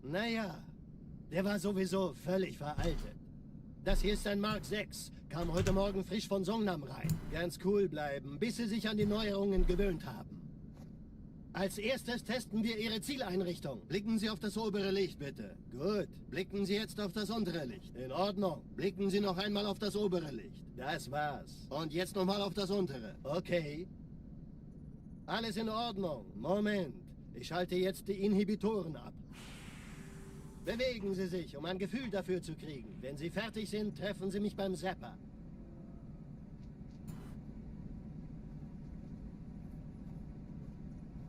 Naja, der war sowieso völlig veraltet. Das hier ist ein Mark 6. Kam heute Morgen frisch von Songnam rein. Ganz cool bleiben, bis Sie sich an die Neuerungen gewöhnt haben. Als erstes testen wir Ihre Zieleinrichtung. Blicken Sie auf das obere Licht, bitte. Gut. Blicken Sie jetzt auf das untere Licht. In Ordnung. Blicken Sie noch einmal auf das obere Licht. Das war's. Und jetzt nochmal auf das untere. Okay. Alles in Ordnung. Moment. Ich schalte jetzt die Inhibitoren ab. Bewegen Sie sich, um ein Gefühl dafür zu kriegen. Wenn Sie fertig sind, treffen Sie mich beim Zapper.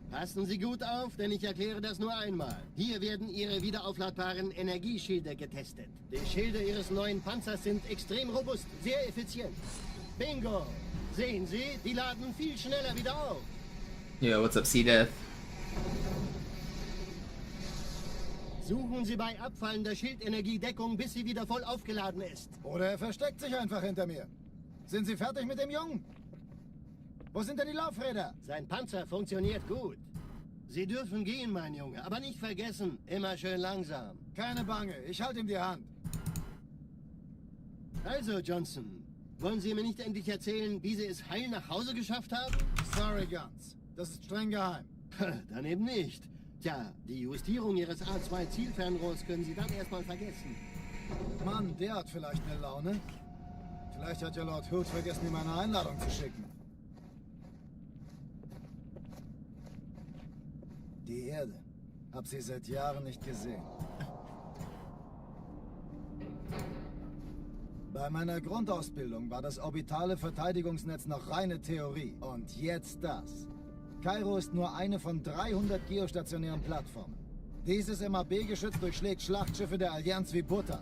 Passen Sie gut auf, denn ich erkläre das nur einmal. Hier werden Ihre wiederaufladbaren Energieschilde getestet. Die Schilde Ihres neuen Panzers sind extrem robust, sehr effizient. Bingo! Sehen Sie, die laden viel schneller wieder auf. Yo, what's up, C-Death? Suchen Sie bei abfallender Schildenergie Deckung, bis sie wieder voll aufgeladen ist. Oder er versteckt sich einfach hinter mir. Sind Sie fertig mit dem Jungen? Wo sind denn die Laufräder? Sein Panzer funktioniert gut. Sie dürfen gehen, mein Junge, aber nicht vergessen, immer schön langsam. Keine Bange, ich halte ihm die Hand. Also, Johnson, wollen Sie mir nicht endlich erzählen, wie Sie es heil nach Hause geschafft haben? Sorry, Guns. Das ist streng geheim. Dann eben nicht. Tja, die Justierung Ihres A2-Zielfernrohrs können Sie dann erstmal vergessen. Mann, der hat vielleicht eine Laune. Vielleicht hat ja Lord Hood vergessen, ihm eine Einladung zu schicken. Die Erde. Hab sie seit Jahren nicht gesehen. Bei meiner Grundausbildung war das orbitale Verteidigungsnetz noch reine Theorie. Und jetzt das. Kairo ist nur eine von 300 geostationären Plattformen. Dieses MAB-Geschütz durchschlägt Schlachtschiffe der Allianz wie Butter.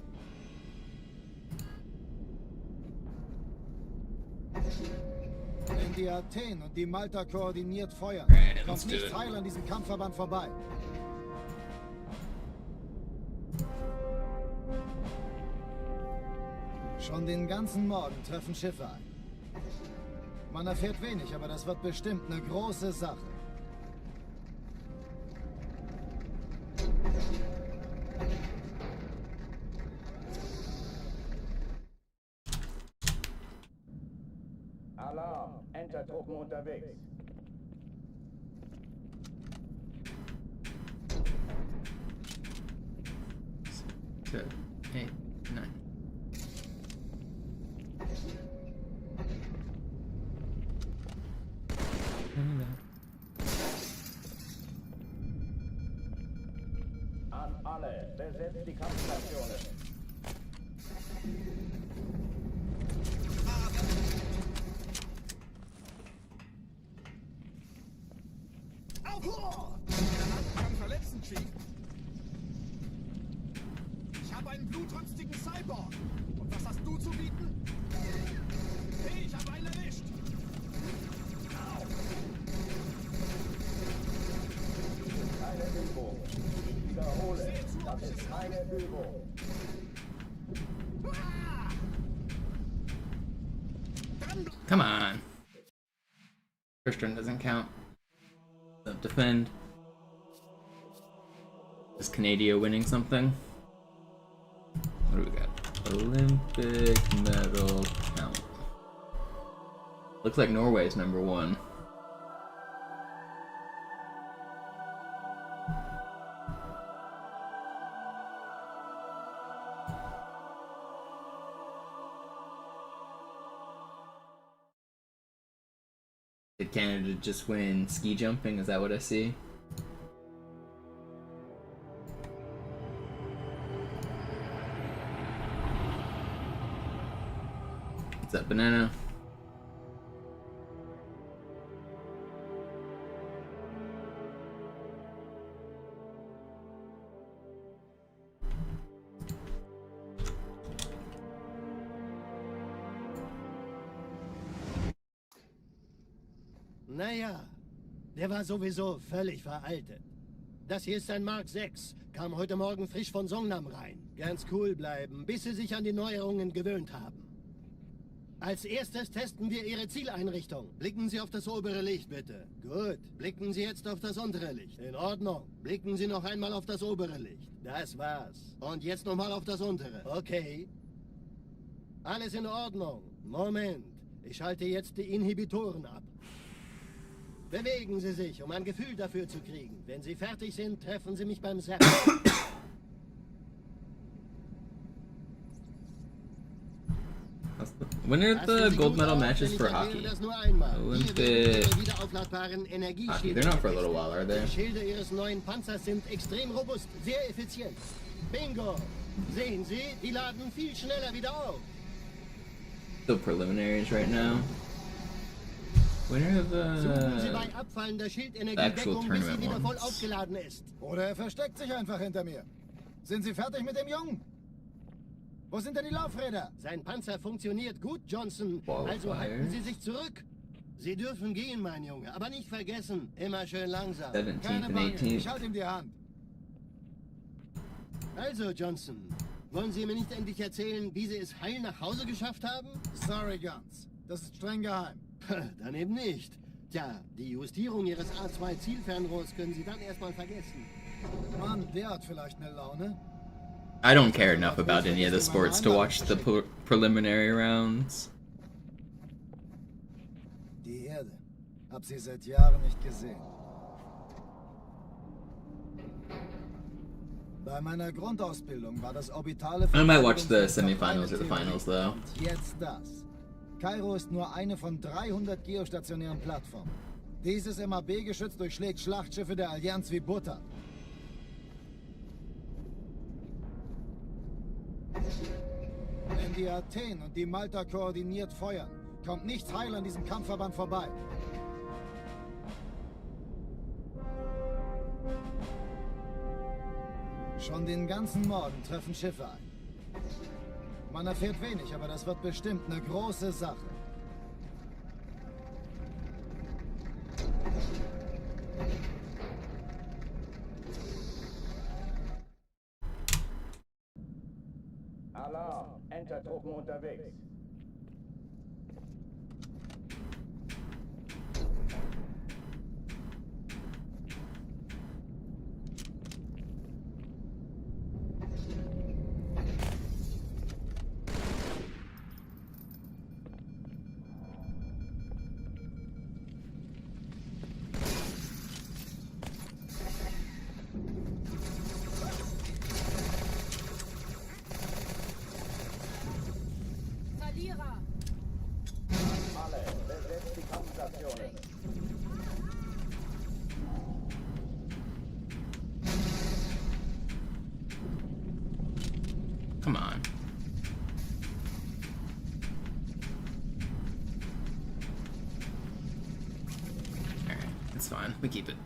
Wenn die Athen und die Malta koordiniert feuern, kommt nichts heil an diesem Kampfverband vorbei. Schon den ganzen Morgen treffen Schiffe ein. Man erfährt wenig, aber das wird bestimmt eine große Sache. Alarm! Entertruppen unterwegs. Good. Hey, 9. An alle, besetzt die Kampfstationen. Kann verletzen, Chief. Ich habe einen blutrünstigen Cyborg. Und was hast du zu bieten? Hey, ich habe einen erwischt. Au. Keine Übung. Ich wiederhole, das ist keine Übung. Come on. First turn doesn't count. Defend. Is Canada winning something? What do we got? Olympic medal count. Looks like Norway's #1. Did Canada just win ski jumping? Is that what I see? What's up, banana? Naja, der war sowieso völlig veraltet. Das hier ist ein Mark 6. Kam heute Morgen frisch von Songnam rein. Ganz cool bleiben, bis Sie sich an die Neuerungen gewöhnt haben. Als erstes testen wir Ihre Zieleinrichtung. Blicken Sie auf das obere Licht, bitte. Gut. Blicken Sie jetzt auf das untere Licht. In Ordnung. Blicken Sie noch einmal auf das obere Licht. Das war's. Und jetzt nochmal auf das untere. Okay. Alles in Ordnung. Moment. Ich schalte jetzt die Inhibitoren ab. Bewegen Sie sich, um ein Gefühl dafür zu kriegen. Wenn Sie fertig sind, treffen Sie mich beim Zappen. Winner of the gold medal matches for hockey. Olympic hockey. They're not for a little while, are they? Die Schilde Ihres neuen Panzers sind extrem robust, sehr effizient. Bingo! Sehen Sie, die laden viel schneller wieder auf. Still preliminaries right now. Winner of Suchen Sie bei abfallender Schildenergiedeckung, bis sie wieder voll aufgeladen ist. Oder er versteckt sich einfach hinter mir. Sind Sie fertig mit dem Jungen? Wo sind denn die Laufräder? Sein Panzer funktioniert gut, Johnson. Wow, Also halten Sie sich zurück. Sie dürfen gehen, mein Junge. Aber nicht vergessen, immer schön langsam. 17th Keine and Bange, 18th. ich halte ihm die Hand. Also, Johnson, wollen Sie mir nicht endlich erzählen, wie Sie es heil nach Hause geschafft haben? Sorry, Guns. Das ist streng geheim. Dann eben nicht. Tja, die Justierung Ihres A2-Zielfernrohrs können Sie dann erstmal vergessen. Mann, der hat vielleicht eine Laune. I don't care enough about any of the sports to watch the preliminary rounds. Die Erde. Hab sie seit Jahren nicht gesehen. Bei meiner Grundausbildung war das orbitale... I might watch the semifinals or the finals, though. Und jetzt das. Kairo ist nur eine von 300 geostationären Plattformen. Dieses MAB-Geschütz durchschlägt Schlachtschiffe der Allianz wie Butter. Wenn die Athen und die Malta koordiniert feuern, kommt nichts heil an diesem Kampfverband vorbei. Schon den ganzen Morgen treffen Schiffe ein. Man erfährt wenig, aber das wird bestimmt eine große Sache. Alarm, Entertruppen unterwegs. Alle, besetzt die Kampfstationen. Come on. Alright, it's fine. We keep it.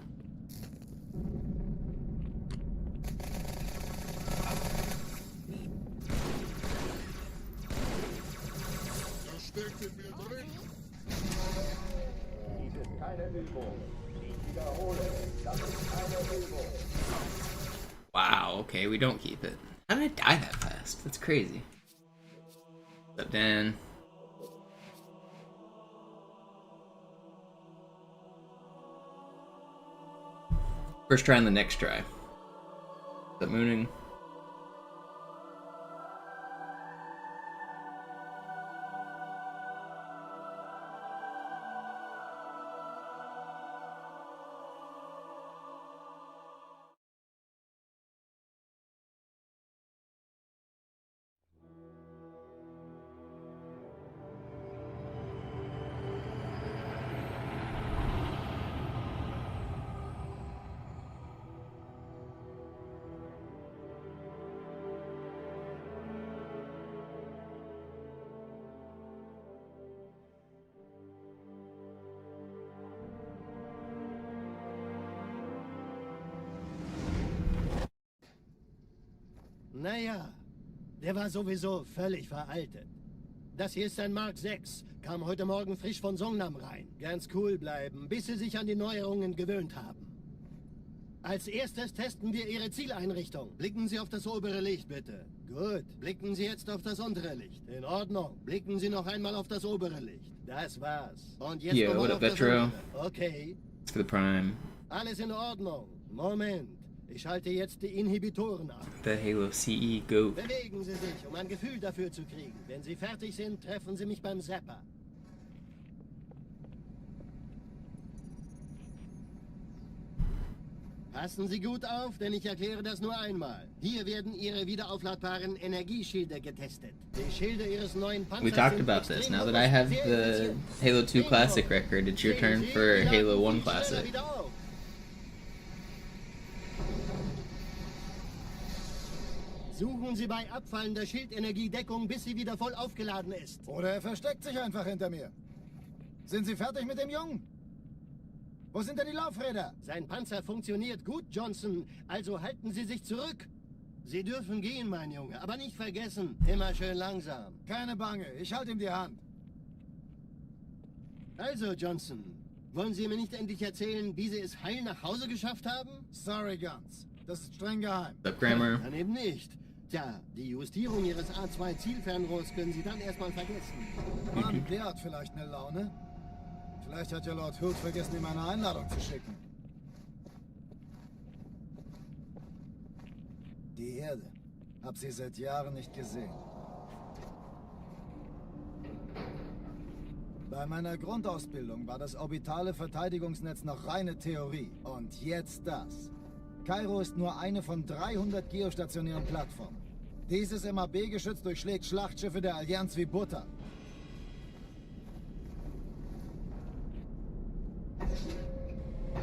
Dies ist keine Übung. Ich wiederhole, das ist keine Übung. Wow, okay, we don't keep it. How did I die that fast? That's crazy. But then... First try and the next try. Is that mooning? Naja, der war sowieso völlig veraltet. Das hier ist ein Mark 6, kam heute Morgen frisch von Songnam rein. Ganz cool bleiben, bis Sie sich an die Neuerungen gewöhnt haben. Als erstes testen wir Ihre Zieleinrichtung. Blicken Sie auf das obere Licht, bitte. Gut. Blicken Sie jetzt auf das untere Licht. In Ordnung. Blicken Sie noch einmal auf das obere Licht. Das war's. Und jetzt Yo, nochmal what auf up, das Vetro? untere. Okay. It's for the Prime. Alles in Ordnung. Moment. Ich schalte jetzt die Inhibitoren ab. The Halo CE GOAT. Bewegen Sie sich, um ein Gefühl dafür zu kriegen. Wenn Sie fertig sind, treffen Sie mich beim Zapper. Passen Sie gut auf, denn ich erkläre das nur einmal. Hier werden Ihre wiederaufladbaren Energieschilde getestet. Die Schilde Ihres neuen Panzers We talked sind about this. extrem Now that I have robust, the sehr effizient. Halo 2 Classic record, it's your turn for Halo 1 Classic. Suchen Sie bei abfallender Schildenergie Deckung, bis sie wieder voll aufgeladen ist. Oder er versteckt sich einfach hinter mir. Sind Sie fertig mit dem Jungen? Wo sind denn die Laufräder? Sein Panzer funktioniert gut, Johnson. Also halten Sie sich zurück. Sie dürfen gehen, mein Junge. Aber nicht vergessen, immer schön langsam. Keine Bange, ich halte ihm die Hand. Also, Johnson, wollen Sie mir nicht endlich erzählen, wie Sie es heil nach Hause geschafft haben? Sorry, Guns. Das ist streng geheim. What's up, Grammar? Dann eben nicht. Tja, die Justierung Ihres A2-Zielfernrohrs können Sie dann erstmal vergessen. Mann, der hat vielleicht eine Laune. Vielleicht hat ja Lord Hood vergessen, ihm eine Einladung zu schicken. Die Erde. Hab sie seit Jahren nicht gesehen. Bei meiner Grundausbildung war das orbitale Verteidigungsnetz noch reine Theorie. Und jetzt das. Kairo ist nur eine von 300 geostationären Plattformen. Dieses MAB-Geschütz durchschlägt Schlachtschiffe der Allianz wie Butter.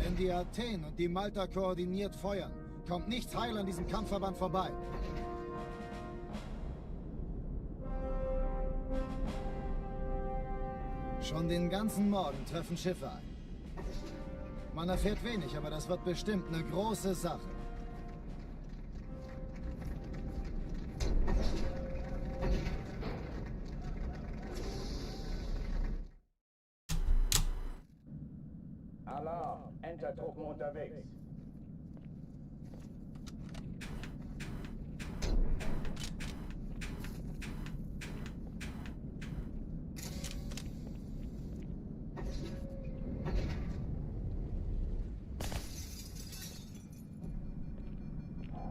Wenn die Athen und die Malta koordiniert feuern, kommt nichts heil an diesem Kampfverband vorbei. Schon den ganzen Morgen treffen Schiffe ein. Man erfährt wenig, aber das wird bestimmt eine große Sache. Alarm, Entertruppen unterwegs.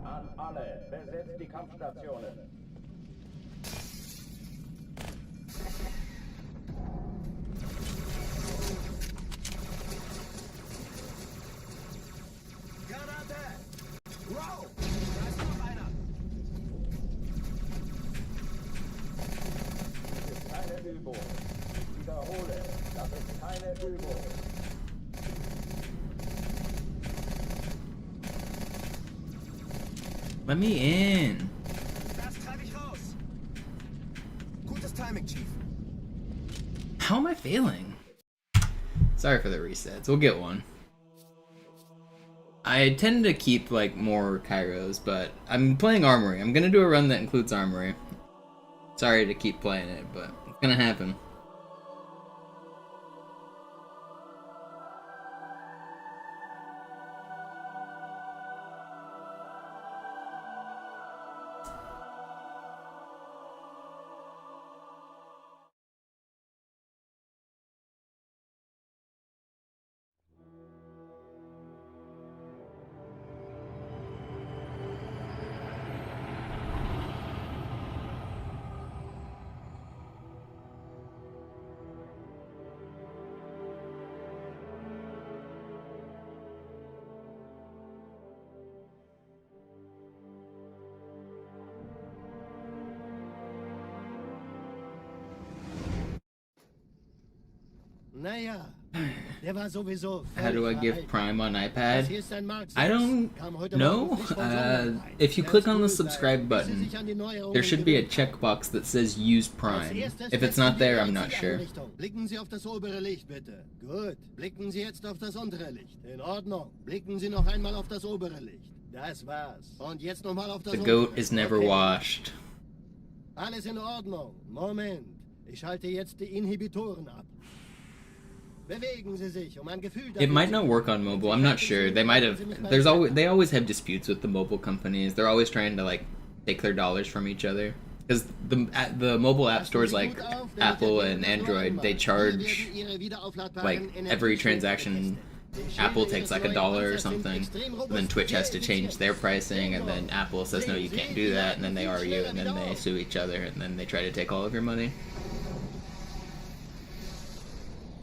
An alle, besetzt die Kampfstationen. Granate! Wow! Da ist noch einer! Das ist keine Übung. Ich wiederhole, das ist keine Übung. Let me in. Das trage ich raus! Gutes Timing, Chief. How am I failing? Sorry for the resets. We'll get one. I tend to keep like more Kairos, but I'm playing Armory. I'm gonna do a run that includes Armory. Sorry to keep playing it, but it's gonna happen. Naja, der war sowieso How do I völlig give veraltet. Prime on Das iPad? hier ist ein Mark I 6, don't kam heute know. Morgen frisch von Sonnenschein. If you Ganz click on the cool subscribe bleiben, bis button, Sie sich an die Neuerungen there should be a gewöhnt checkbox that says use haben. Prime. Als erstes If it's testen not wir there, Ihre I'm not sure. Zieleinrichtung. Blicken Sie auf das obere Licht, bitte. Gut. Blicken Sie jetzt auf das untere Licht. In Ordnung. Blicken Sie noch einmal auf das obere Licht. Das war's. Und jetzt nochmal auf das The untere. goat is never Okay. washed. Alles in Ordnung. Moment. Ich schalte jetzt die Inhibitoren ab. Bewegen Sie sich, um ein Gefühl It dafür might zu not work on mobile. I'm not sure. They might have. They always have disputes with the mobile companies. They're always trying to like take their dollars from each other. Because the mobile app stores like Apple and Android, they charge like every transaction. Apple takes like $1 or something, and then Twitch has to change their pricing, and then Apple says no, you can't do that, and then they argue, and then they sue each other, and then they try to take all of your money.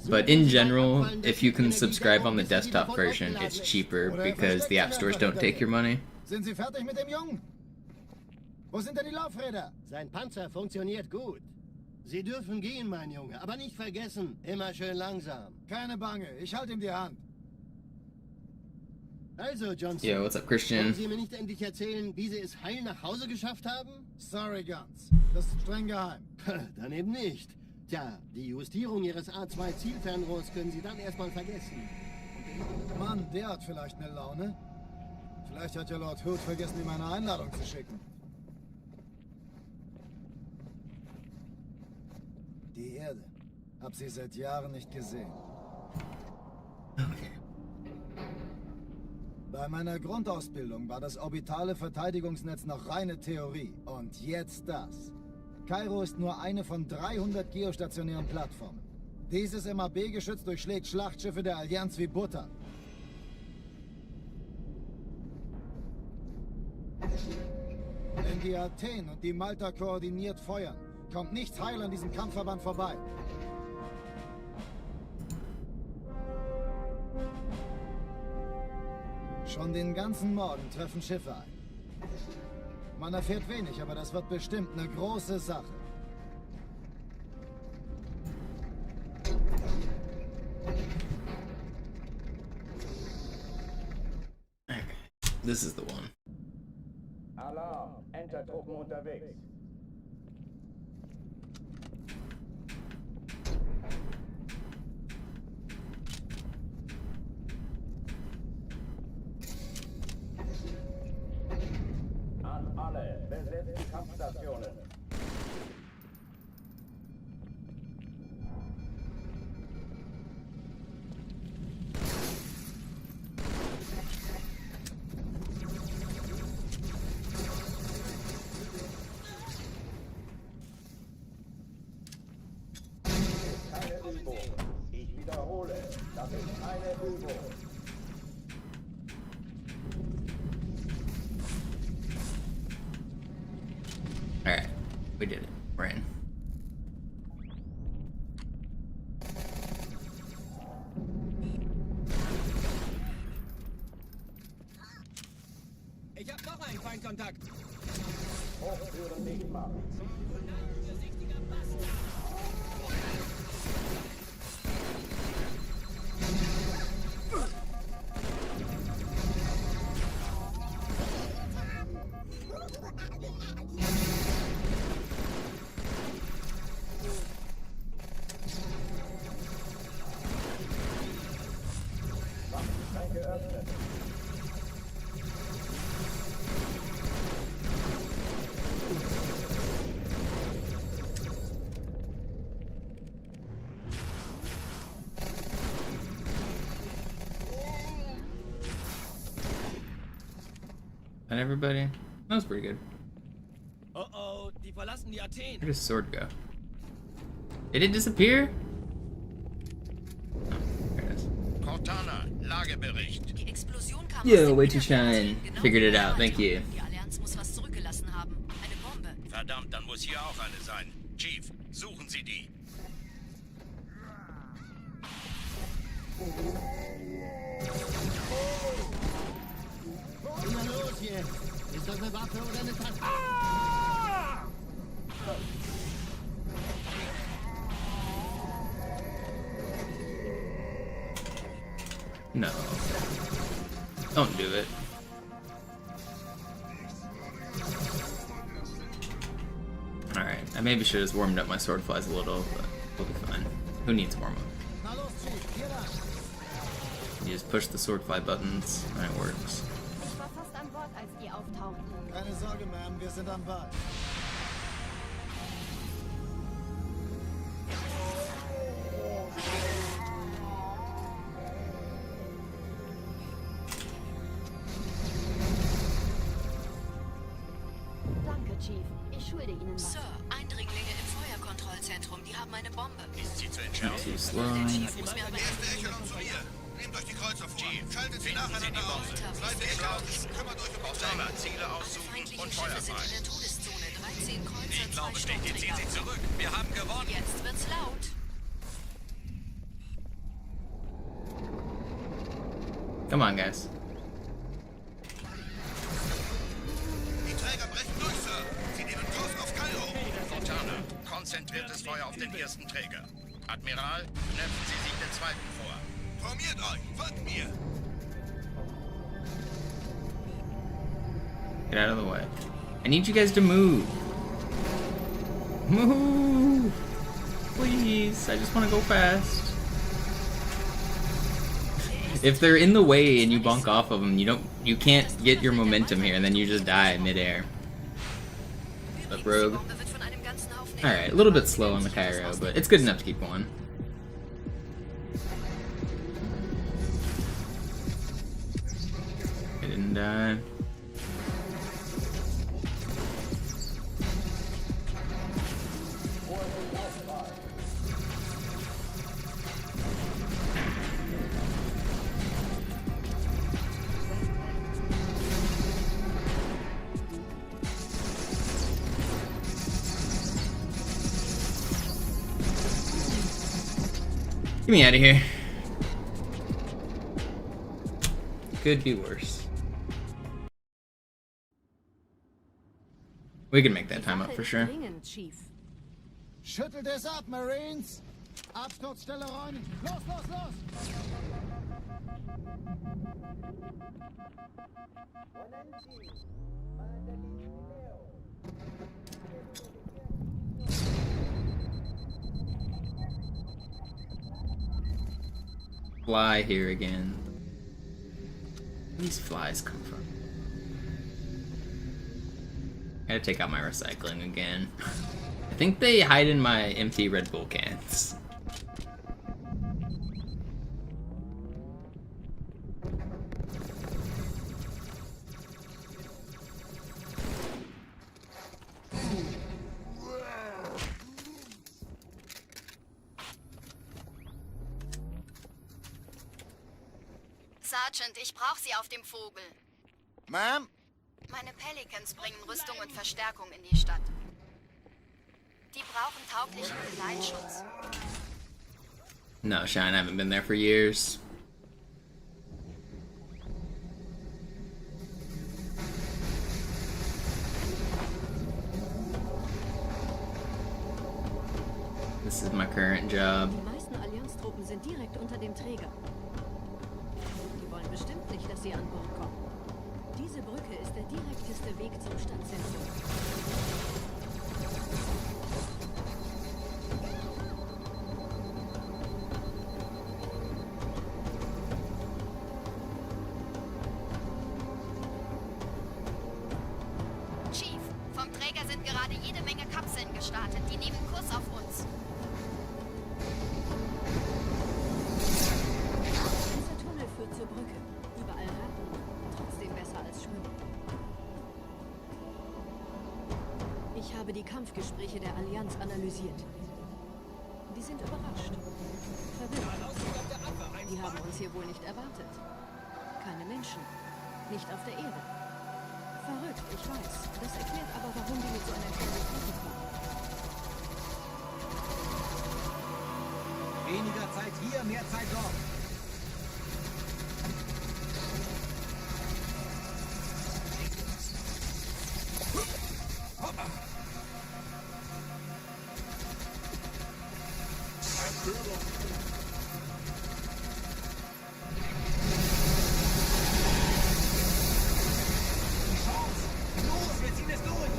But in general, if you can subscribe on the desktop version, it's cheaper because the app stores don't take your money. Sind Sie fertig mit dem Jungen? Wo sind denn die Laufräder? Sein Panzer funktioniert gut. Sie dürfen gehen, mein Junge, aber nicht vergessen, immer schön langsam. Keine Bange, ich halte ihm die Hand. Also, Johnson. Yo, what's up, Wollen Christian? Sie mir nicht endlich erzählen, wie Sie es heil nach Hause geschafft haben? Sorry, Guns. Das ist streng geheim. Dann eben nicht. Tja, die Justierung Ihres A2-Zielfernrohrs können Sie dann erstmal vergessen. Mann, der hat vielleicht eine Laune. Vielleicht hat ja Lord Hood vergessen, ihm eine Einladung zu schicken. Die Erde. Hab sie seit Jahren nicht gesehen. Okay. Bei meiner Grundausbildung war das orbitale Verteidigungsnetz noch reine Theorie. Und jetzt das. Kairo ist nur eine von 300 geostationären Plattformen. Dieses MAB-Geschütz durchschlägt Schlachtschiffe der Allianz wie Butter. Wenn die Athen und die Malta koordiniert feuern, kommt nichts heil an diesem Kampfverband vorbei. Schon den ganzen Morgen treffen Schiffe ein. Man erfährt wenig, aber das wird bestimmt eine große Sache. Okay. This is the one. Alarm! Entertruppen unterwegs. An alle, besetzt die Kampfstationen. Keine Übung. Ich wiederhole, das ist eine Übung. Alright, we did it. We're in. Ich hab noch einen Feindkontakt. Hochführen nicht machen. Waffenschrank geöffnet. And everybody? That was pretty good. Oh oh, die verlassen die Athen. Where does sword go? Did it disappear? Oh, there it is. Cortana, Lagebericht. Die Explosion kam Yo, aus dem way to Inneren shine. genau Figured it vor out, thank Malta. you. Die Allianz muss was zurückgelassen haben. Eine Bombe. Verdammt, dann muss hier auch eine sein. Chief, suchen Sie die. Na los jetzt! Ist das eine Waffe oder eine Taste? No. Don't do it. Alright, I maybe should have warmed up my sword flies a little, but we'll be fine. Who needs warm up? Na los, Chief, hier lang. You just push the sword fly buttons and it works. Ich war fast an Bord, als die auftauchten. Keine Sorge, Ma'am, wir sind am Ball. Ich schulde Ihnen was. Sir, Eindringlinge im Feuerkontrollzentrum. Die haben eine Bombe. Ist sie zu entschärfen? Too slow. Der Chief muss mir aber Erste Echelon zu mir. Nehmt euch die Kreuzer vor. Schaltet sie nacheinander aus. Zweite Echelon, kümmert euch um die Aufnahme, Ziele alle aussuchen feindlichen und Schiffe Feuer sind frei. in der Todeszone. 13 Kreuzer, Ich 2 glaube nicht, die ziehen Sturmträger. sich zurück. Wir haben gewonnen. Jetzt wird's laut. Come on, guys. Die Träger brechen durch, Sir. Sie nehmen Kurs auf Kairo. Fontana, konzentriertes Feuer auf den ersten Träger. Admiral, knöpfen Sie sich den zweiten vor. Formiert euch. Folgt mir. Get out of the way. I need you guys to move. Move! Please, I just want to go fast. If they're in the way and you bonk off of them, you can't get your momentum here, and then you just die midair. Up rogue. Bombe wird von einem ganzen Haufen Alright, a little bit slow on the Cairo, but it's good enough to keep going. I didn't die. Get me out of here. Could be worse. We can make that time up for sure. Dringend, Chief. Schüttelt es ab, Marines! Absturzstelle räumen! Los, los, los! Fly here again. Where these flies come from? Gotta take out my recycling again. I think they hide in my empty Red Bull cans. Sergeant, ich brauche Sie auf dem Vogel. Ma'am? Meine Pelicans bringen Rüstung und Verstärkung in die Stadt. Die brauchen tauglichen Geleitschutz. No, Shine, I haven't been there for years. This is my current job. Die meisten Allianztruppen sind direkt unter dem Träger. Die wollen bestimmt nicht, dass sie an Bord kommen. Diese Brücke ist der direkteste Weg zum Stadtzentrum. Chief, vom Träger sind gerade jede Menge Kapseln gestartet. Die nehmen Kurs auf uns. Dieser Tunnel führt zur Brücke. Überall Ratten. Trotzdem besser als Schwimmen. Ich habe die Kampfgespräche der Allianz analysiert. Die sind überrascht. Verwirrt. Die haben uns hier wohl nicht erwartet. Keine Menschen. Nicht auf der Erde. Verrückt, ich weiß. Das erklärt aber, warum die mit so einer kleinen Truppe kommen. Weniger Zeit hier, mehr Zeit dort. Los, wir ziehen es durch.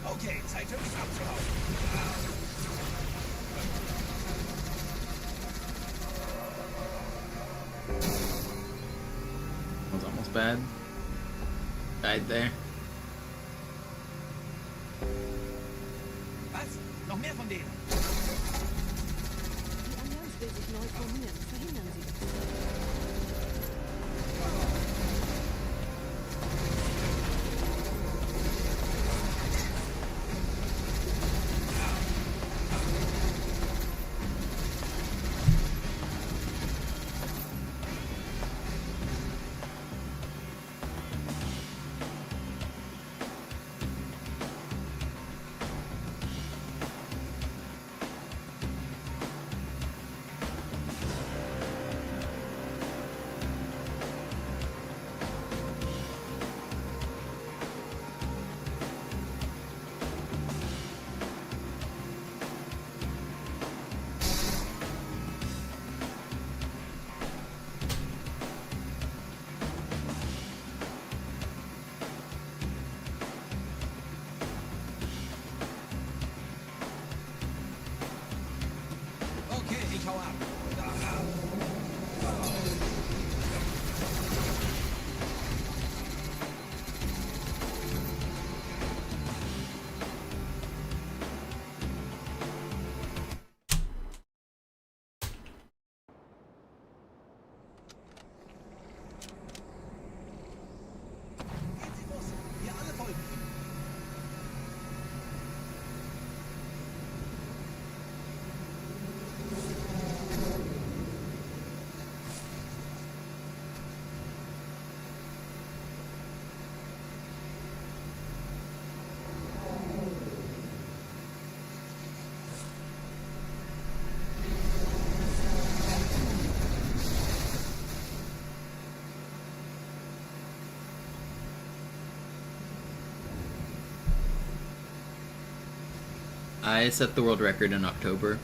Okay, Zeit für mich abzuhauen. Was almost bad. Died there. Was? Noch mehr von denen? Die Allianz will sich neu formieren. Verhindern Sie das. I set the world record in October.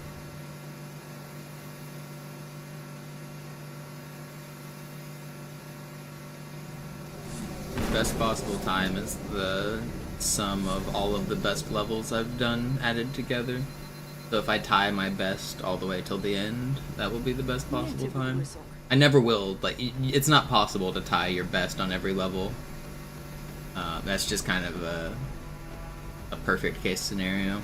Best possible time is the sum of all of the best levels I've done added together. So if I tie my best all the way till the end, that will be the best possible time. I never will, like, it's not possible to tie your best on every level. That's just kind of a perfect case scenario.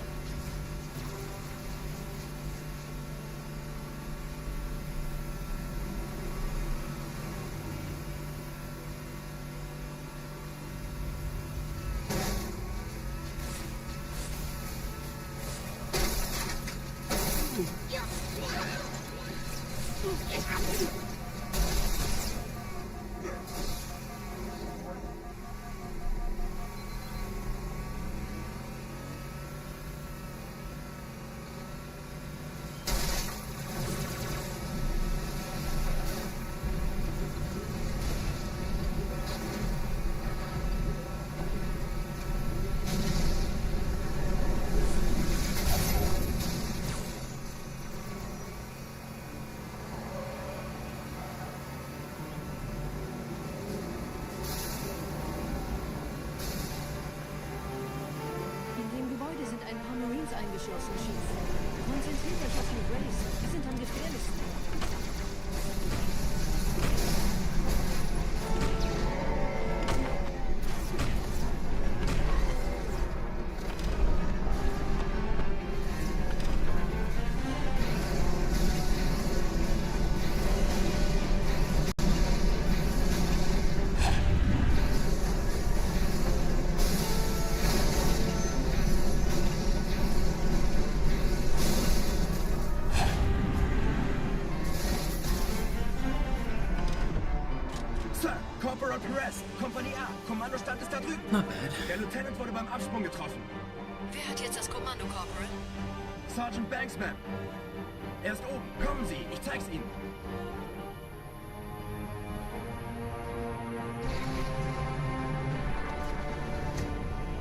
Eingeschlossen, Chief. Konzentriert euch auf die Grace. Die sind am gefährlichsten. Corporal Perez, Kompanie A. Kommandostand ist da drüben. Not bad. Der Lieutenant wurde beim Absprung getroffen. Wer hat jetzt das Kommando, Corporal? Sergeant Banksman. Er ist oben. Kommen Sie, ich zeig's Ihnen.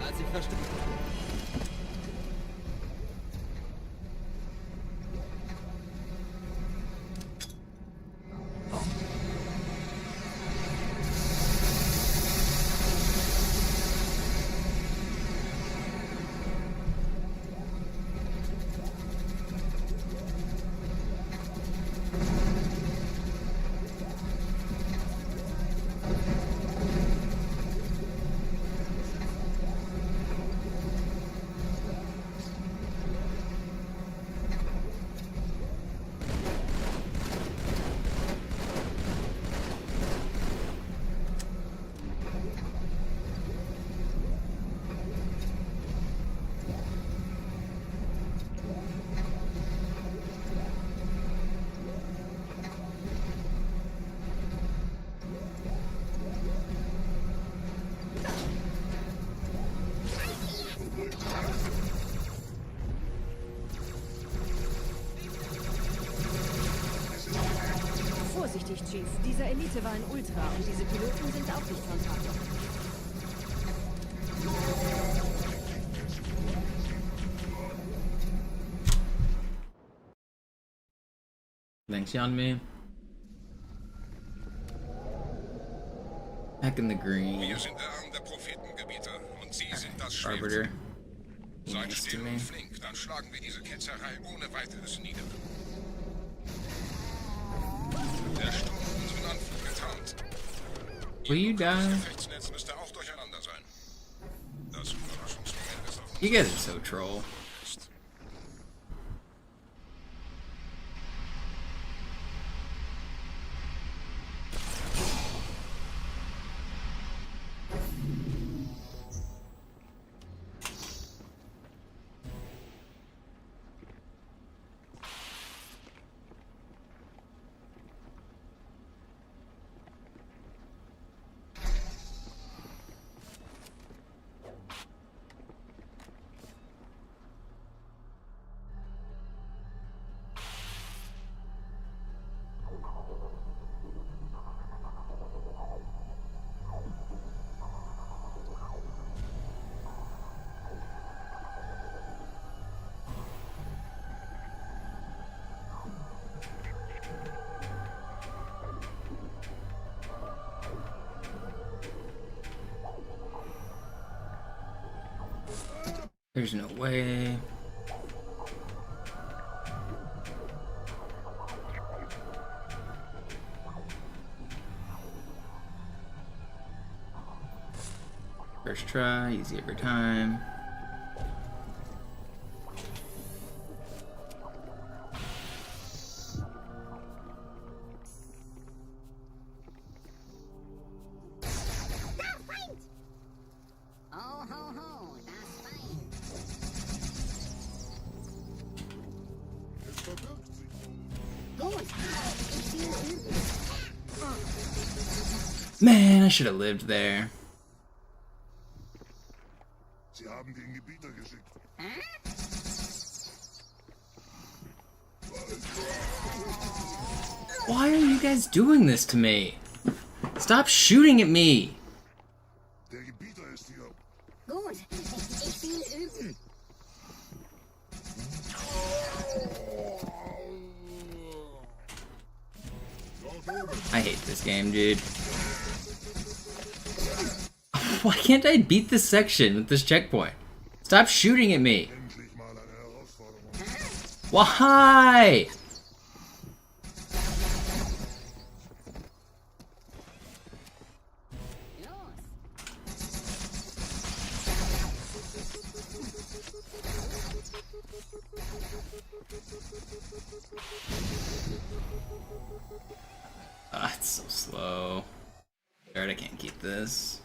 Als ich verstehe. Vorsichtig, Chief. Dieser Elite war ein Ultra und diese Piloten sind auch nicht von Tatort. Thanks, Yanmi. Back in the green. Wir sind der Arm der Prophetengebieter und Sie sind das Schwert. Arbiter. Seid Nice to still me. und flink, dann schlagen wir diese Ketzerei ohne weiteres nieder. Der Sturm unseren Anflug getarnt. Will you Das die? Gefechtsnetz müsste auch durcheinander sein. Das Überraschungsmoment ist auf You guys are so troll. There's no way. First try, easy every time. Man, I should have lived there. Sie haben den Gebieter geschickt. Why are you guys doing this to me? Stop shooting at me! Der Gebieter ist hier. Gut, ich will üben. I hate this game, dude. Why can't I beat this section with this checkpoint? Stop shooting at me! Endlich mal eine Herausforderung. Why? Ah, it's so slow. Alright, I can't keep this.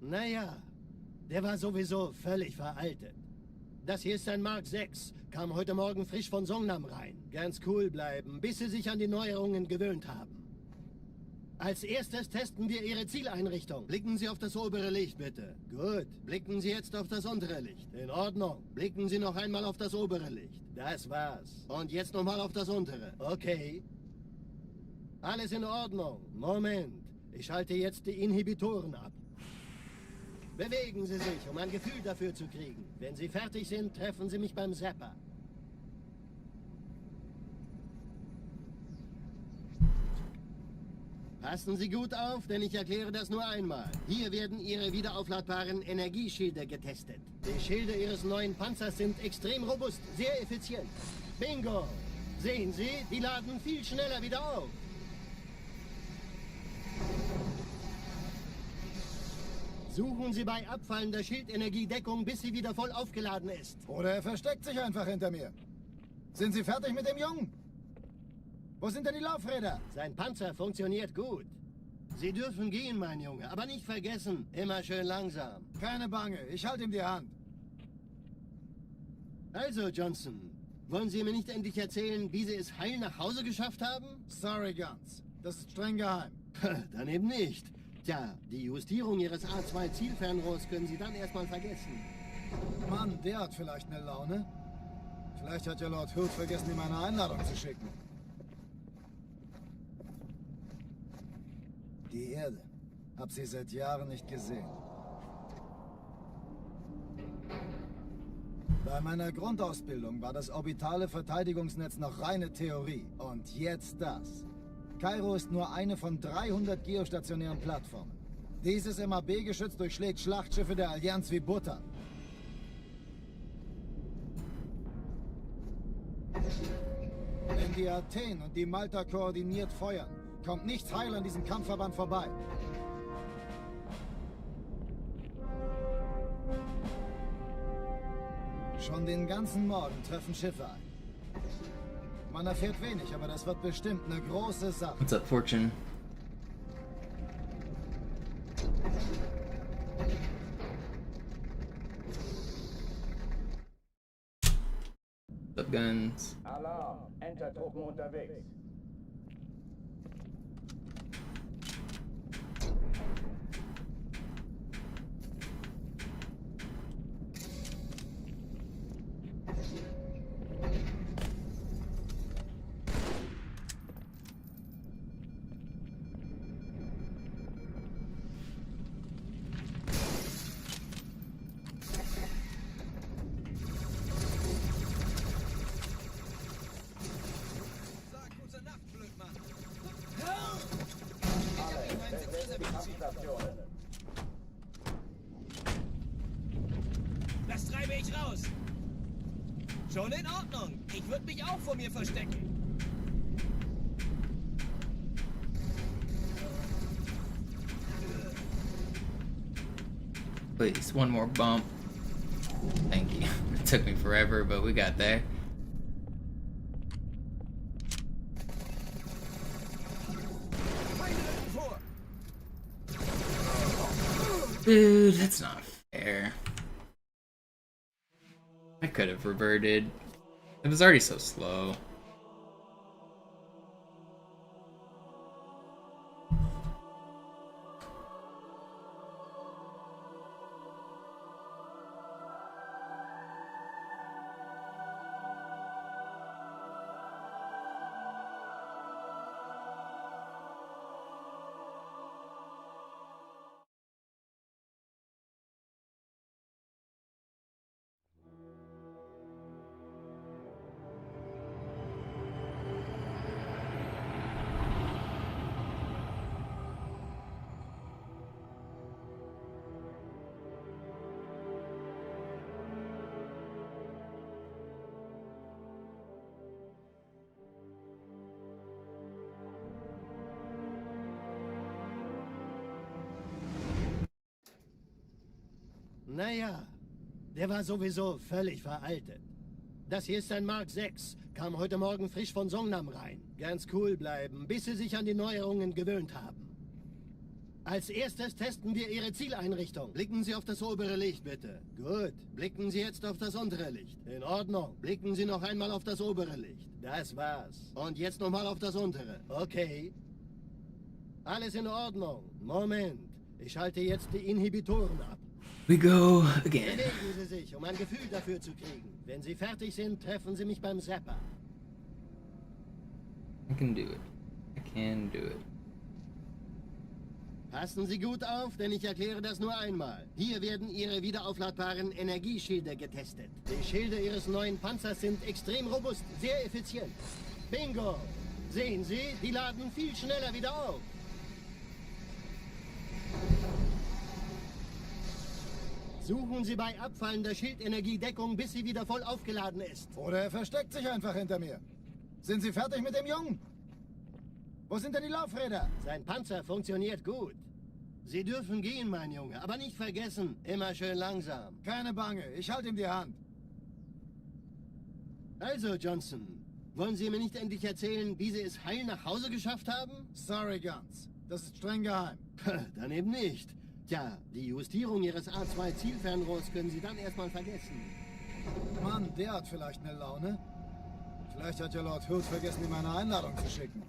Naja, der war sowieso völlig veraltet. Das hier ist ein Mark 6, kam heute Morgen frisch von Songnam rein. Ganz cool bleiben, bis Sie sich an die Neuerungen gewöhnt haben. Als erstes testen wir Ihre Zieleinrichtung. Blicken Sie auf das obere Licht, bitte. Gut. Blicken Sie jetzt auf das untere Licht. In Ordnung. Blicken Sie noch einmal auf das obere Licht. Das war's. Und jetzt nochmal auf das untere. Okay. Alles in Ordnung. Moment. Ich schalte jetzt die Inhibitoren ab. Bewegen Sie sich, um ein Gefühl dafür zu kriegen. Wenn Sie fertig sind, treffen Sie mich beim Zapper. Passen Sie gut auf, denn ich erkläre das nur einmal. Hier werden Ihre wiederaufladbaren Energieschilde getestet. Die Schilde Ihres neuen Panzers sind extrem robust, sehr effizient. Bingo! Sehen Sie, die laden viel schneller wieder auf. Suchen Sie bei abfallender Schildenergiedeckung, bis sie wieder voll aufgeladen ist. Oder er versteckt sich einfach hinter mir. Sind Sie fertig mit dem Jungen? Wo sind denn die Laufräder? Sein Panzer funktioniert gut. Sie dürfen gehen, mein Junge, aber nicht vergessen, immer schön langsam. Keine Bange, ich halte ihm die Hand. Also, Johnson, wollen Sie mir nicht endlich erzählen, wie Sie es heil nach Hause geschafft haben? Sorry, Guns. Das ist streng geheim. Dann eben nicht. Tja, die Justierung Ihres A2-Zielfernrohrs können Sie dann erstmal vergessen. Mann, der hat vielleicht eine Laune. Vielleicht hat ja Lord Hood vergessen, ihm eine Einladung zu schicken. Die Erde. Hab sie seit Jahren nicht gesehen. Bei meiner Grundausbildung war das orbitale Verteidigungsnetz noch reine Theorie. Und jetzt das. Kairo ist nur eine von 300 geostationären Plattformen. Dieses MAB-Geschütz durchschlägt Schlachtschiffe der Allianz wie Butter. Wenn die Athen und die Malta koordiniert feuern, kommt nichts heil an diesem Kampfverband vorbei. Schon den ganzen Morgen treffen Schiffe ein. Man erfährt wenig, aber das wird bestimmt eine große Sache. What's up, Fortune? What's up, guns? Alarm! Entertruppen unterwegs. Das treibe ich raus. Schon in Ordnung. Ich würde mich auch vor mir verstecken. Please, one more bump. Thank you. It took me forever, but we got there. Dude, that's not fair. I could have reverted. It was already so slow. Naja, der war sowieso völlig veraltet. Das hier ist ein Mark 6, kam heute Morgen frisch von Songnam rein. Ganz cool bleiben, bis Sie sich an die Neuerungen gewöhnt haben. Als erstes testen wir Ihre Zieleinrichtung. Blicken Sie auf das obere Licht, bitte. Gut, blicken Sie jetzt auf das untere Licht. In Ordnung. Blicken Sie noch einmal auf das obere Licht. Das war's. Und jetzt nochmal auf das untere. Okay. Alles in Ordnung. Moment. Ich schalte jetzt die Inhibitoren ab. We go again. Bewegen Sie sich, um ein Gefühl dafür zu kriegen. Wenn Sie fertig sind, treffen Sie mich beim Zapper. I can do it. I can do it. Passen Sie gut auf, denn ich erkläre das nur einmal. Hier werden Ihre wiederaufladbaren Energieschilde getestet. Die Schilde Ihres neuen Panzers sind extrem robust, sehr effizient. Bingo! Sehen Sie, die laden viel schneller wieder auf. Suchen Sie bei abfallender Schildenergiedeckung, bis sie wieder voll aufgeladen ist. Oder er versteckt sich einfach hinter mir. Sind Sie fertig mit dem Jungen? Wo sind denn die Laufräder? Sein Panzer funktioniert gut. Sie dürfen gehen, mein Junge, aber nicht vergessen, immer schön langsam. Keine Bange, ich halte ihm die Hand. Also, Johnson, wollen Sie mir nicht endlich erzählen, wie Sie es heil nach Hause geschafft haben? Sorry, Guns. Das ist streng geheim. Dann eben nicht. Tja, die Justierung Ihres A2-Zielfernrohrs können Sie dann erstmal vergessen. Mann, der hat vielleicht eine Laune. Vielleicht hat ja Lord Hood vergessen, ihm eine Einladung zu schicken.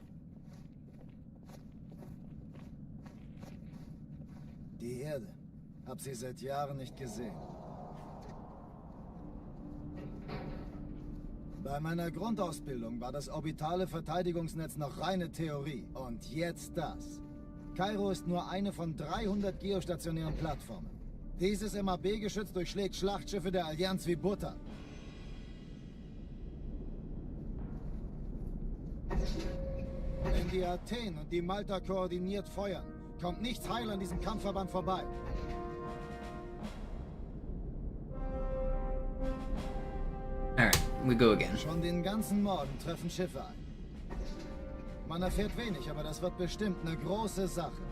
Die Erde. Hab sie seit Jahren nicht gesehen. Bei meiner Grundausbildung war das orbitale Verteidigungsnetz noch reine Theorie. Und jetzt das. Kairo ist nur eine von 300 geostationären Plattformen. Dieses MAB-Geschütz durchschlägt Schlachtschiffe der Allianz wie Butter. Wenn die Athen und die Malta koordiniert feuern, kommt nichts heil an diesem Kampfverband vorbei. Alright, we go again. Schon den ganzen Morgen treffen Schiffe ein. Man erfährt wenig, aber das wird bestimmt eine große Sache.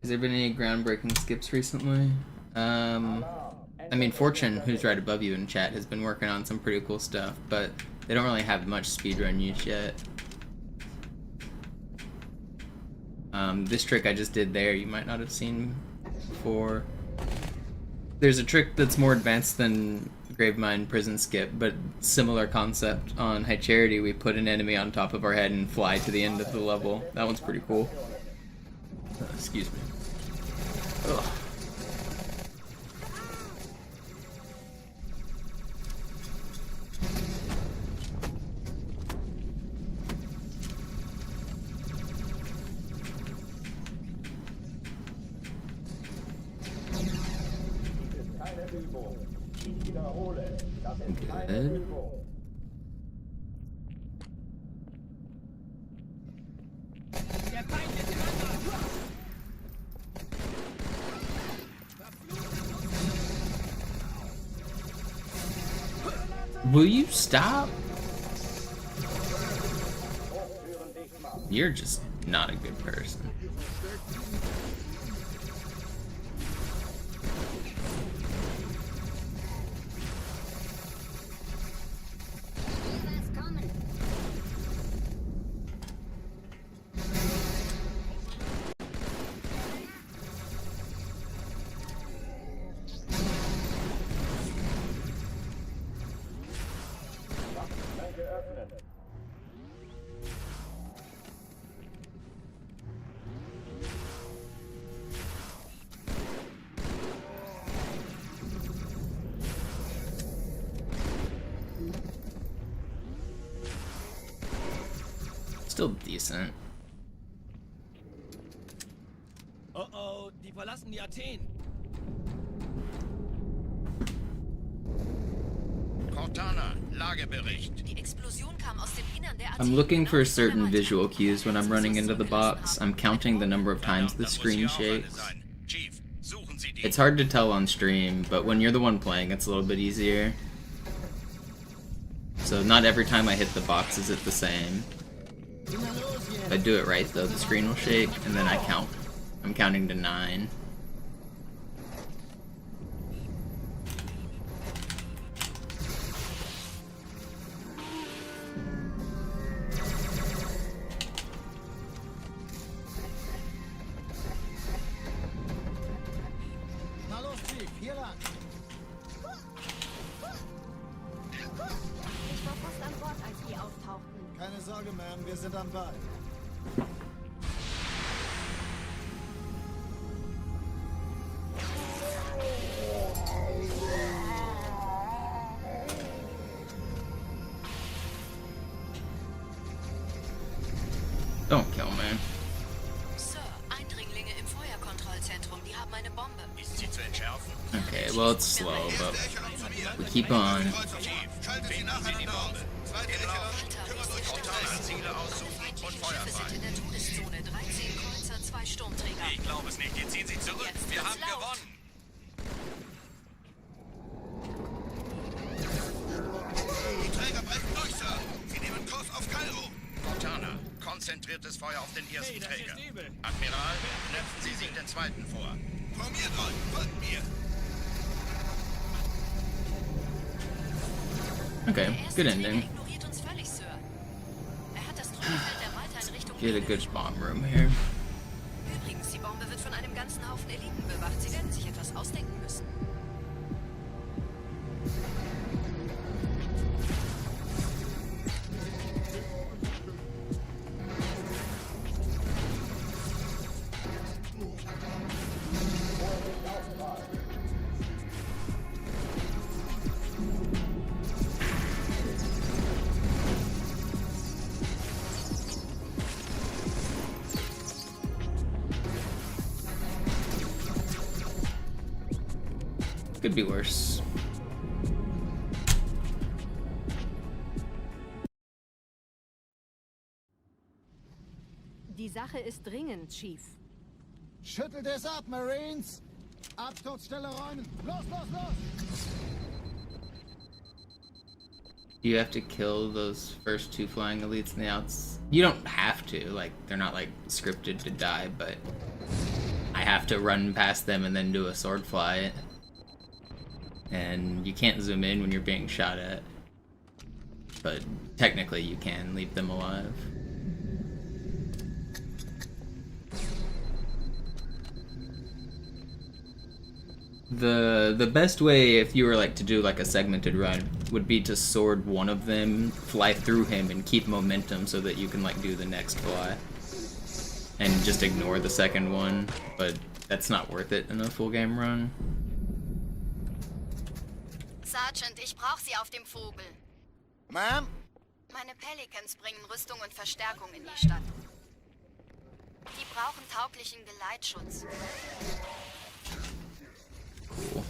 Has there been any groundbreaking skips recently? I mean, Fortune, who's right above you in chat, has been working on some pretty cool stuff, but they don't really have much speedrun use yet. This trick I just did there, you might not have seen before. There's a trick that's more advanced than Gravemind Prison Skip, but similar concept. On High Charity, we put an enemy on top of our head and fly to the end of the level. That one's pretty cool. Excuse me. Ugh. Good. Will you stop? You're just not a good person. Still decent. Oh, die verlassen die Athen. Cortana, Lagebericht. Die Explosion kam aus dem Innern der I'm looking for certain visual cues when I'm running into the box. I'm counting the number of times the screen shakes. It's hard to tell on stream, but when you're the one playing, it's a little bit easier. So not every time I hit the box is it the same. If I do it right though, the screen will shake, and then I count. I'm counting to 9. Na los, Chief, hier lang. Ich war fast an Bord, als die auftauchten. Keine Sorge, Ma'am, wir sind am Ball. Don't kill me. Sir, Eindringlinge im Feuerkontrollzentrum, die haben eine Bombe. Ist sie zu entschärfen? Okay, well it's slow, but we keep on. Finden Sie die Bombe. Zweite Echelon, kümmert euch um Cortana, Ziele aussuchen und Feuer Schiffe frei. sind in der Todeszone. 13 Kreuzer, 2 Sturmträger. Ich glaube es nicht, jetzt ziehen Sie zurück. Jetzt Wir wird's haben laut. gewonnen. Die Träger brechen durch, Sir. Sie nehmen Kurs auf Kairo. Cortana, konzentriertes Feuer auf den ersten Träger. Admiral, knöpfen Sie sich den zweiten vor. Formiert euch, folgt mir. Okay, good Der ending. ignoriert uns völlig, Sir. Er hat das Trümmerfeld der Malta in Richtung Get a Liebe good geschwungen. bomb room here. Übrigens, die Bombe wird von einem ganzen Haufen Eliten bewacht. Sie werden sich etwas ausdenken müssen. Could be worse. Die Sache ist dringend, Chief. Schüttelt es ab, Marines! Absturzstelle räumen! Los, los, los! Do you have to kill those first 2 flying elites in the outs? You don't have to, like, they're not, like, scripted to die, but I have to run past them and then do a sword fly. And you can't zoom in when you're being shot at. But technically you can leave them alive. The best way, if you were like to do like a segmented run, would be to sword one of them, fly through him, and keep momentum so that you can like do the next fly. And just ignore the second one, but that's not worth it in a full game run. Sergeant, ich brauche Sie auf dem Vogel. Ma'am? Meine Pelicans bringen Rüstung und Verstärkung in die Stadt. Die brauchen tauglichen Geleitschutz. Cool.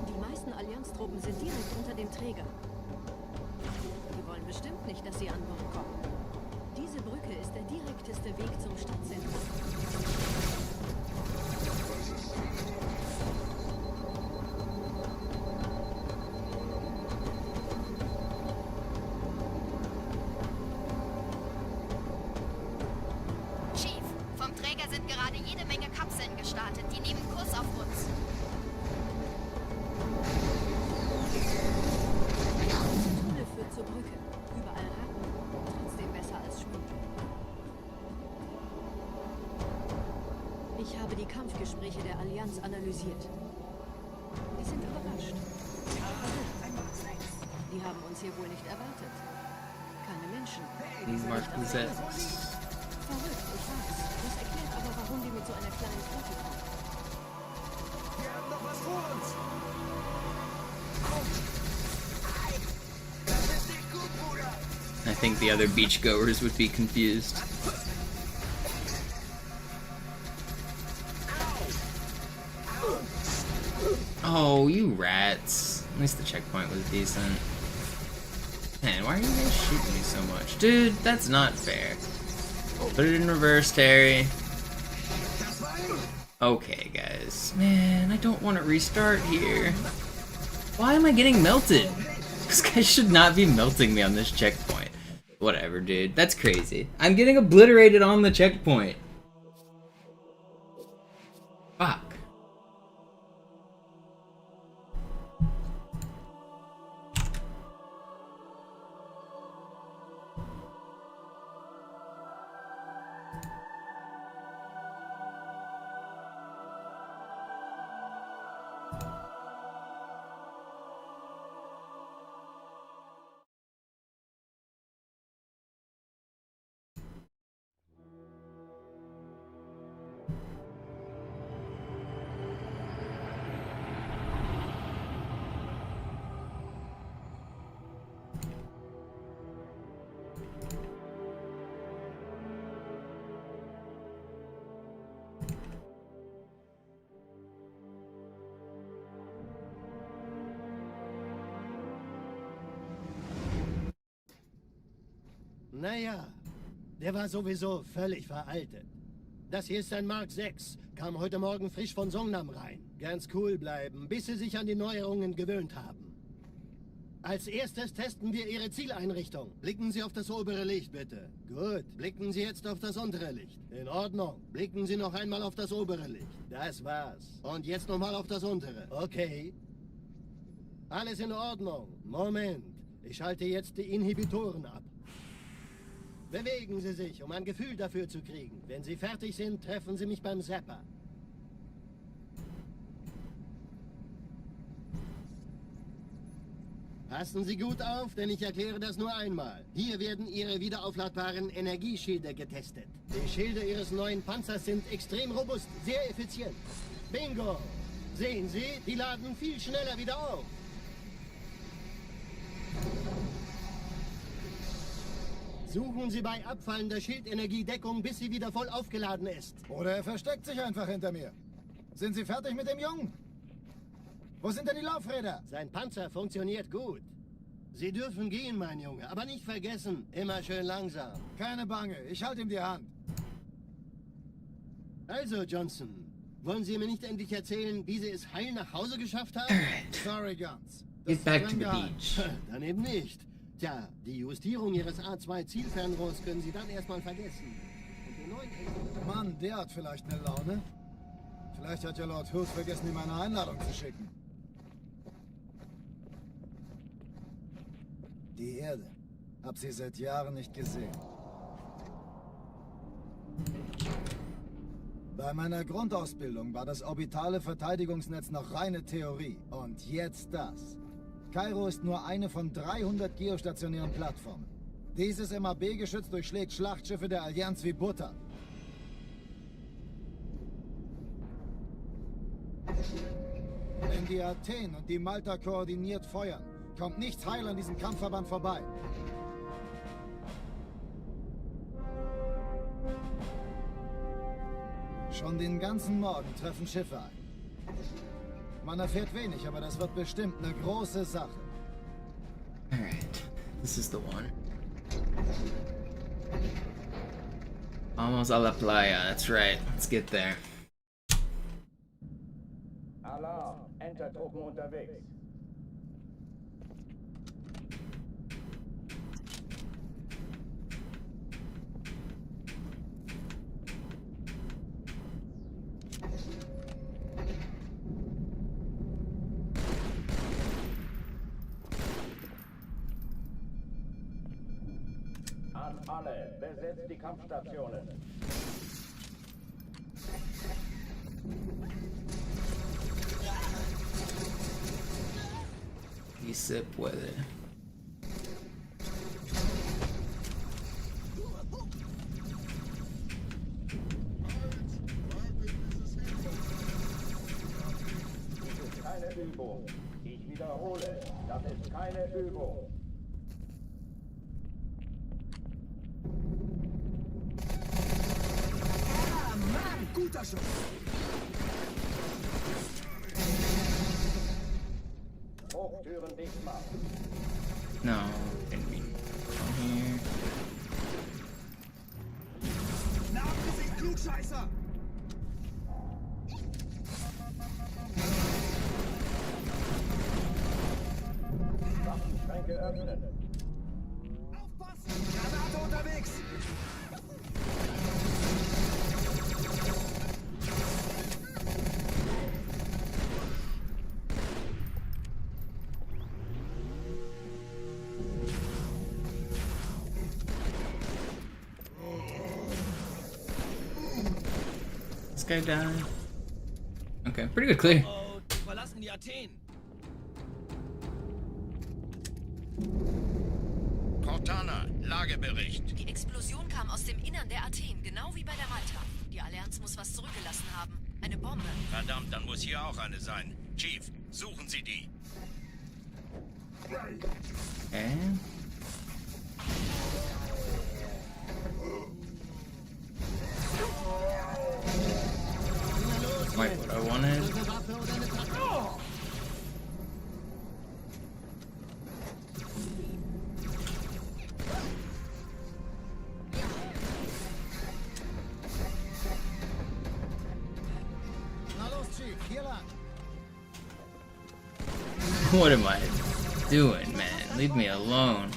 Die meisten Allianztruppen sind direkt unter dem Träger. Die wollen bestimmt nicht, dass sie an Bord kommen. Diese Brücke ist der direkteste Weg zum Stadtzentrum. Chief, vom Träger sind gerade jede Menge Kapseln gestartet. Die nehmen Kurs auf uns. Diese Tunnel führt zur Brücke. Überall Ratten. Trotzdem besser als Schwimmen. Ich habe die Kampfgespräche der Allianz analysiert. Die sind überrascht. Die haben uns hier wohl nicht erwartet. Keine Menschen. Mark 6. Verrückt, ich weiß. Das erklärt aber, warum die mit so einer kleinen Flotte kommen. Wir haben noch was vor uns. Das ist nicht gut, Bruder. I think the other beachgoers would be confused. Oh, you rats. At least the checkpoint was decent. Man, why are you guys shooting me so much? Dude, that's not fair. Put it in reverse, Terry. Okay, guys. Man, I don't want to restart here. Why am I getting melted? This guy should not be melting me on this checkpoint. Whatever, dude. That's crazy. I'm getting obliterated on the checkpoint. Fuck. Naja, der war sowieso völlig veraltet. Das hier ist ein Mark 6, kam heute Morgen frisch von Songnam rein. Ganz cool bleiben, bis Sie sich an die Neuerungen gewöhnt haben. Als erstes testen wir Ihre Zieleinrichtung. Blicken Sie auf das obere Licht, bitte. Gut, blicken Sie jetzt auf das untere Licht. In Ordnung. Blicken Sie noch einmal auf das obere Licht. Das war's. Und jetzt nochmal auf das untere. Okay. Alles in Ordnung. Moment. Ich schalte jetzt die Inhibitoren ab. Bewegen Sie sich, um ein Gefühl dafür zu kriegen. Wenn Sie fertig sind, treffen Sie mich beim Zapper. Passen Sie gut auf, denn ich erkläre das nur einmal. Hier werden Ihre wiederaufladbaren Energieschilde getestet. Die Schilde Ihres neuen Panzers sind extrem robust, sehr effizient. Bingo! Sehen Sie, die laden viel schneller wieder auf. Suchen Sie bei abfallender Schildenergie Deckung, bis sie wieder voll aufgeladen ist. Oder er versteckt sich einfach hinter mir. Sind Sie fertig mit dem Jungen? Wo sind denn die Laufräder? Sein Panzer funktioniert gut. Sie dürfen gehen, mein Junge, aber nicht vergessen, immer schön langsam. Keine Bange, ich halte ihm die Hand. Also, Johnson, wollen Sie mir nicht endlich erzählen, wie Sie es heil nach Hause geschafft haben? Sorry, Guns. Get back to the beach. Dann eben nicht. Tja, die Justierung Ihres A2-Zielfernrohrs können Sie dann erstmal vergessen. Und den neuen Mann, der hat vielleicht eine Laune. Vielleicht hat ja Lord Hughes vergessen, ihm eine Einladung zu schicken. Die Erde. Hab sie seit Jahren nicht gesehen. Bei meiner Grundausbildung war das orbitale Verteidigungsnetz noch reine Theorie. Und jetzt das. Kairo ist nur eine von 300 geostationären Plattformen. Dieses MAB-Geschütz durchschlägt Schlachtschiffe der Allianz wie Butter. Wenn die Athen und die Malta koordiniert feuern, kommt nichts heil an diesem Kampfverband vorbei. Schon den ganzen Morgen treffen Schiffe ein. Man erfährt wenig, aber das wird bestimmt eine große Sache. Alright, this is the one. Vamos a la playa, that's right. Let's get there. Alarm, Entertruppen unterwegs. An alle, besetzt die Kampfstationen. Y se puede. Das ist keine Übung. Ich wiederhole, das ist keine Übung. Mann, guter Schuss. Hochtüren dicht machen. No, didn't mean from here. Nachgesicht, Klugscheißer. Waffenschränke öffnen. Aufpassen. Granate unterwegs. This guy died. Okay, pretty good clear. Oh, die verlassen die Athen. Cortana, Lagebericht. Die Explosion kam aus dem Innern der Athen, genau wie bei der Malta. Die Allianz muss was zurückgelassen haben. Eine Bombe. Verdammt, dann muss hier auch eine sein. Chief, suchen Sie die. Okay. Quite what I wanted. Na los, Chief, hier lang. What am I doing, man? Leave me alone.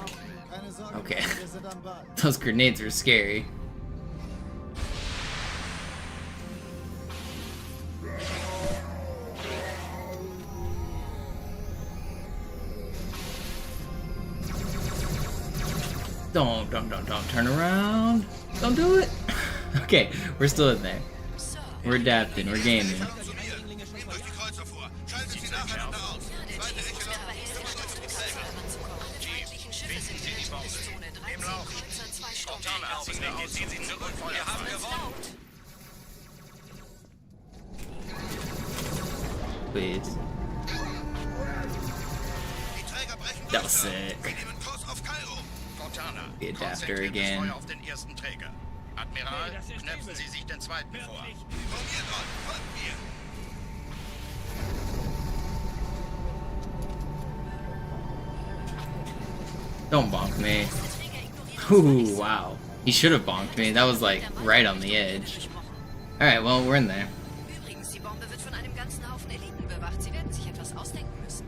Keine Sorge, Okay. wir sind am Ball. Those grenades are scary. Don't turn around. Don't do it. Okay, we're still in there. We're adapting, we're gaming. Nehmt euch die Kreuzer vor. Schaltet sie nacheinander aus. Zweite Echelon. Finden Sie die Bombe. Im Lauf. Cortana, ziehen Sie zurück. Wir haben gewonnen. Please. Die Träger brechen That durch. was sick. Wir nehmen Kurs auf Kairo. Cortana, The adapter konzentriertes again. Feuer auf den ersten Träger. Admiral, knöpfen Sie sich den zweiten vor. Formiert euch, folgt mir. Don't bonk me. Ooh, wow. He should have bonked me. That was like right on the edge. Alright, well, we're in there. Übrigens, die Bombe wird von einem ganzen Haufen Eliten bewacht. Sie werden sich etwas ausdenken müssen.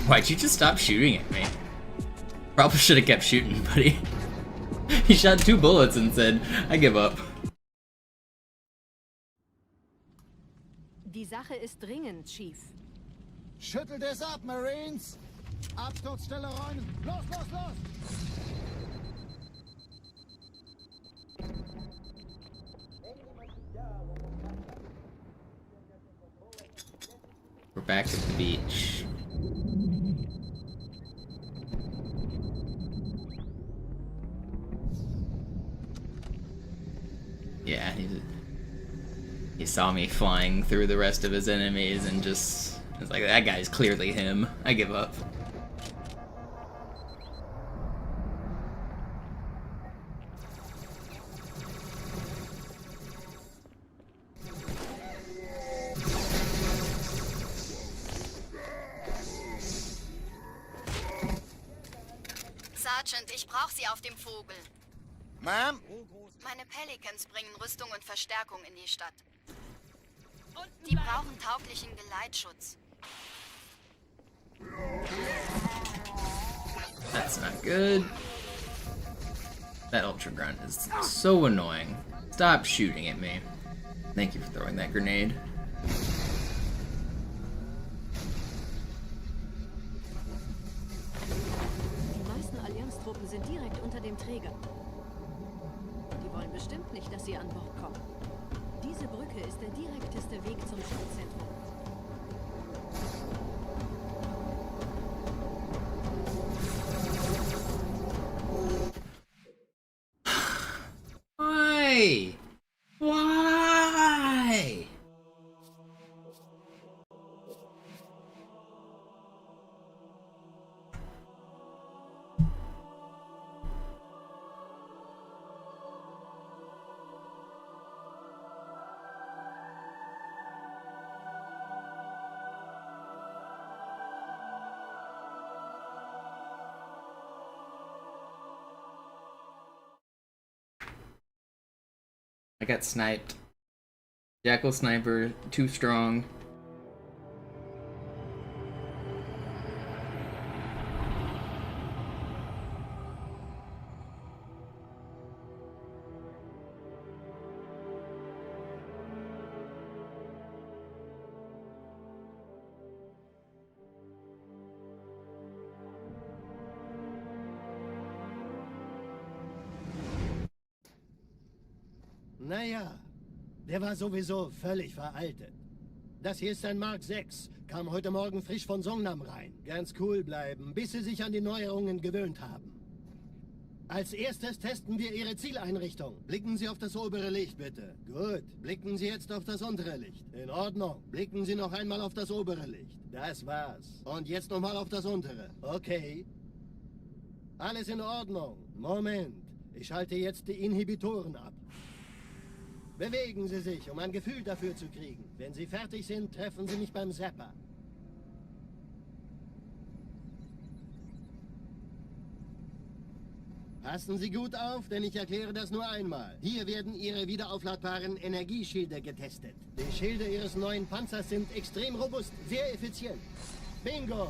Why'd you just stop shooting at me? Probably should have kept shooting, buddy. He shot 2 bullets and said, I give up. Die Sache ist dringend, Chief. Schüttelt es ab, Marines! Absturzstelle räumen! Los, los, los! We're back at the beach. Yeah, he saw me flying through the rest of his enemies and just was like, that guy's clearly him. I give up. Sergeant, ich brauche Sie auf dem Vogel. Ma'am? Meine Pelicans bringen Rüstung und Verstärkung in die Stadt. Die brauchen tauglichen Geleitschutz. That's not good. That ultra grunt is so annoying. Stop shooting at me. Thank you for throwing that grenade. Die meisten Allianztruppen sind direkt unter dem Träger. Die wollen bestimmt nicht, dass sie an Bord kommen. Diese Brücke ist der direkteste Weg zum Stadtzentrum. Why? Why? I got sniped. Jackal sniper, too strong. Naja, der war sowieso völlig veraltet. Das hier ist ein Mark 6, kam heute Morgen frisch von Songnam rein. Ganz cool bleiben, bis Sie sich an die Neuerungen gewöhnt haben. Als erstes testen wir Ihre Zieleinrichtung. Blicken Sie auf das obere Licht, bitte. Gut, blicken Sie jetzt auf das untere Licht. In Ordnung, blicken Sie noch einmal auf das obere Licht. Das war's. Und jetzt nochmal auf das untere. Okay. Alles in Ordnung. Moment, ich schalte jetzt die Inhibitoren ab. Bewegen Sie sich, um ein Gefühl dafür zu kriegen. Wenn Sie fertig sind, treffen Sie mich beim Zapper. Passen Sie gut auf, denn ich erkläre das nur einmal. Hier werden Ihre wiederaufladbaren Energieschilde getestet. Die Schilde Ihres neuen Panzers sind extrem robust, sehr effizient. Bingo!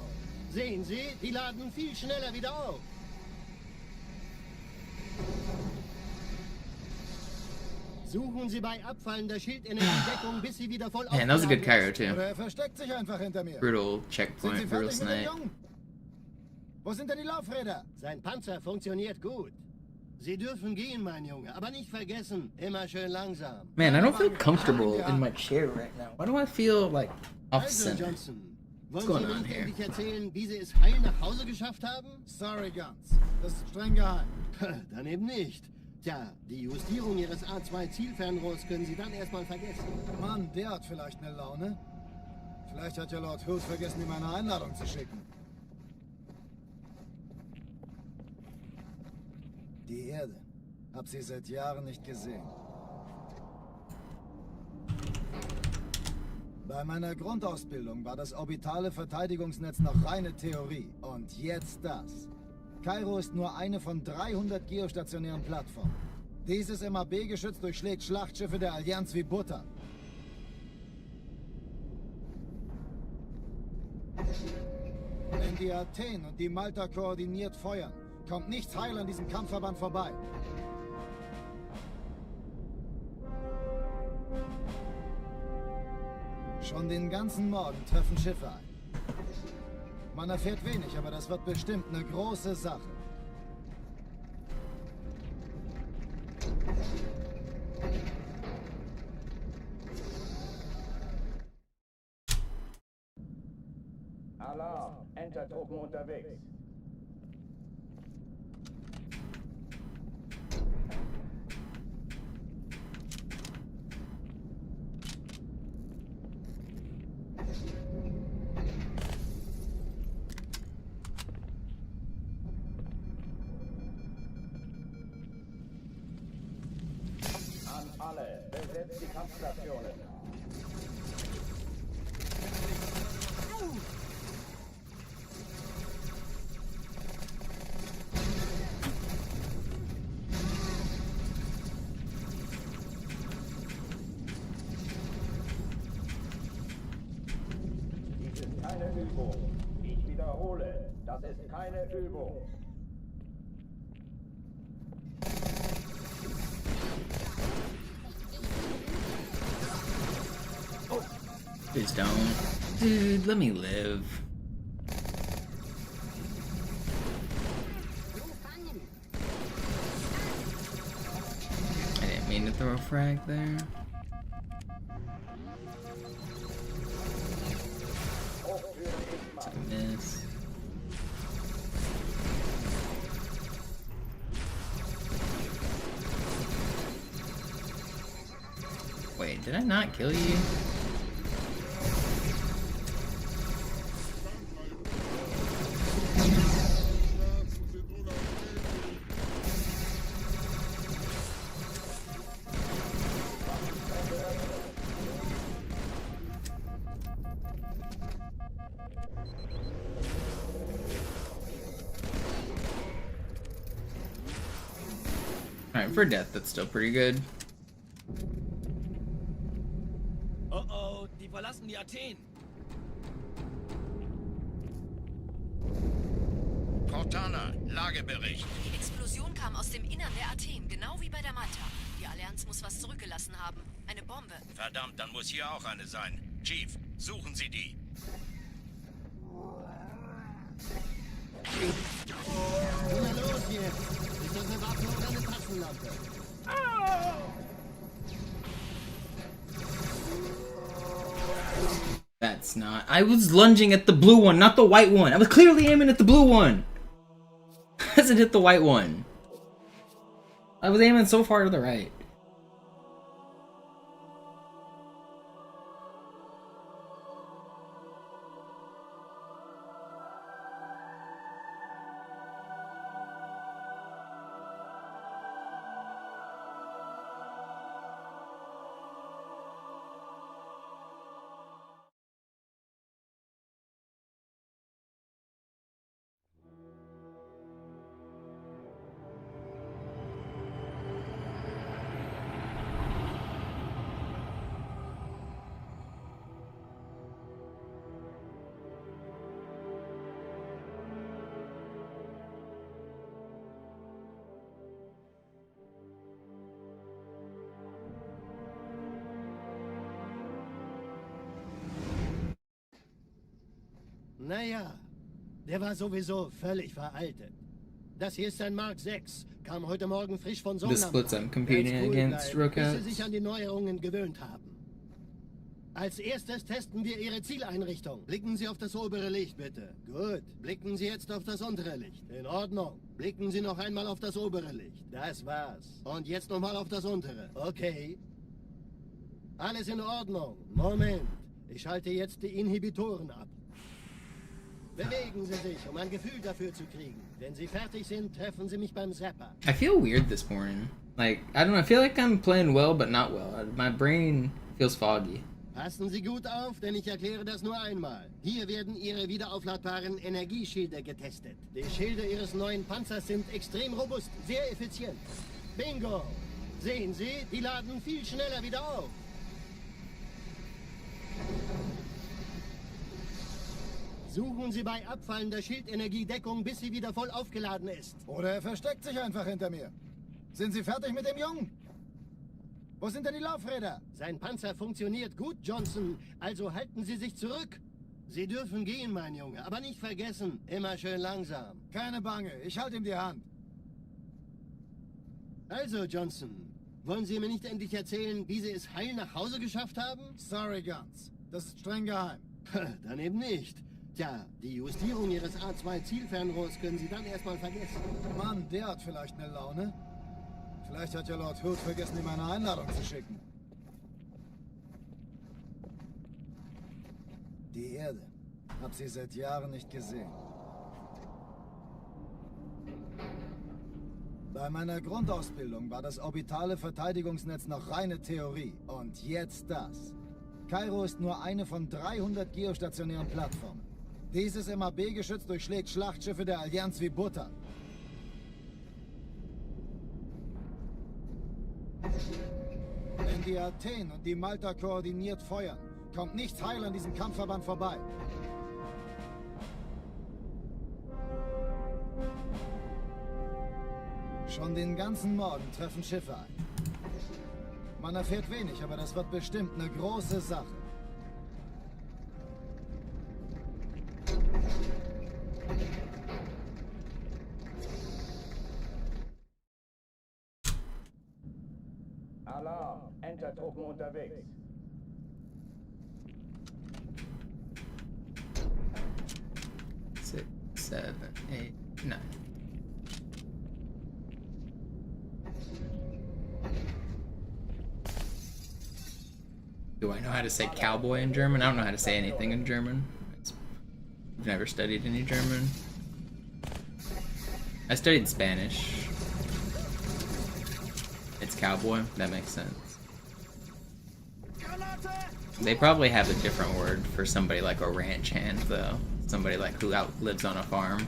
Sehen Sie, die laden viel schneller wieder auf. Suchen Sie bei abfallender Schildenergiedeckung, bis sie wieder voll Man, that was a good Cairo too. Oder er versteckt sich einfach hinter mir. Brutal checkpoint, brutal snipe. Wo sind denn die Laufräder? Sein Panzer funktioniert gut. Sie dürfen gehen, mein Junge, aber nicht vergessen, immer schön langsam. Man, I don't feel comfortable in my chair right now. Why do I feel like off Also, center? Johnson, What's wollen going Sie on mir here? endlich erzählen, wie Sie es heil nach Hause geschafft haben? Sorry, Guns. Das ist streng geheim. Dann eben nicht. Tja, die Justierung Ihres A2-Zielfernrohrs können Sie dann erstmal vergessen. Mann, der hat vielleicht eine Laune. Vielleicht hat ja Lord Hughes vergessen, ihm eine Einladung zu schicken. Die Erde. Hab sie seit Jahren nicht gesehen. Bei meiner Grundausbildung war das orbitale Verteidigungsnetz noch reine Theorie. Und jetzt das. Kairo ist nur eine von 300 geostationären Plattformen. Dieses MAB-Geschütz durchschlägt Schlachtschiffe der Allianz wie Butter. Wenn die Athen und die Malta koordiniert feuern, kommt nichts heil an diesem Kampfverband vorbei. Schon den ganzen Morgen treffen Schiffe ein. Man erfährt wenig, aber das wird bestimmt eine große Sache. Alarm, Entertruppen unterwegs. An alle, besetzt die Kampfstationen. Dies ist keine Übung. Ich wiederhole, das ist keine Übung. Please don't. Dude, let me live. I didn't mean to throw a frag there. It's a miss. Wait, did I not kill you? Alright, for death, that's still pretty good. Oh oh, die verlassen die Athen. Cortana, Lagebericht. Die Explosion kam aus dem Innern der Athen, genau wie bei der Malta. Die Allianz muss was zurückgelassen haben. Eine Bombe. Verdammt, dann muss hier auch eine sein. Chief, suchen Sie die. Na los jetzt! Ist das eine Waffe oder eine Taschenlampe? That's not. I was lunging at the blue one, not the white one. I was clearly aiming at the blue one. Hasn't hit the white one. I was aiming so far to the right. Naja, der war sowieso völlig veraltet. Das hier ist ein Mark 6, kam heute Morgen frisch von The Songnam. splits I'm competing against Bis sie Rookats. sich an die Neuerungen gewöhnt haben. Als erstes testen wir Ihre Zieleinrichtung. Blicken Sie auf das obere Licht, bitte. Gut. Blicken Sie jetzt auf das untere Licht. In Ordnung. Blicken Sie noch einmal auf das obere Licht. Das war's. Und jetzt nochmal auf das untere. Okay. Alles in Ordnung. Moment. Ich schalte jetzt die Inhibitoren ab. Bewegen Sie sich, um ein Gefühl dafür zu kriegen. Wenn Sie fertig sind, treffen Sie mich beim Zapper. I feel weird this morning. Like, I don't know, I feel like I'm playing well, but not well. My brain feels foggy. Passen Sie gut auf, denn ich erkläre das nur einmal. Hier werden Ihre wiederaufladbaren Energieschilde getestet. Die Schilde Ihres neuen Panzers sind extrem robust, sehr effizient. Bingo! Sehen Sie, die laden viel schneller wieder auf. Suchen Sie bei abfallender Schildenergie Deckung, bis sie wieder voll aufgeladen ist. Oder er versteckt sich einfach hinter mir. Sind Sie fertig mit dem Jungen? Wo sind denn die Laufräder? Sein Panzer funktioniert gut, Johnson. Also halten Sie sich zurück. Sie dürfen gehen, mein Junge. Aber nicht vergessen, immer schön langsam. Keine Bange, ich halte ihm die Hand. Also, Johnson, wollen Sie mir nicht endlich erzählen, wie Sie es heil nach Hause geschafft haben? Sorry, Guns. Das ist streng geheim. Dann eben nicht. Tja, die Justierung Ihres A2-Zielfernrohrs können Sie dann erstmal vergessen. Mann, der hat vielleicht eine Laune. Vielleicht hat ja Lord Hood vergessen, ihm eine Einladung zu schicken. Die Erde. Hab sie seit Jahren nicht gesehen. Bei meiner Grundausbildung war das orbitale Verteidigungsnetz noch reine Theorie. Und jetzt das. Kairo ist nur eine von 300 geostationären Plattformen. Dieses MAB-Geschütz durchschlägt Schlachtschiffe der Allianz wie Butter. Wenn die Athen und die Malta koordiniert feuern, kommt nichts heil an diesem Kampfverband vorbei. Schon den ganzen Morgen treffen Schiffe ein. Man erfährt wenig, aber das wird bestimmt eine große Sache. Alarm, Entertruppen unterwegs. Six, 7, 8, 9. Do I know how to say cowboy in German? I don't know how to say anything in German. I've never studied any German. I studied Spanish. It's cowboy? That makes sense. They probably have a different word for somebody like a ranch hand, though. Somebody like who lives on a farm.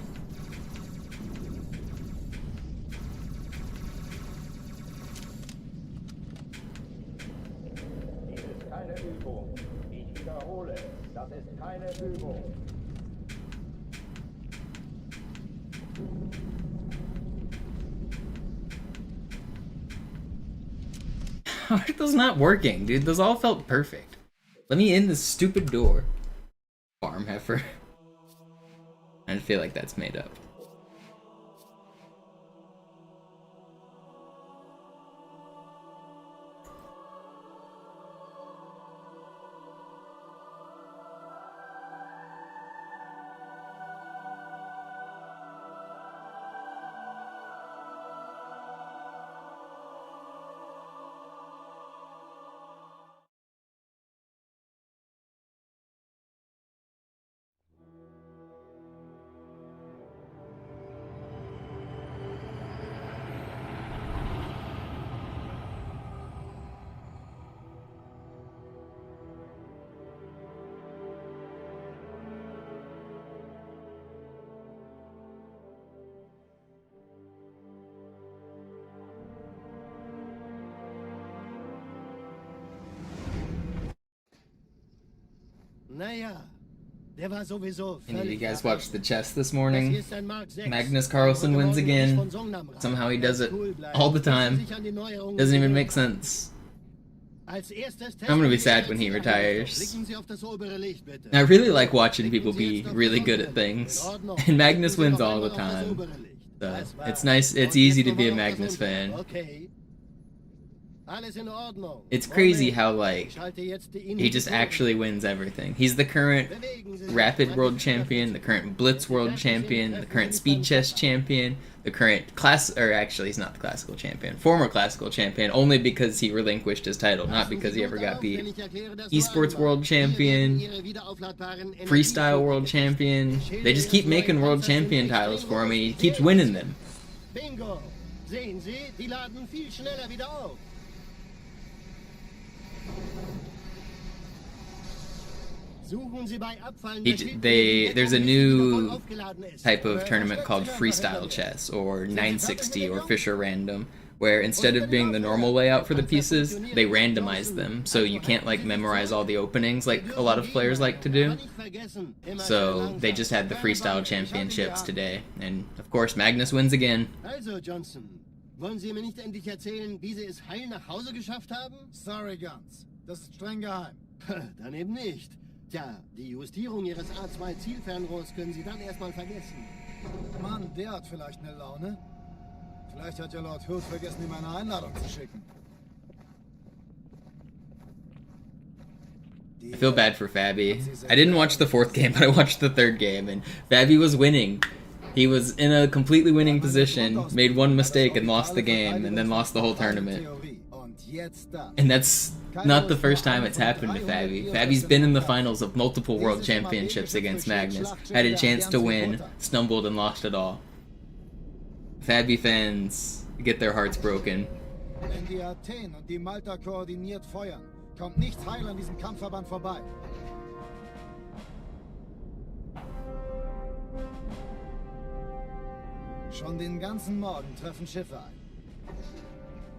Dies ist keine Übung. Ich wiederhole, das ist keine Übung. How are those not working, dude? Those all felt perfect. Let me in this stupid door. Farm heifer. I feel like that's made up. Naja, der war sowieso Any of you völlig guys veraltet. watched the chess this Das hier morning? ist ein Mark 6. Magnus Carlsen wins again. Somehow he does it all the time. Doesn't even make sense. I'm gonna be sad when he retires. I really like watching people be really good at things. And Magnus wins all the time. So it's nice, it's easy to be a Magnus fan. Okay. Alles in Ordnung. It's crazy Moment. how, like, Schalte jetzt die he just actually wins everything. He's the current Rapid World Champion, the current Blitz World Champion, the current Speed Chess Champion, the current actually he's not the Classical Champion, former Classical Champion, only because he relinquished his title, not because he ever got beat. Esports World Champion, Freestyle World Champion. They just keep making World Champion titles for him, and he keeps winning them. Bingo! Sehen Sie, die laden viel schneller wieder auf. There's a new type of tournament called Freestyle Chess, or 960, or Fisher Random, where instead of being the normal layout for the pieces, they randomize them, so you can't, like, memorize all the openings like a lot of players like to do. So they just had the Freestyle Championships today, and of course Magnus wins again. Also, Johnson, wollen Sie mir nicht endlich erzählen, wie Sie es heil nach Hause geschafft haben? Sorry, Guns. Das ist streng geheim. Dann eben nicht. Tja, die Justierung Ihres A2-Zielfernrohrs können Sie dann erstmal vergessen. Mann, der hat vielleicht eine Laune. Vielleicht hat ja Lord Hood vergessen, ihm eine Einladung zu schicken. I feel bad for Fabi. I didn't watch the fourth game, but I watched the third game, and Fabi was winning. He was in a completely winning position, made one mistake and lost the game, and then lost the whole tournament. And that's not the first time it's happened to Fabi. Fabi's been in the finals of multiple world championships against Magnus, had a chance to win, stumbled and lost it all. Fabi fans get their hearts broken. Wenn die Athen und die Malta koordiniert feuern, kommt nichts heil an diesem Kampfverband vorbei. Schon den ganzen Morgen treffen Schiffe ein.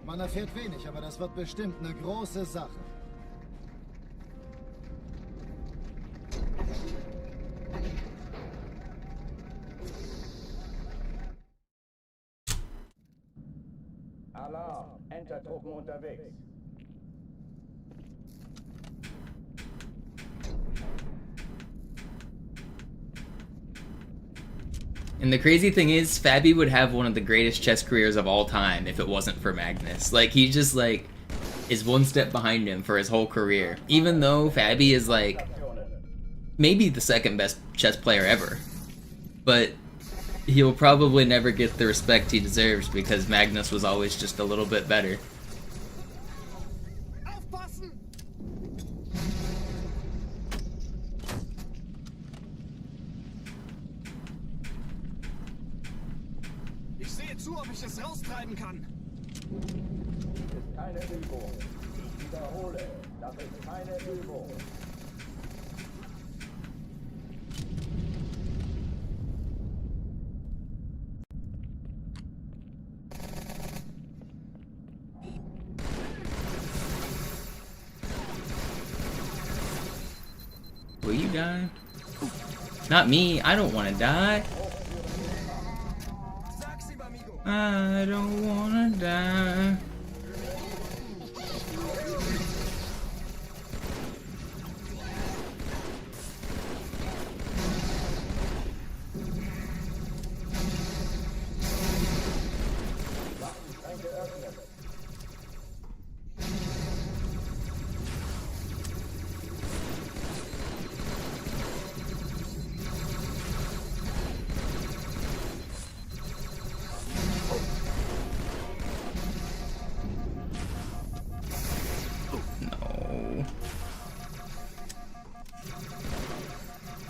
Man erfährt wenig, aber das wird bestimmt eine große Sache. Alarm, Entertruppen unterwegs. And the crazy thing is, Fabi would have one of the greatest chess careers of all time if it wasn't for Magnus. Like, he just, like, is one step behind him for his whole career. Even though Fabi is, like, maybe the second best chess player ever. But he'll probably never get the respect he deserves because Magnus was always just a little bit better. Ob ich es raustreiben kann. Das ist keine Übung. Ich wiederhole, das ist keine Übung. Will you die? Not me. I don't want to die. I don't wanna die.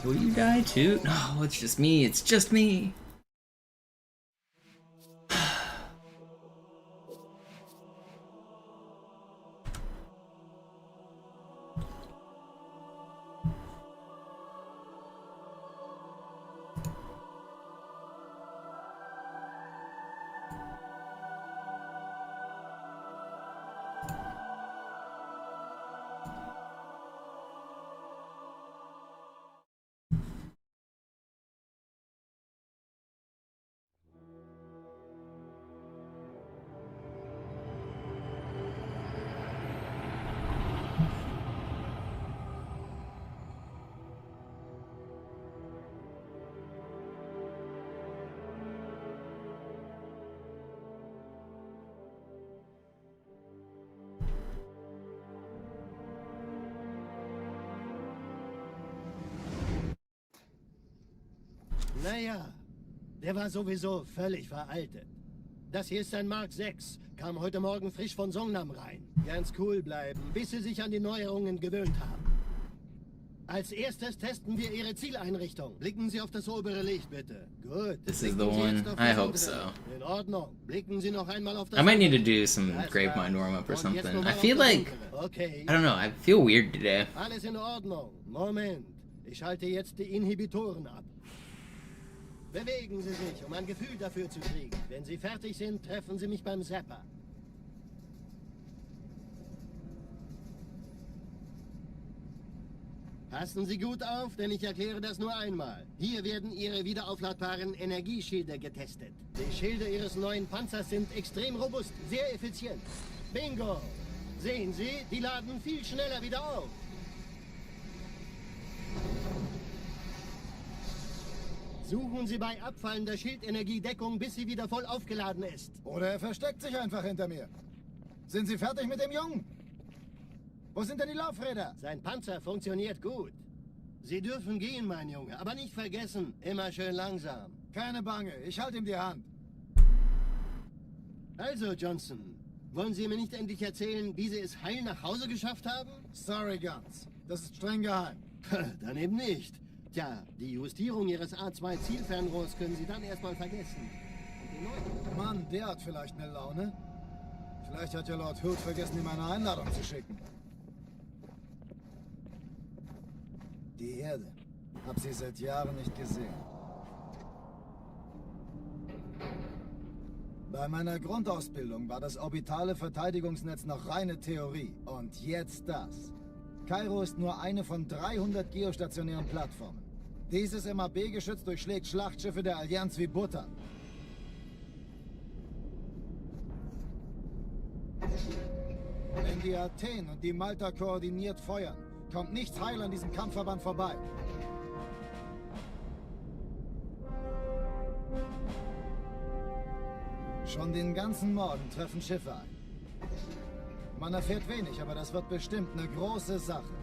Will you die too? No, it's just me. It's just me. Naja, der war sowieso völlig veraltet. Das hier ist ein Mark 6. Kam heute Morgen frisch von Songnam rein. Ganz cool bleiben, bis Sie sich an die Neuerungen gewöhnt haben. Als erstes testen wir Ihre Zieleinrichtung. Blicken Sie auf das obere Licht, bitte. Gut. This is the one. I hope so. In Ordnung. Blicken Sie noch einmal auf das I might need to do some Gravemind warm-up or something. I feel like... Okay. I don't know, I feel weird today. Alles in Ordnung. Moment. Ich schalte jetzt die Inhibitoren ab. Bewegen Sie sich, um ein Gefühl dafür zu kriegen. Wenn Sie fertig sind, treffen Sie mich beim Zapper. Passen Sie gut auf, denn ich erkläre das nur einmal. Hier werden Ihre wiederaufladbaren Energieschilde getestet. Die Schilde Ihres neuen Panzers sind extrem robust, sehr effizient. Bingo! Sehen Sie, die laden viel schneller wieder auf. Suchen Sie bei abfallender Schildenergie Deckung, bis sie wieder voll aufgeladen ist. Oder er versteckt sich einfach hinter mir. Sind Sie fertig mit dem Jungen? Wo sind denn die Laufräder? Sein Panzer funktioniert gut. Sie dürfen gehen, mein Junge, aber nicht vergessen, immer schön langsam. Keine Bange, ich halte ihm die Hand. Also, Johnson, wollen Sie mir nicht endlich erzählen, wie Sie es heil nach Hause geschafft haben? Sorry, Guns. Das ist streng geheim. Dann eben nicht. Tja, die Justierung Ihres A2-Zielfernrohrs können Sie dann erstmal vergessen. Mann, der hat vielleicht eine Laune. Vielleicht hat ja Lord Hood vergessen, ihm eine Einladung zu schicken. Die Erde. Hab sie seit Jahren nicht gesehen. Bei meiner Grundausbildung war das orbitale Verteidigungsnetz noch reine Theorie. Und jetzt das. Kairo ist nur eine von 300 geostationären Plattformen. Dieses MAB-Geschütz durchschlägt Schlachtschiffe der Allianz wie Butter. Wenn die Athen und die Malta koordiniert feuern, kommt nichts heil an diesem Kampfverband vorbei. Schon den ganzen Morgen treffen Schiffe ein. Man erfährt wenig, aber das wird bestimmt eine große Sache.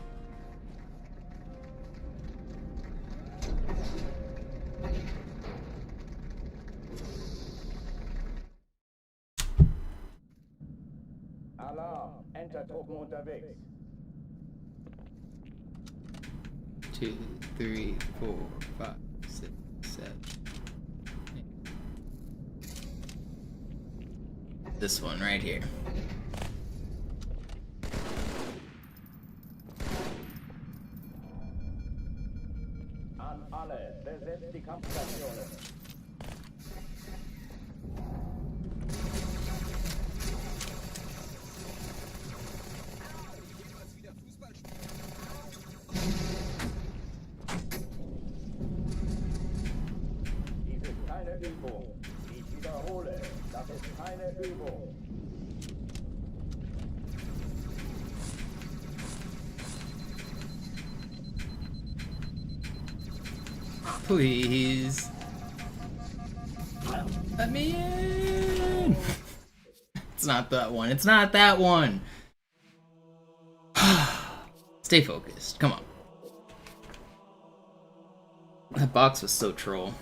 Alarm, Entertruppen unterwegs. 2, 3, 4, 5, 6, 7. This one right here. An alle, besetzt die Kampfstationen. Dies ist keine Übung. Ich wiederhole, das ist keine Übung. Please. Let me in. It's not that one. It's not that one. Stay focused. Come on. That box was so troll.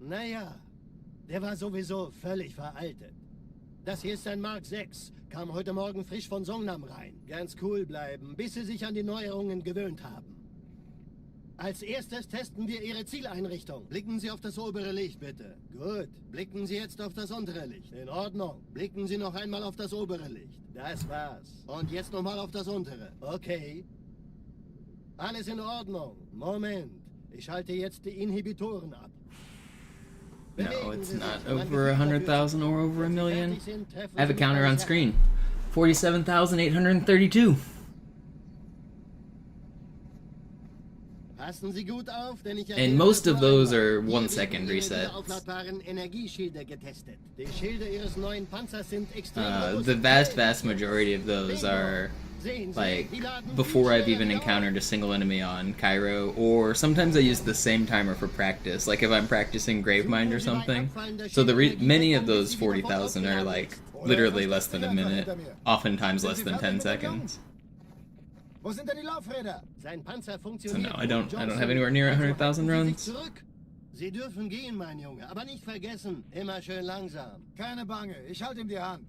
Naja, der war sowieso völlig veraltet. Das hier ist ein Mark 6. Kam heute Morgen frisch von Songnam rein. Ganz cool bleiben, bis Sie sich an die Neuerungen gewöhnt haben. Als erstes testen wir Ihre Zieleinrichtung. Blicken Sie auf das obere Licht, bitte. Gut. Blicken Sie jetzt auf das untere Licht. In Ordnung. Blicken Sie noch einmal auf das obere Licht. Das war's. Und jetzt nochmal auf das untere. Okay. Alles in Ordnung. Moment. Ich schalte jetzt die Inhibitoren ab. No, it's not over 100,000 or over a million. I have a counter on screen. 47,832. Passen Sie gut auf, denn ich And most of those are 1 second resets. The vast majority of those are like before I've even encountered a single enemy on Cairo, or sometimes I use the same timer for practice, like if I'm practicing Gravemind or something. So many of those 40,000 are like literally less than a minute, oftentimes less than 10 seconds. Wo sind denn die Laufräder? So no, I don't have anywhere near 100,000 runs. Sie dürfen gehen, mein Junge, aber nicht vergessen, immer schön langsam. Keine Bange, ich halte ihm die Hand.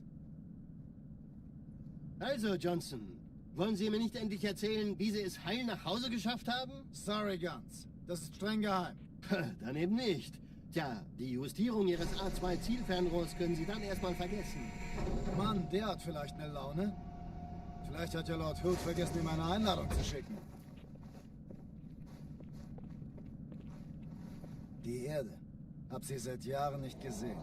Also, Johnson, wollen Sie mir nicht endlich erzählen, wie Sie es heil nach Hause geschafft haben? Sorry, Guns. Das ist streng geheim. Dann eben nicht. Tja, die Justierung Ihres A2-Zielfernrohrs können Sie dann erstmal vergessen. Mann, der hat vielleicht eine Laune. Vielleicht hat ja Lord Hood vergessen, ihm eine Einladung zu schicken. Die Erde. Hab sie seit Jahren nicht gesehen.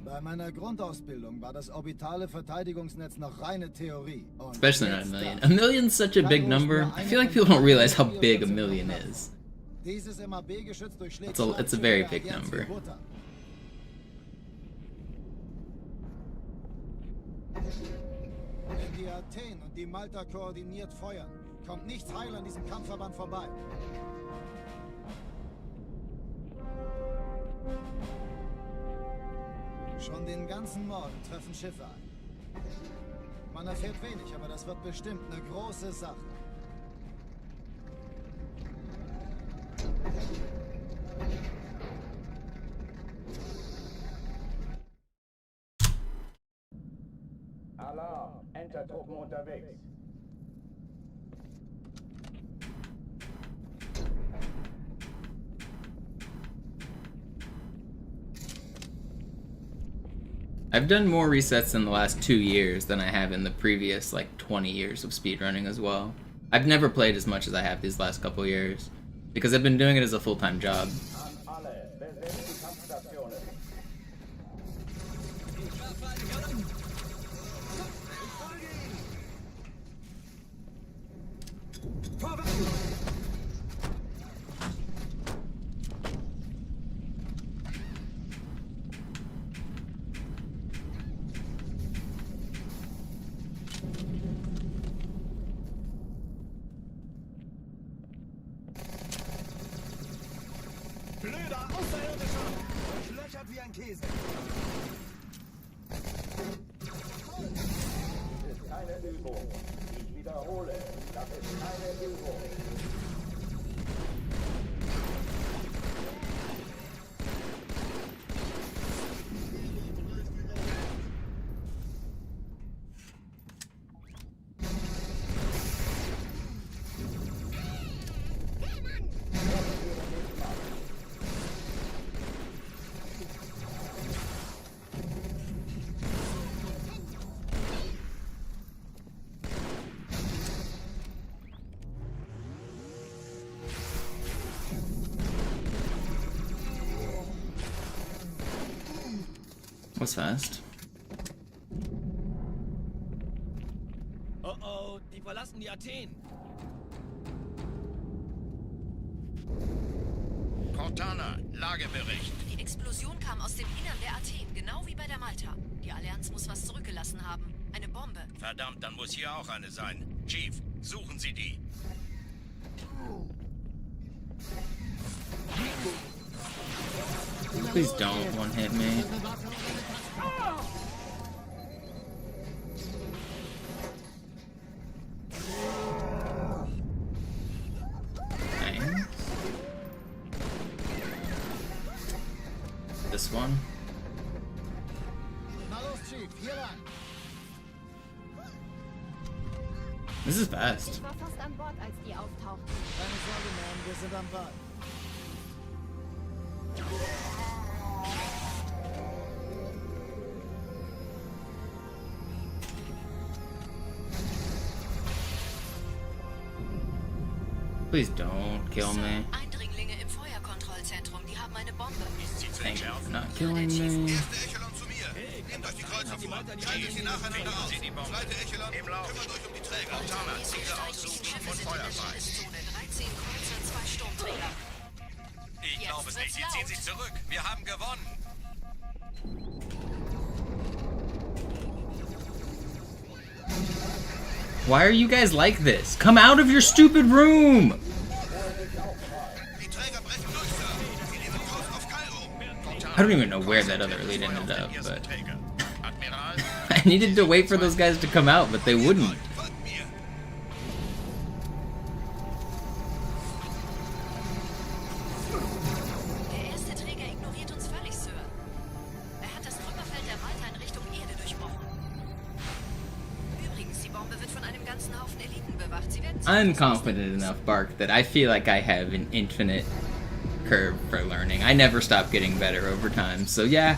Bei meiner Grundausbildung war das orbitale Verteidigungsnetz noch reine Theorie. Especially not a million. A million's such a big number. I feel like people don't realize how big a million is. It's a very big number. Wenn die Athen und die Malta koordiniert feuern, kommt nichts heil an diesem Kampfverband vorbei. Schon den ganzen Morgen treffen Schiffe ein. Man erfährt wenig, aber das wird bestimmt eine große Sache. Alarm, Entertruppen unterwegs. I've done more resets in the last 2 years than I have in the previous, like, 20 years of speedrunning as well. I've never played as much as I have these last couple years, because I've been doing it as a full-time job. Blöder Außerirdischer! Löchert wie ein Käse. Das ist keine Übung. Ich wiederhole, das ist keine Übung. Was fast. Oh oh, die verlassen die Athen. Cortana, Lagebericht. Die Explosion kam aus dem Innern der Athen, genau wie bei der Malta. Die Allianz muss was zurückgelassen haben. Eine Bombe. Verdammt, dann muss hier auch eine sein. Chief, suchen Sie die. Please don't one-hit me. Nice. This one. Na los, Chief, hier lang. This is fast. Ich war fast an Bord, als die auftauchten. Keine Sorge, Mann, wir sind am Ball. Please don't kill me. Eindringlinge im Feuerkontrollzentrum, die haben eine Bombe. Thank you for not killing me. Erste Echelon zu mir. Nehmt euch die Kreuzer vor. Schaltet sie nacheinander auf. Zweite Echelon, kümmert euch um die Träger. Montana, Ziele aussuchen und Feuer frei. 13 Kreuzer, 2 Sturmträger. Ich glaube es nicht, sie ziehen sich zurück. Wir haben gewonnen. Why are you guys like this? Come out of your stupid room! Die Träger brechen durch, Sir. Sie nehmen Kurs auf Kairo. I don't even know where that other elite ended up, but Admiral, I needed to wait for those guys to come out, but they wouldn't. Folgt mir. Der erste Träger ignoriert uns völlig, Sir. Er hat das Trümmerfeld der Reiter in Richtung Erde durchbrochen. Übrigens, die Bombe wird von einem ganzen Haufen Eliten bewacht. Sie werden I'm confident enough, Bark, that I feel like I have an infinite curve for learning. I never stop getting better over time, so yeah,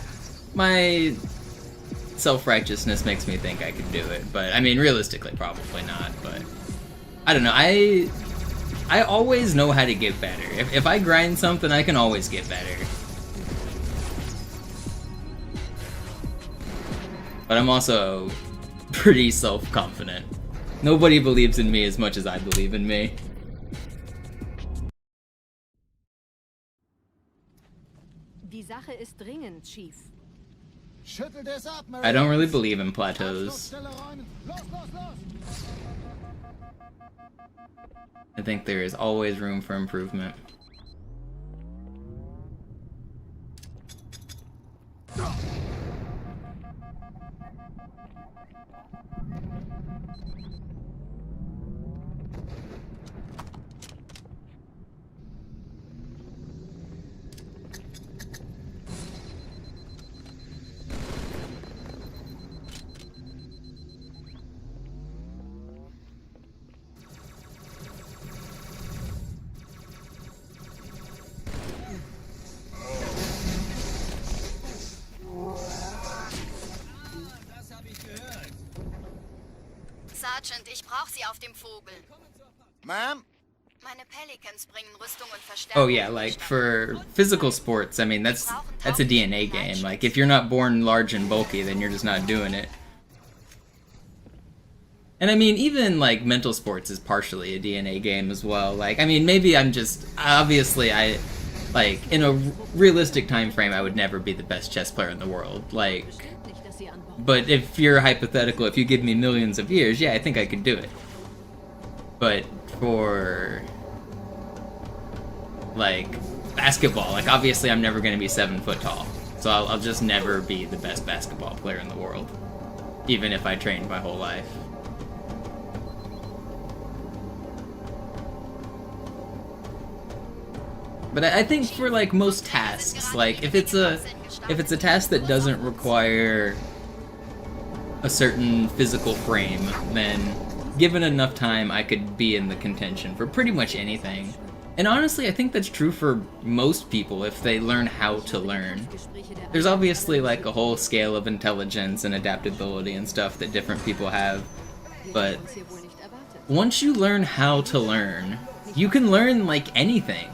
my self-righteousness makes me think I could do it, but I mean, realistically, probably not, but I don't know, I always know how to get better. If I grind something, I can always get better. But I'm also pretty self-confident. Nobody believes in me as much as I believe in me. Die Sache ist dringend, Chief. Schüttelt es ab, I don't really believe in plateaus. Stelle räumen. Los, los, los! I think there is always room for improvement. Sergeant, ich brauche Sie auf dem Vogel. Ma'am? Meine Pelicans bringen Rüstung und Verstärkung. Oh yeah, like for physical sports, I mean that's a DNA game. Like if you're not born large and bulky, then you're just not doing it. And I mean even like mental sports is partially a DNA game as well. Like I mean maybe I'm just obviously I like in a realistic time frame I would never be the best chess player in the world. Like but if you're hypothetical, if you give me millions of years, yeah, I think I could do it. But for like basketball, like obviously I'm never going to be 7 foot tall, so I'll just never be the best basketball player in the world, even if I trained my whole life. But I think for like most tasks, like if it's a task that doesn't require a certain physical frame, then given enough time I could be in the contention for pretty much anything. And honestly, I think that's true for most people if they learn how to learn. There's obviously like a whole scale of intelligence and adaptability and stuff that different people have, but once you learn how to learn, you can learn like anything.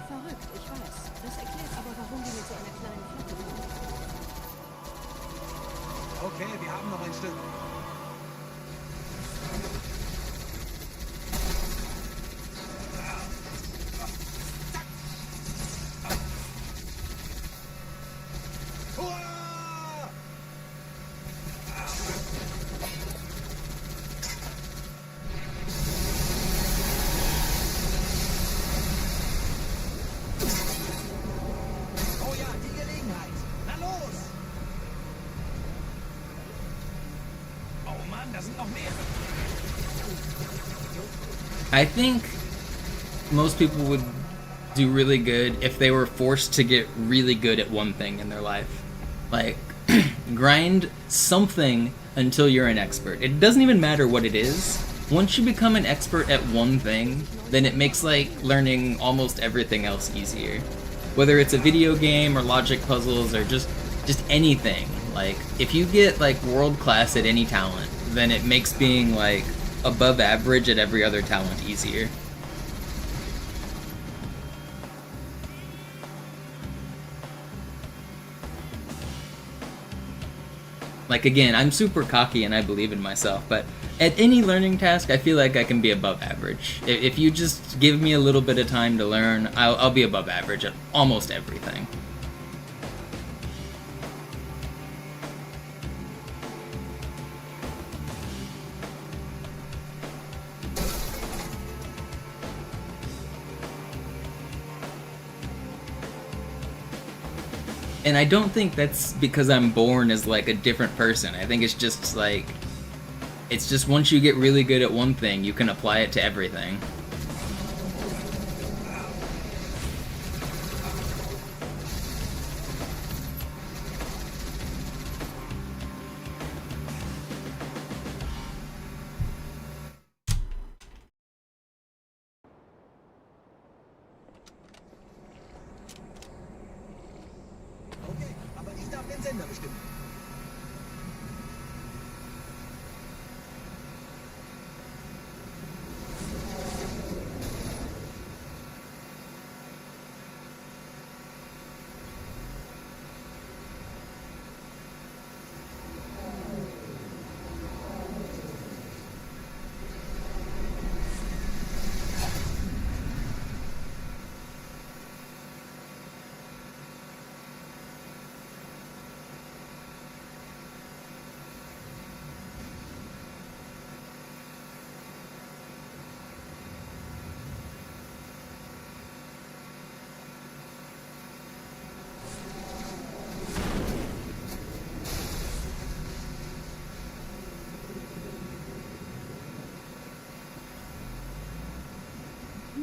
Okay, wir haben noch ein Stück. Oh ja, die Gelegenheit. Na los! Oh Mann, da sind noch mehr. I think most people would do really good if they were forced to get really good at one thing in their life. Like, grind something until you're an expert. It doesn't even matter what it is. Once you become an expert at one thing, then it makes like learning almost everything else easier. Whether it's a video game or logic puzzles or just anything. Like, if you get like world class at any talent, then it makes being like above average at every other talent easier. Like, again, I'm super cocky and I believe in myself, but at any learning task, I feel like I can be above average. If you just give me a little bit of time to learn, I'll be above average at almost everything. And I don't think that's because I'm born as like a different person. I think it's just like, it's just once you get really good at one thing, you can apply it to everything. Okay, aber ich darf den Sender bestimmen.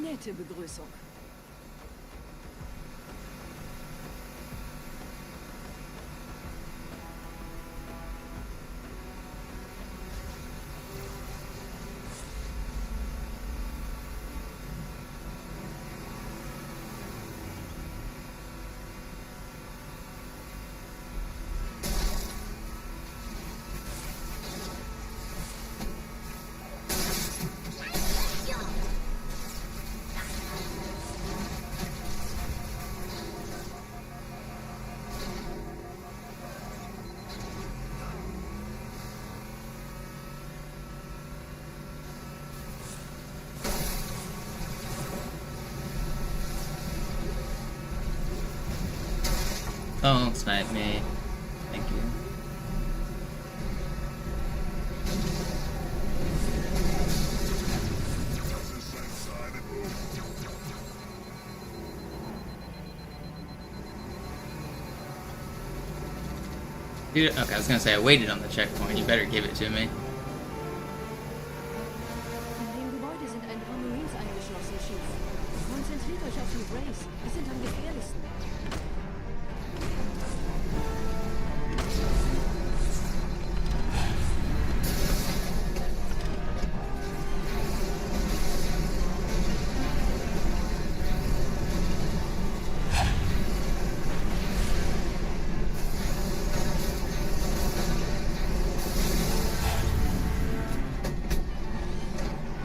Nette Begrüßung. Don't snipe me. Thank you. Dude, okay, I was gonna say I waited on the checkpoint. You better give it to me. In dem Gebäude sind ein paar Marines eingeschlossen, Chief. Konzentriert euch auf die Race. Die sind am gefährlichsten.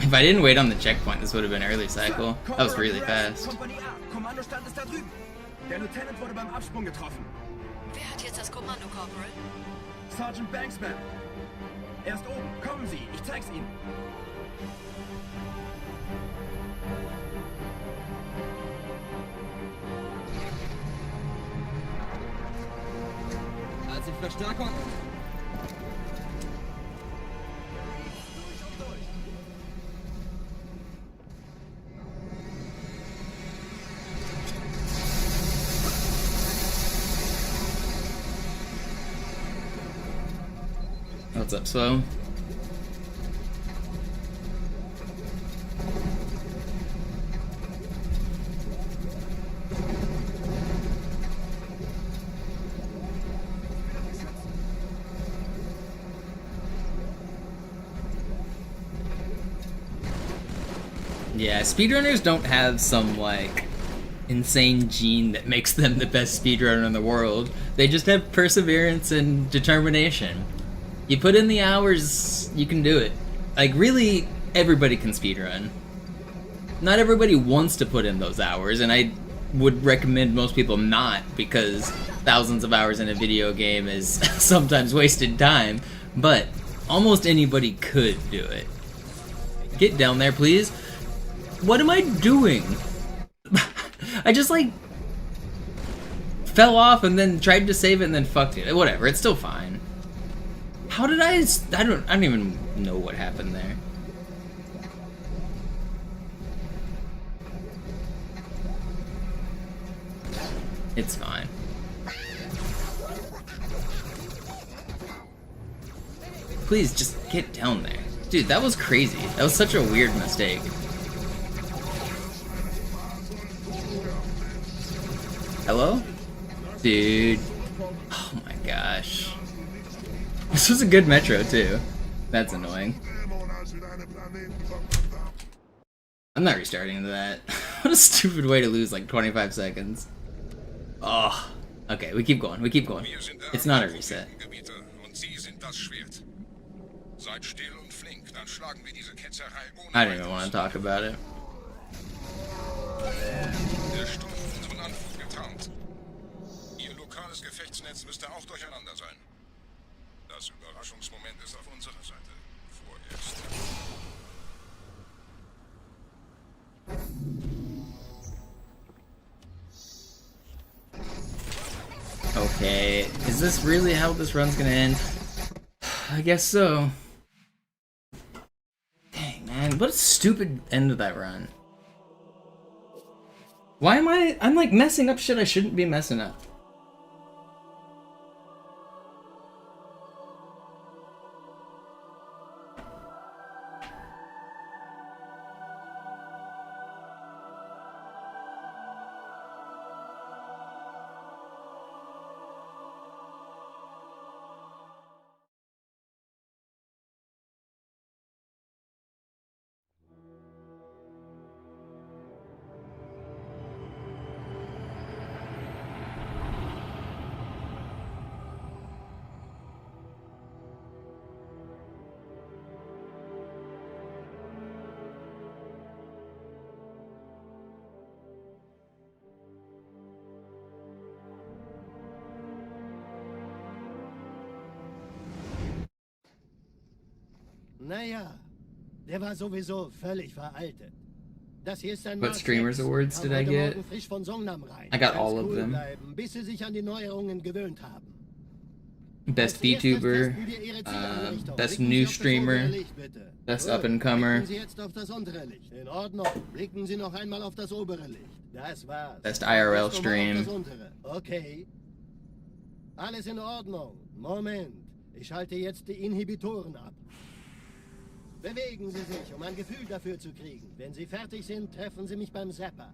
If I didn't wait on the checkpoint, this would have been early cycle. That was really fast. Kompanie A, Kommandostand ist da drüben. Der Lieutenant wurde beim Absprung getroffen. Wer hat jetzt das Kommando, Corporal? Sergeant Banksman. Er ist oben. Kommen Sie, ich zeig's Ihnen. Als ich Verstärkung. What's up, Slow? Yeah, speedrunners don't have some, like, insane gene that makes them the best speedrunner in the world. They just have perseverance and determination. You put in the hours, you can do it. Like, really, everybody can speedrun. Not everybody wants to put in those hours, and I would recommend most people not, because thousands of hours in a video game is sometimes wasted time, but almost anybody could do it. Get down there, please. What am I doing? I just like fell off and then tried to save it and then fucked it. Whatever, it's still fine. How did I don't even know what happened there. It's fine. Please just get down there. Dude, that was crazy. That was such a weird mistake. Hello? Dude. Oh my gosh. This was a good metro too. That's annoying. I'm not restarting into that. What a stupid way to lose like 25 seconds. Oh. Okay, we keep going. We keep going. It's not a reset. I don't even want to talk about it. Das Überraschungsmoment ist auf unserer Seite. Vorerst. Okay, is this really how this run's gonna end? I guess so. Dang, man, what a stupid end of that run. Why am I'm like messing up shit I shouldn't be messing up. Naja, der war sowieso völlig veraltet. Das hier ist ein What streamers awards did I get? I got all of them. Bis sie sich an die Neuerungen gewöhnt haben. Best VTuber, best new streamer, best up and comer, Blicken Sie jetzt auf das untere Licht. In Ordnung. Blicken Sie noch einmal auf das obere Licht. Das war's. best IRL stream. Okay. Alles in Ordnung. Moment. Ich schalte jetzt die Inhibitoren ab. Bewegen Sie sich, um ein Gefühl dafür zu kriegen. Wenn Sie fertig sind, treffen Sie mich beim Zapper.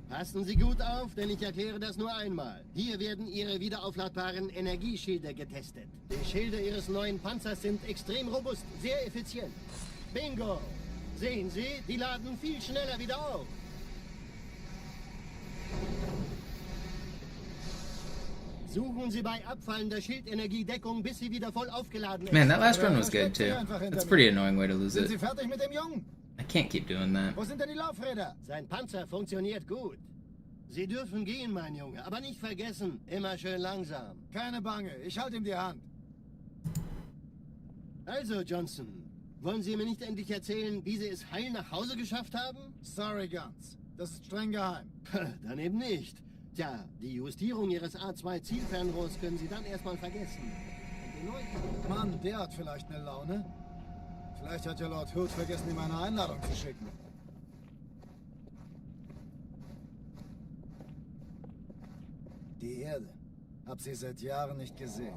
Passen Sie gut auf, denn ich erkläre das nur einmal. Hier werden Ihre wiederaufladbaren Energieschilde getestet. Die Schilde Ihres neuen Panzers sind extrem robust, sehr effizient. Bingo! Sehen Sie, die laden viel schneller wieder auf. Suchen Sie bei abfallender Schildenergiedeckung, bis sie wieder voll aufgeladen ist. Man, that last run was good too. That's a pretty annoying way to lose Sind it. Sie fertig mit dem Jungen? I can't keep doing that. Wo sind denn die Laufräder? Sein Panzer funktioniert gut. Sie dürfen gehen, mein Junge, aber nicht vergessen, immer schön langsam. Keine Bange, ich halte ihm die Hand. Also, Johnson, wollen Sie mir nicht endlich erzählen, wie Sie es heil nach Hause geschafft haben? Sorry, Guns. Das ist streng geheim. Dann eben nicht. Tja, die Justierung Ihres A2-Zielfernrohrs können Sie dann erstmal vergessen. Mann, der hat vielleicht eine Laune. Vielleicht hat ja Lord Hood vergessen, ihm eine Einladung zu schicken. Die Erde. Hab sie seit Jahren nicht gesehen.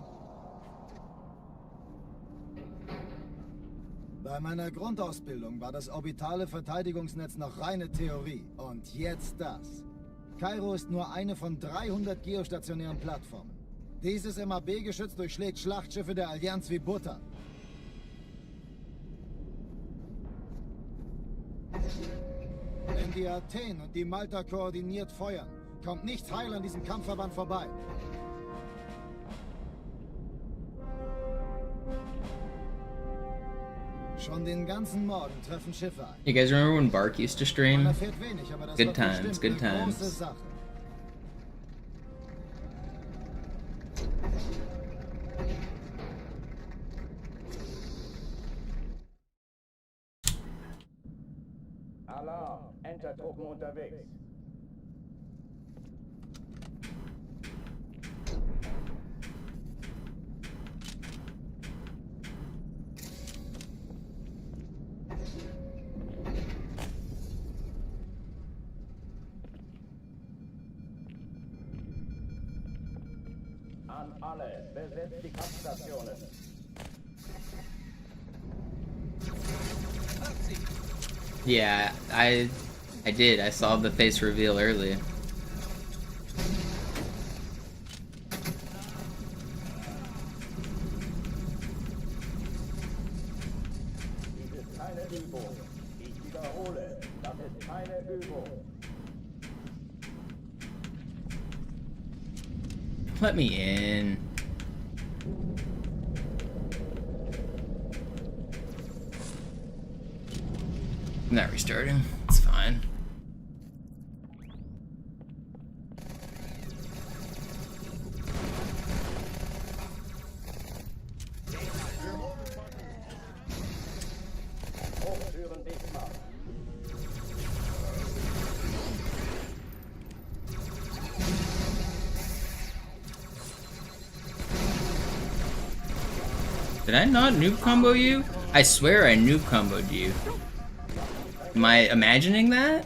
Bei meiner Grundausbildung war das orbitale Verteidigungsnetz noch reine Theorie. Und jetzt das. Kairo ist nur eine von 300 geostationären Plattformen. Dieses MAB-Geschütz durchschlägt Schlachtschiffe der Allianz wie Butter. Wenn die Athen und die Malta koordiniert feuern, kommt nichts heil an diesem Kampfverband vorbei. Schon den ganzen Morgen treffen Schiffe ein. You guys remember when Bark used to stream? Man erfährt wenig, aber das Good wird times, bestimmt good eine times. große Sache. Alarm, Entertruppen unterwegs. An alle, besetzt die Kampfstationen. Yeah, I did. I saw the face reveal earlier. Dies ist keine Übung. Ich wiederhole, das ist keine Übung. Let me in. I'm not restarting. It's fine. Hochtüren dicht machen. Did I not noob combo you? I swear I noob comboed you. Am I imagining that?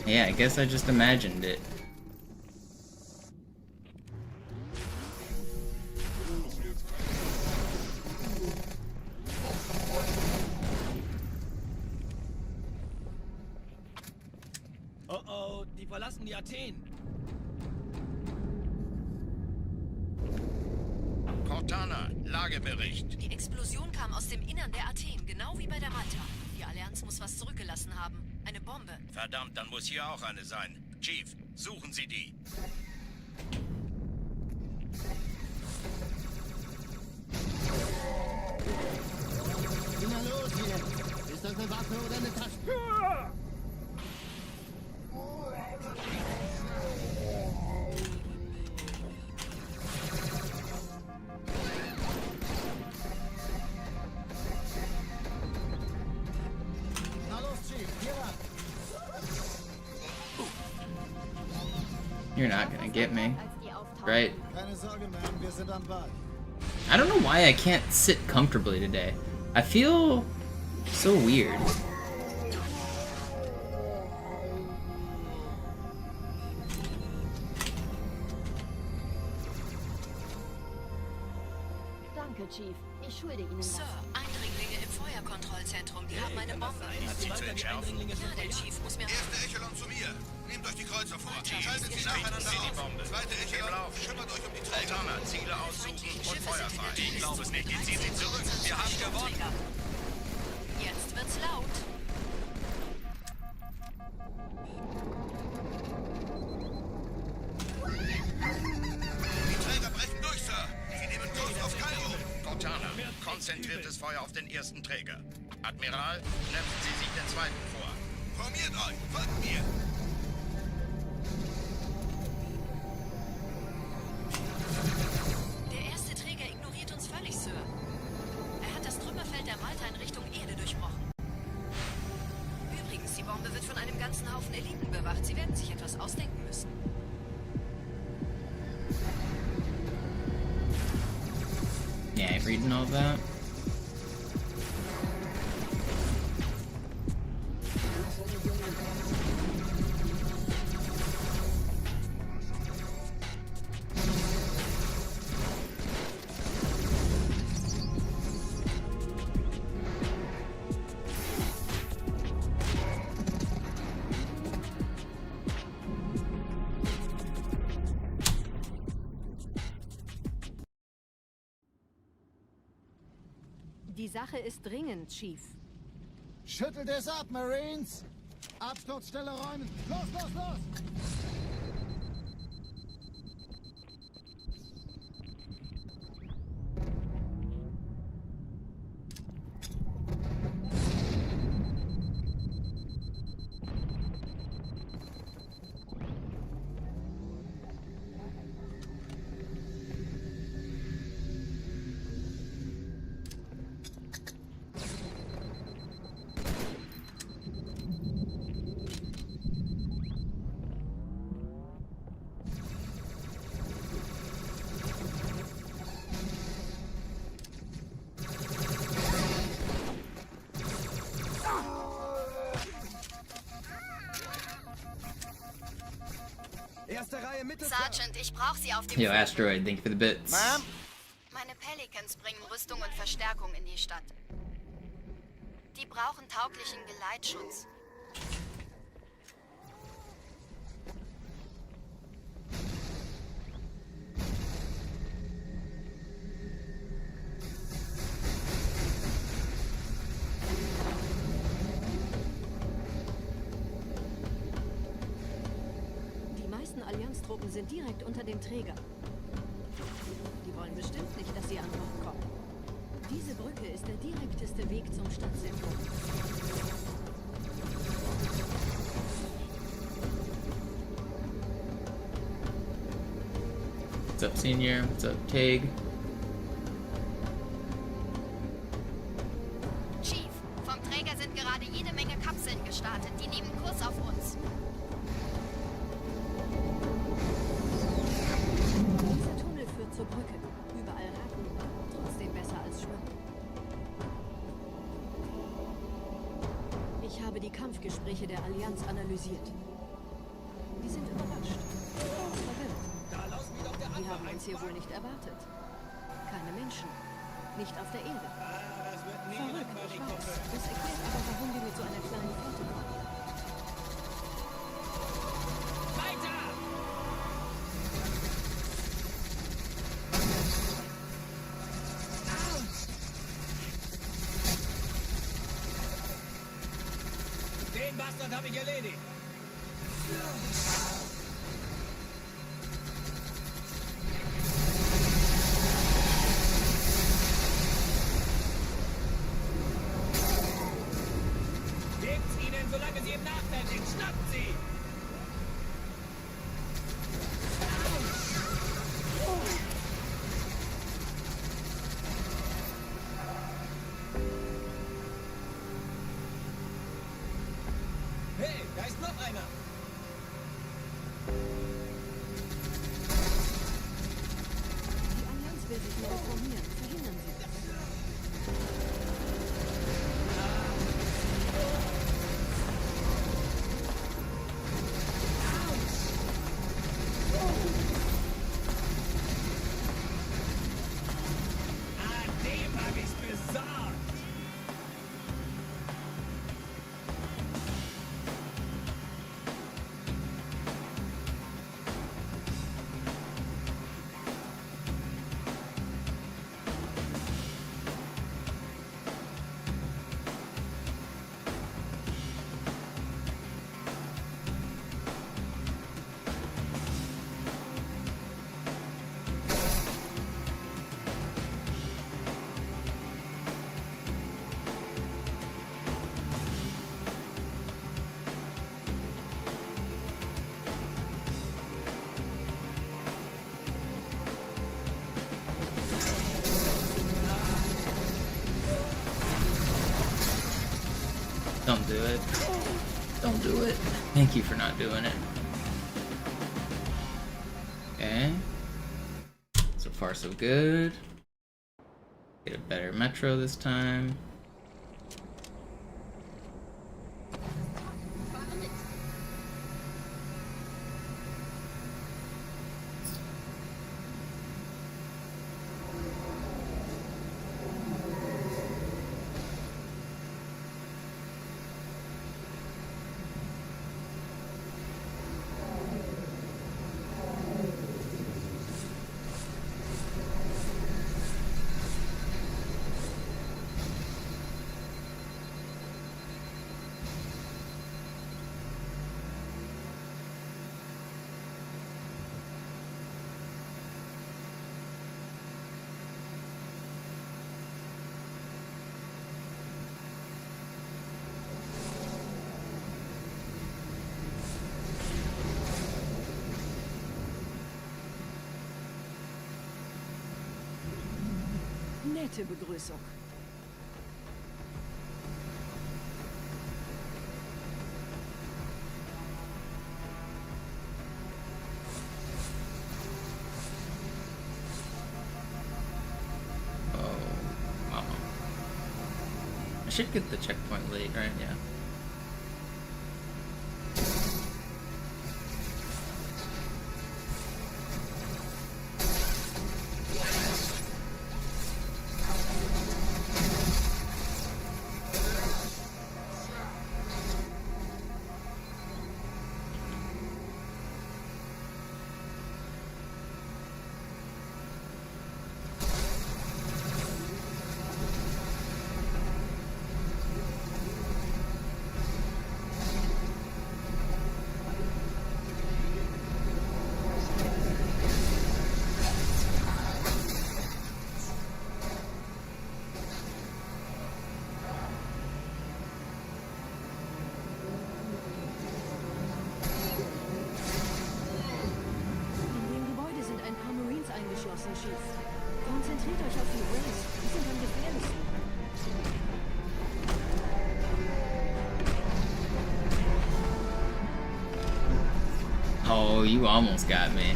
Yeah, I guess I just imagined it. Oh oh, die verlassen die Athen. Cortana, Lagebericht. Die Explosion kam aus dem Innern der Athen, genau wie bei der Malta. Die Allianz muss was zurückgelassen haben. Eine Bombe. Verdammt, dann muss hier auch eine sein. Chief, suchen Sie die. Na los hier! Ist das eine Waffe oder eine Tasche? Na los, Chief, hier ran. You're not gonna get me. Als die auftauchten. Right? Keine Sorge, Ma'am, wir sind am Ball. I don't know why I can't sit comfortably today. I feel so weird. Danke, Chief. Ich schulde Ihnen Sir, was. Eindringlinge im Feuerkontrollzentrum. Die haben eine Bombe. Hat sie zu entschärfen? Ja, der Chief muss mir... Erste Echelon zu mir. Nehmt euch die Kreuzer vor. Chief, Schaltet sie springen nacheinander Sie die auf. Bombe. Zweite Im Echelon, Lauf. kümmert euch um die Träger. Cortana, Ziele aussuchen und Feuer frei. Ich glaube es nicht. Ich ziehe sie zurück. Wir haben gewonnen. Jetzt wird's laut. Die Träger brechen durch, Sir. Sie nehmen Kurs auf Kairo. Cortana, konzentriertes Feuer auf den ersten Träger. Admiral, knöpfen Sie sich den zweiten vor. Formiert euch. Folgt mir. Der erste Träger ignoriert uns völlig, Sir. Er hat das Trümmerfeld der Malta in Richtung Erde durchbrochen. Übrigens, die Bombe wird von einem ganzen Haufen Eliten bewacht. Sie werden sich etwas ausdenken müssen. Yeah, I ain't reading all that. Die Sache ist dringend, Chief. Schüttelt es ab, Marines. Absturzstelle räumen. Los, los, los. freie Mittel. Sergeant, ich brauche sie auf dem Yo, Flügel. Asteroid, thank you for the bits. Ma'am? Meine Pelicans bringen Rüstung und Verstärkung in die Stadt. Die brauchen tauglichen Geleitschutz. Die meisten Allianztruppen sind direkt unter dem Träger. Die wollen bestimmt nicht, dass sie an Bord kommen. Diese Brücke ist der direkteste Weg zum Stadtzentrum. What's up, Senior? What's up, Tag? Chief, vom Träger sind gerade jede Menge Kapseln gestartet. Die nehmen Kurs auf uns. Dieser Tunnel führt zur Brücke. Überall Ratten. Trotzdem besser als Schwimmen. Ich habe die Kampfgespräche der Allianz analysiert. Die sind überrascht. Verwirrt. Die haben uns hier wohl nicht erwartet. Keine Menschen. Nicht auf der Erde. Verrückt, ich weiß. Das erklärt aber, warum wir mit so einer kleinen Flotte kommen. Weiter! Den Bastard habe ich erledigt. Gebt's ihnen, solange sie im Nachteil sind. Schnappt sie! Hey, da ist noch einer! Die Allianz will sich neu formieren. Verhindern Sie das. Ah, dem hab ich's besorgt! Don't do it. Don't do it. Thank you for not doing it. Okay. So far, so good. Get a better metro this time. Nette Begrüßung. Oh, mama. I should get the checkpoint late, right? Yeah. abgeschossen, Chief. Konzentriert euch auf die Rays. Die sind am gefährlichsten. Oh, you almost got me.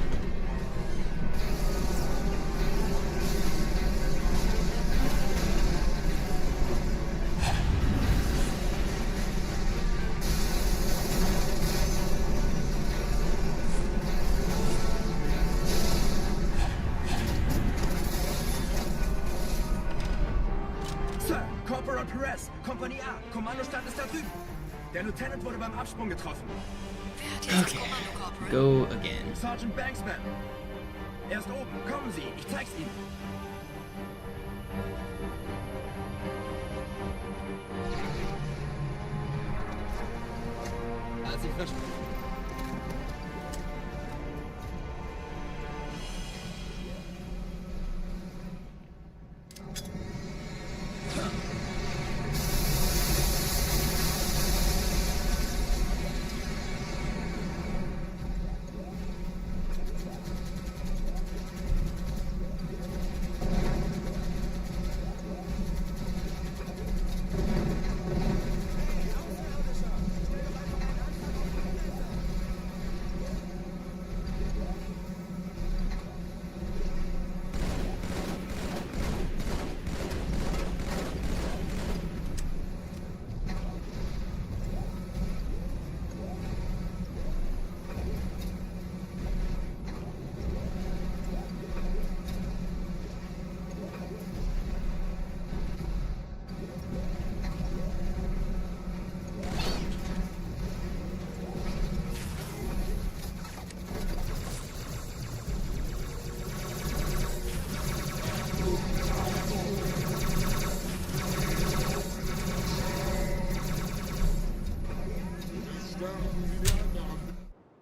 Sir, Corporal Perez, Kompanie A, Kommandostand ist da drüben. Der Lieutenant wurde beim Absprung getroffen. Wer hat jetzt das Kommando, Corporal? Go again. Sergeant Banksman. Er ist oben. Kommen Sie, ich zeig's Ihnen. Als ich versprochen.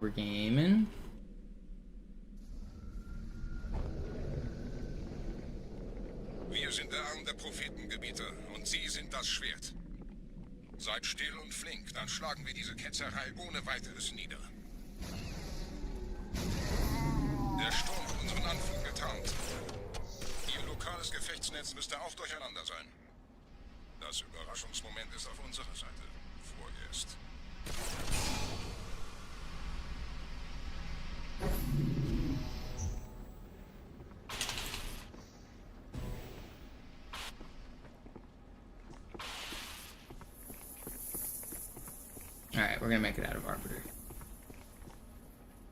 We're gaming. Wir sind der Arm der Prophetengebieter und Sie sind das Schwert. Seid still und flink, dann schlagen wir diese Ketzerei ohne weiteres nieder. Der Sturm hat unseren Anflug getarnt. Ihr lokales Gefechtsnetz müsste auch durcheinander sein. Das Überraschungsmoment ist auf unserer Seite. Vorerst. Alright, we're gonna make it out of Arbiter.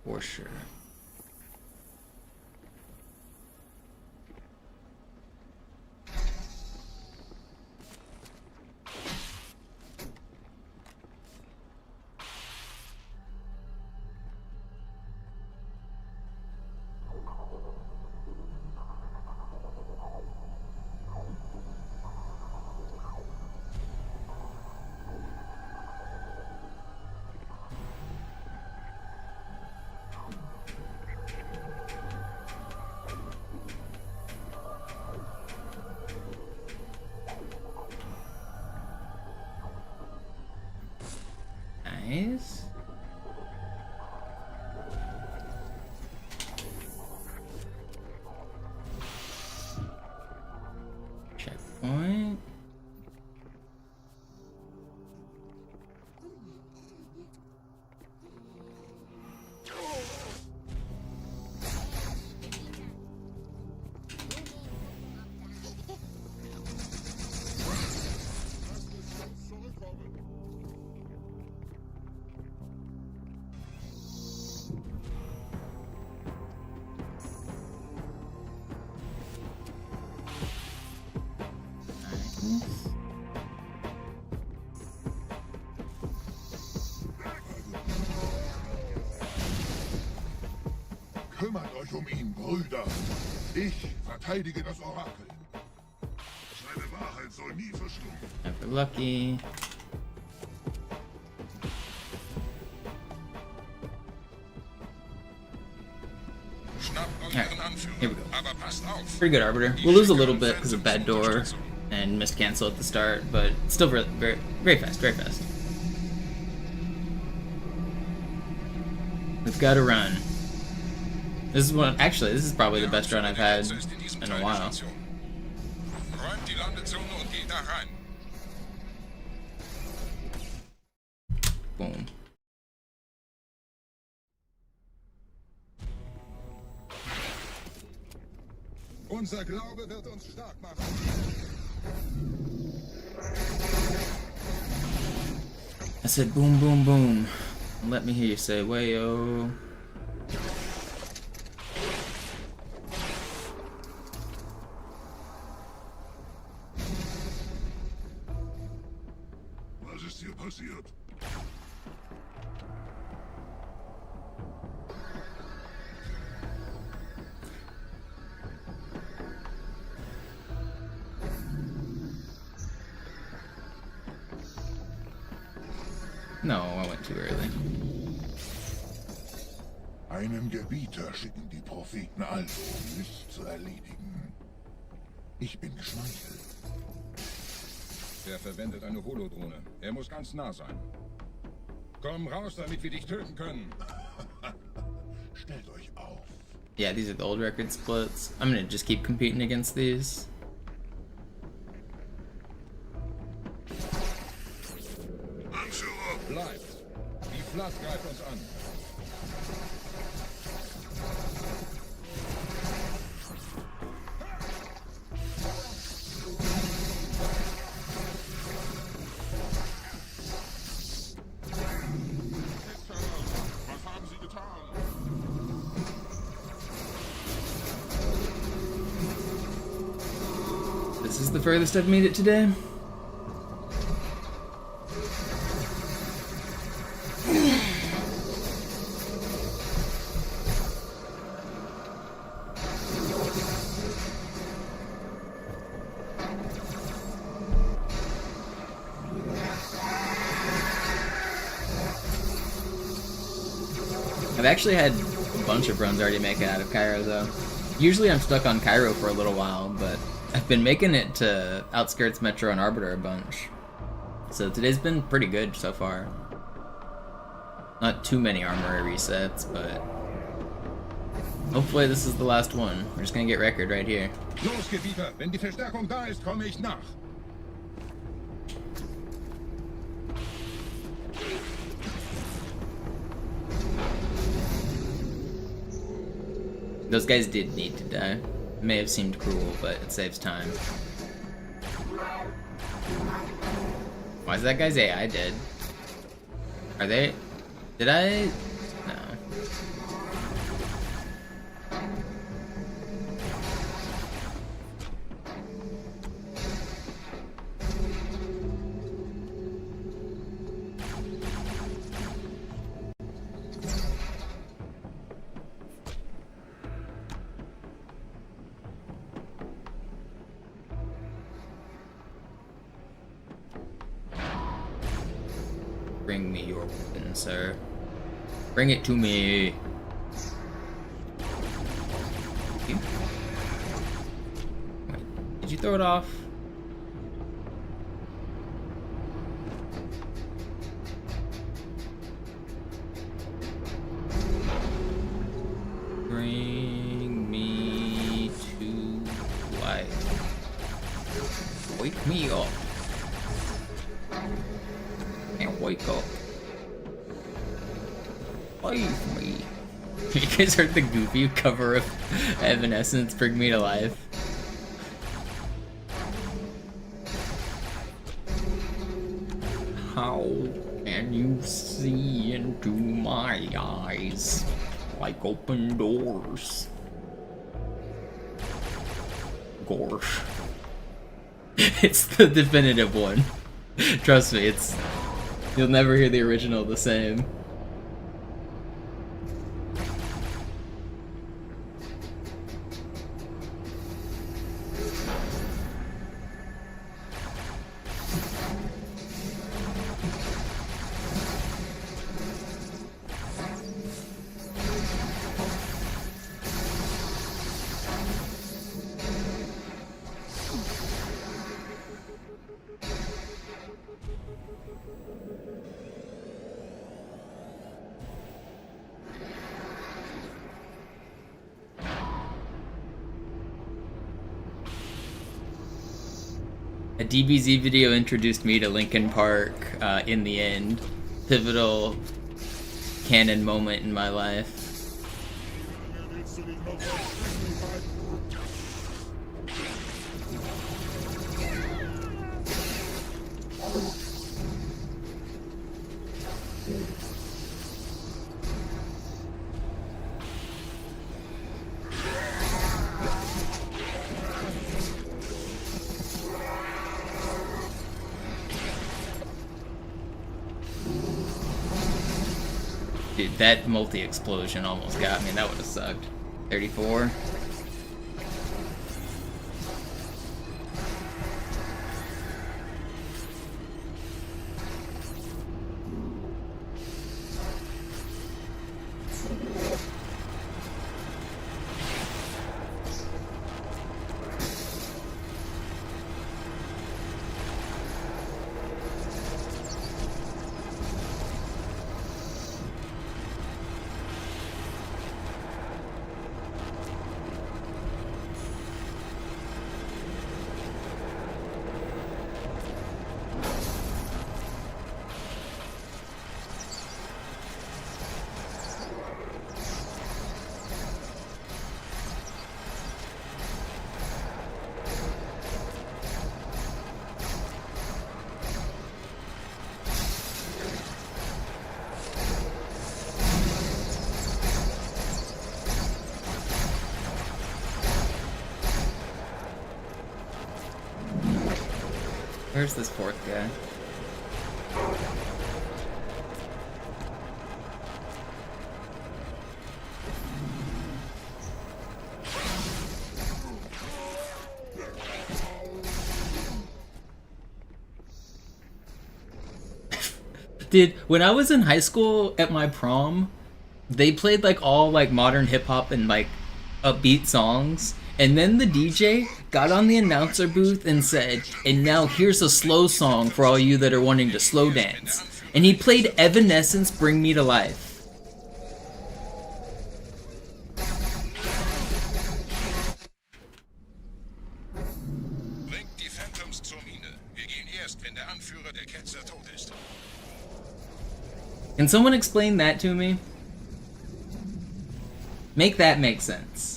For sure. Nice. Checkpoint. Kümmert euch um ihn, Brüder. Ich verteidige das Orakel. Seine Wahrheit soll nie verstummen. Never lucky. Alright, here we go. Pretty good Arbiter. We'll lose a little bit because of bad door and missed cancel at the start, but still very, very, very fast, very fast. We've got to run. This is one. Actually, this is probably the best run I've had in a while. Räumt die Landezone und geht da rein. Boom. Unser Glaube wird uns stark machen. I said boom, boom, boom. Let me hear you say wayo. Was ist hier passiert? No, I went too early. Einen Gebieter schicken die Propheten also, um mich zu erledigen. Ich bin geschmeichelt. Er verwendet eine Holodrohne. Er muss ganz nah sein. Komm raus, damit wir dich töten können. Stellt euch auf. Yeah, these are the old record splits. I'm gonna just keep competing against these. Anführer! Bleibt. Die Flat greift uns an. Was haben Sie getan? This is the furthest I've made it today. I've actually had a bunch of runs already make it out of Cairo though. Usually I'm stuck on Cairo for a little while, but I've been making it to Outskirts, Metro, and Arbiter a bunch. So today's been pretty good so far. Not too many armory resets, but hopefully this is the last one. We're just gonna get record right here. Los, Gebieter. Wenn die Verstärkung da ist, komme ich nach. Those guys did need to die. It may have seemed cruel, but it saves time. Why is that guy's AI dead? Are they... Did I... No. Bring me your weapon, sir. Bring it to me. Wait, did you throw it off? Bring me to life. Wake me up. And wake up. Save me. You guys heard the Goofy cover of Evanescence, Bring Me to Life? How can you see into my eyes like open doors? Gosh. It's the definitive one. Trust me, it's... You'll never hear the original the same. A DBZ video introduced me to Linkin Park in the end. Pivotal canon moment in my life. Dude, that multi-explosion almost got me. That would have sucked. 34. Where's this fourth guy? Dude, when I was in high school at my prom, they played like all like modern hip hop and like upbeat songs. And then the DJ got on the announcer booth and said, "And now here's a slow song for all you that are wanting to slow dance." And he played Evanescence, Bring Me to Life. Bringt die Phantoms zur Mine. Wir gehen erst, wenn der Anführer der Ketzer tot ist. Can someone explain that to me? Make that make sense.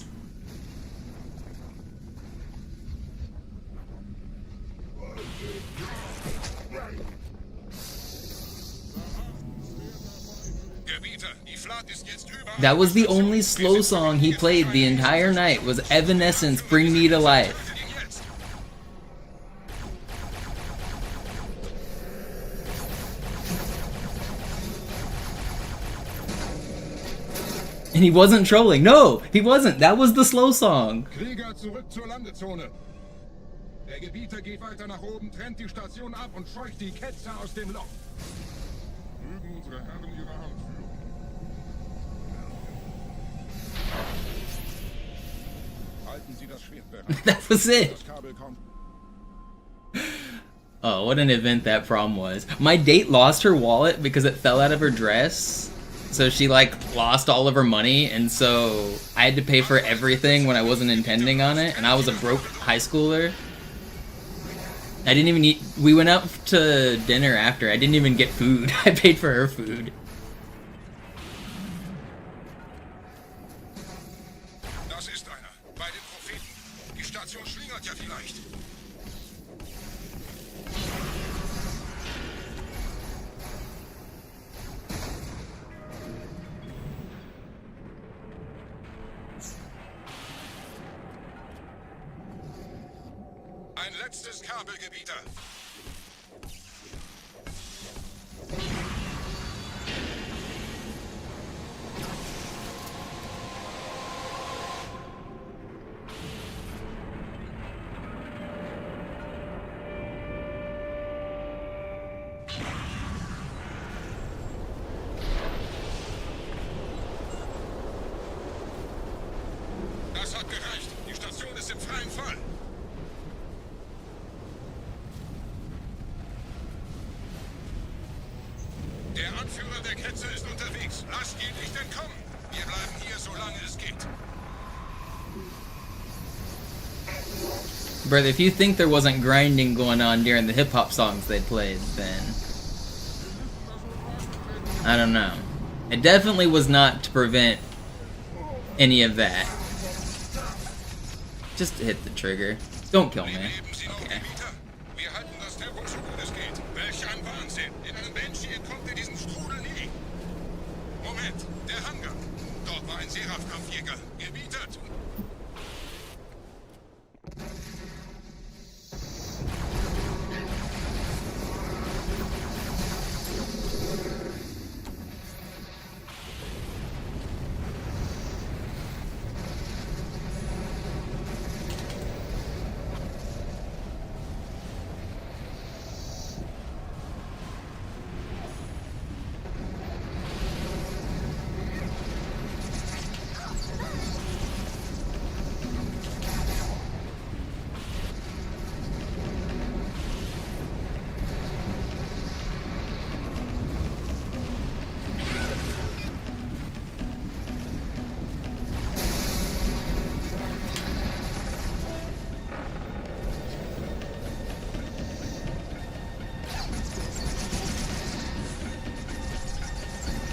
That was the only slow song he played the entire night, was Evanescence, Bring Me to Life. And he wasn't trolling. No, he wasn't. That was the slow song. Krieger, zurück zur Landezone. Der Gebieter geht weiter nach oben, trennt die Station ab und scheucht die Ketzer aus dem Loch. Mögen unsere Herren ihre Hand führen. Halten Sie das Schwert bereit. That was it. Das Kabel kommt. Oh, what an event that prom was. My date lost her wallet because it fell out of her dress. So she like lost all of her money, and so I had to pay for everything when I wasn't intending on it, and I was a broke high schooler. I didn't even eat. We went out to dinner after. I didn't even get food. I paid for her food. Das ist einer. Bei den Propheten. Die Station schlingert ja vielleicht. Ein letztes Kabelgebieter. Das hat gereicht. Die Station ist im freien Fall. Der Anführer der Ketzer ist unterwegs. Lasst ihn nicht entkommen. Wir bleiben hier, solange es geht. Brother, if you think there wasn't grinding going on during the hip-hop songs they played, then... I don't know. It definitely was not to prevent any of that. Just hit the trigger. Don't kill me. Okay. Wir halten das Tempo so gut es geht. Welch ein Wahnsinn! In einem Banshee entkommt ihr diesen Strudel nie. Moment, der Hangar. Dort war ein Seraph-Kampfjäger. Gebietet.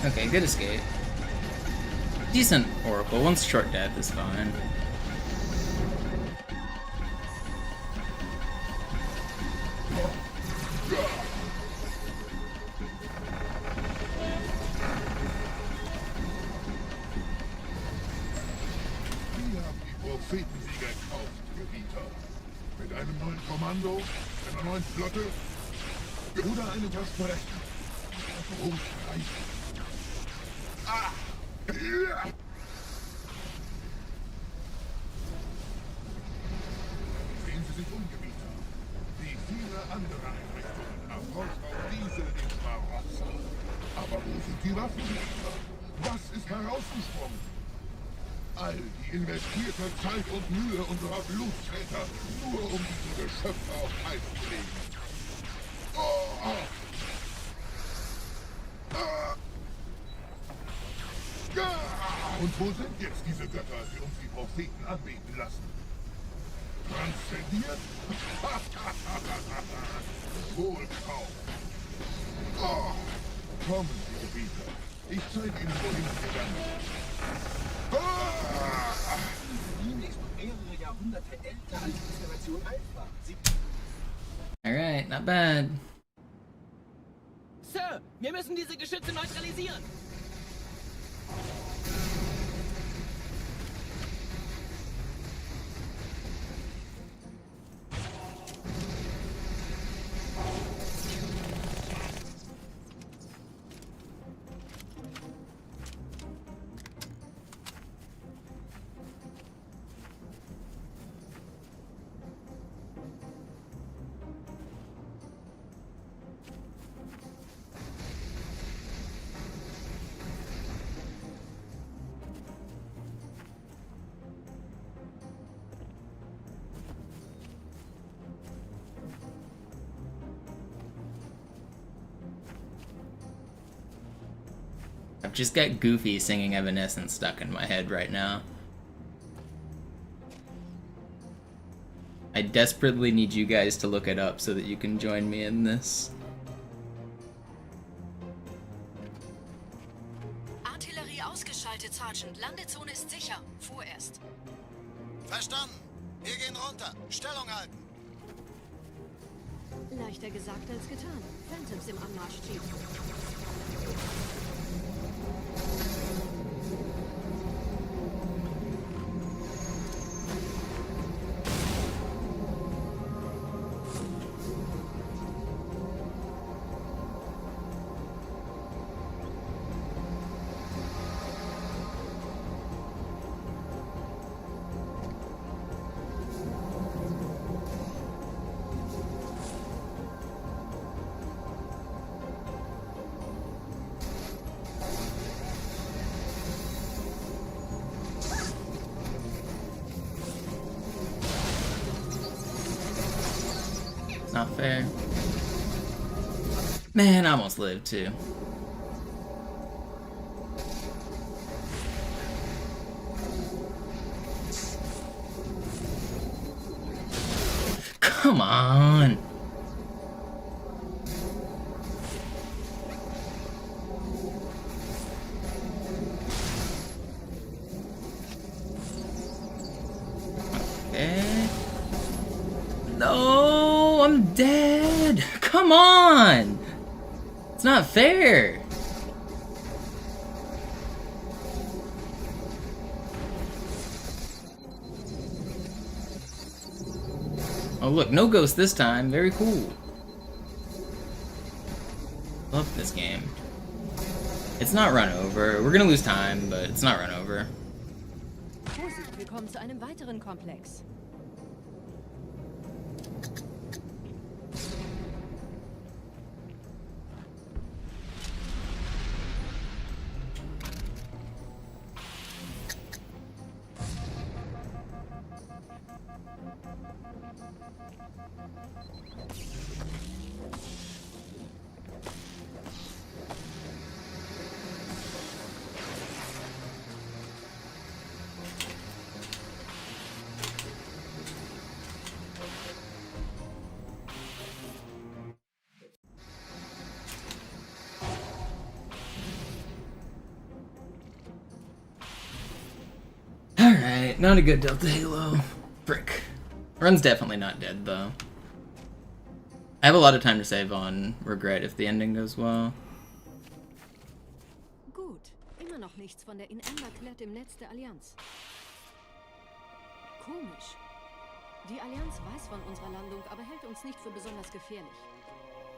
Okay, good escape. Decent Oracle. One short death is fine. Wir haben die Prophetensieger gekauft, Gebieter. Mit einem neuen Kommando, einer neuen Flotte oder einem Versprechen. Großreich. Ah! Ja! Sehen Sie sich um, Gebieter. Wie viele andere Einrichtungen erfolgt auch diese den Schmarotzer. Aber wo sind die Waffen? Was ist herausgesprungen? All die investierte Zeit und Mühe unserer Bluttäter, nur um diese Geschöpfe auf Eis zu legen. Oh! Und wo sind jetzt diese Götter, die uns die Propheten anbeten lassen? Transzendiert? Wohl kaum. Oh, kommen Sie, Gebieter. Ich zeige Ihnen, wohin es gegangen ist. Ist noch mehrere Jahrhunderte älter als die Generation Alpha. Alright, not bad. Sir, wir müssen diese Geschütze neutralisieren. I've just got Goofy singing Evanescence stuck in my head right now. I desperately need you guys to look it up so that you can join me in this. Artillerie ausgeschaltet, Sergeant. Landezone ist sicher. Vorerst. Verstanden. Wir gehen runter. Stellung halten. Leichter gesagt als getan. Phantoms im Anmarsch, Chief. Not fair. Man, I almost lived too. Come on. Okay. No, I'm dead. Come on. It's not fair. Oh look, no ghost this time. Very cool. Love this game. It's not run over. We're gonna lose time, but it's not run over. Vorsicht, wir kommen zu einem weiteren Komplex. Alright, not a good Delta Halo. Frick. Run's definitely not dead, though. I have a lot of time to save on Regret if the ending goes well. Gut, immer noch nichts von der In-Ember-Klett im Netz der Allianz. Komisch. Die Allianz weiß von unserer Landung, aber hält uns nicht für besonders gefährlich.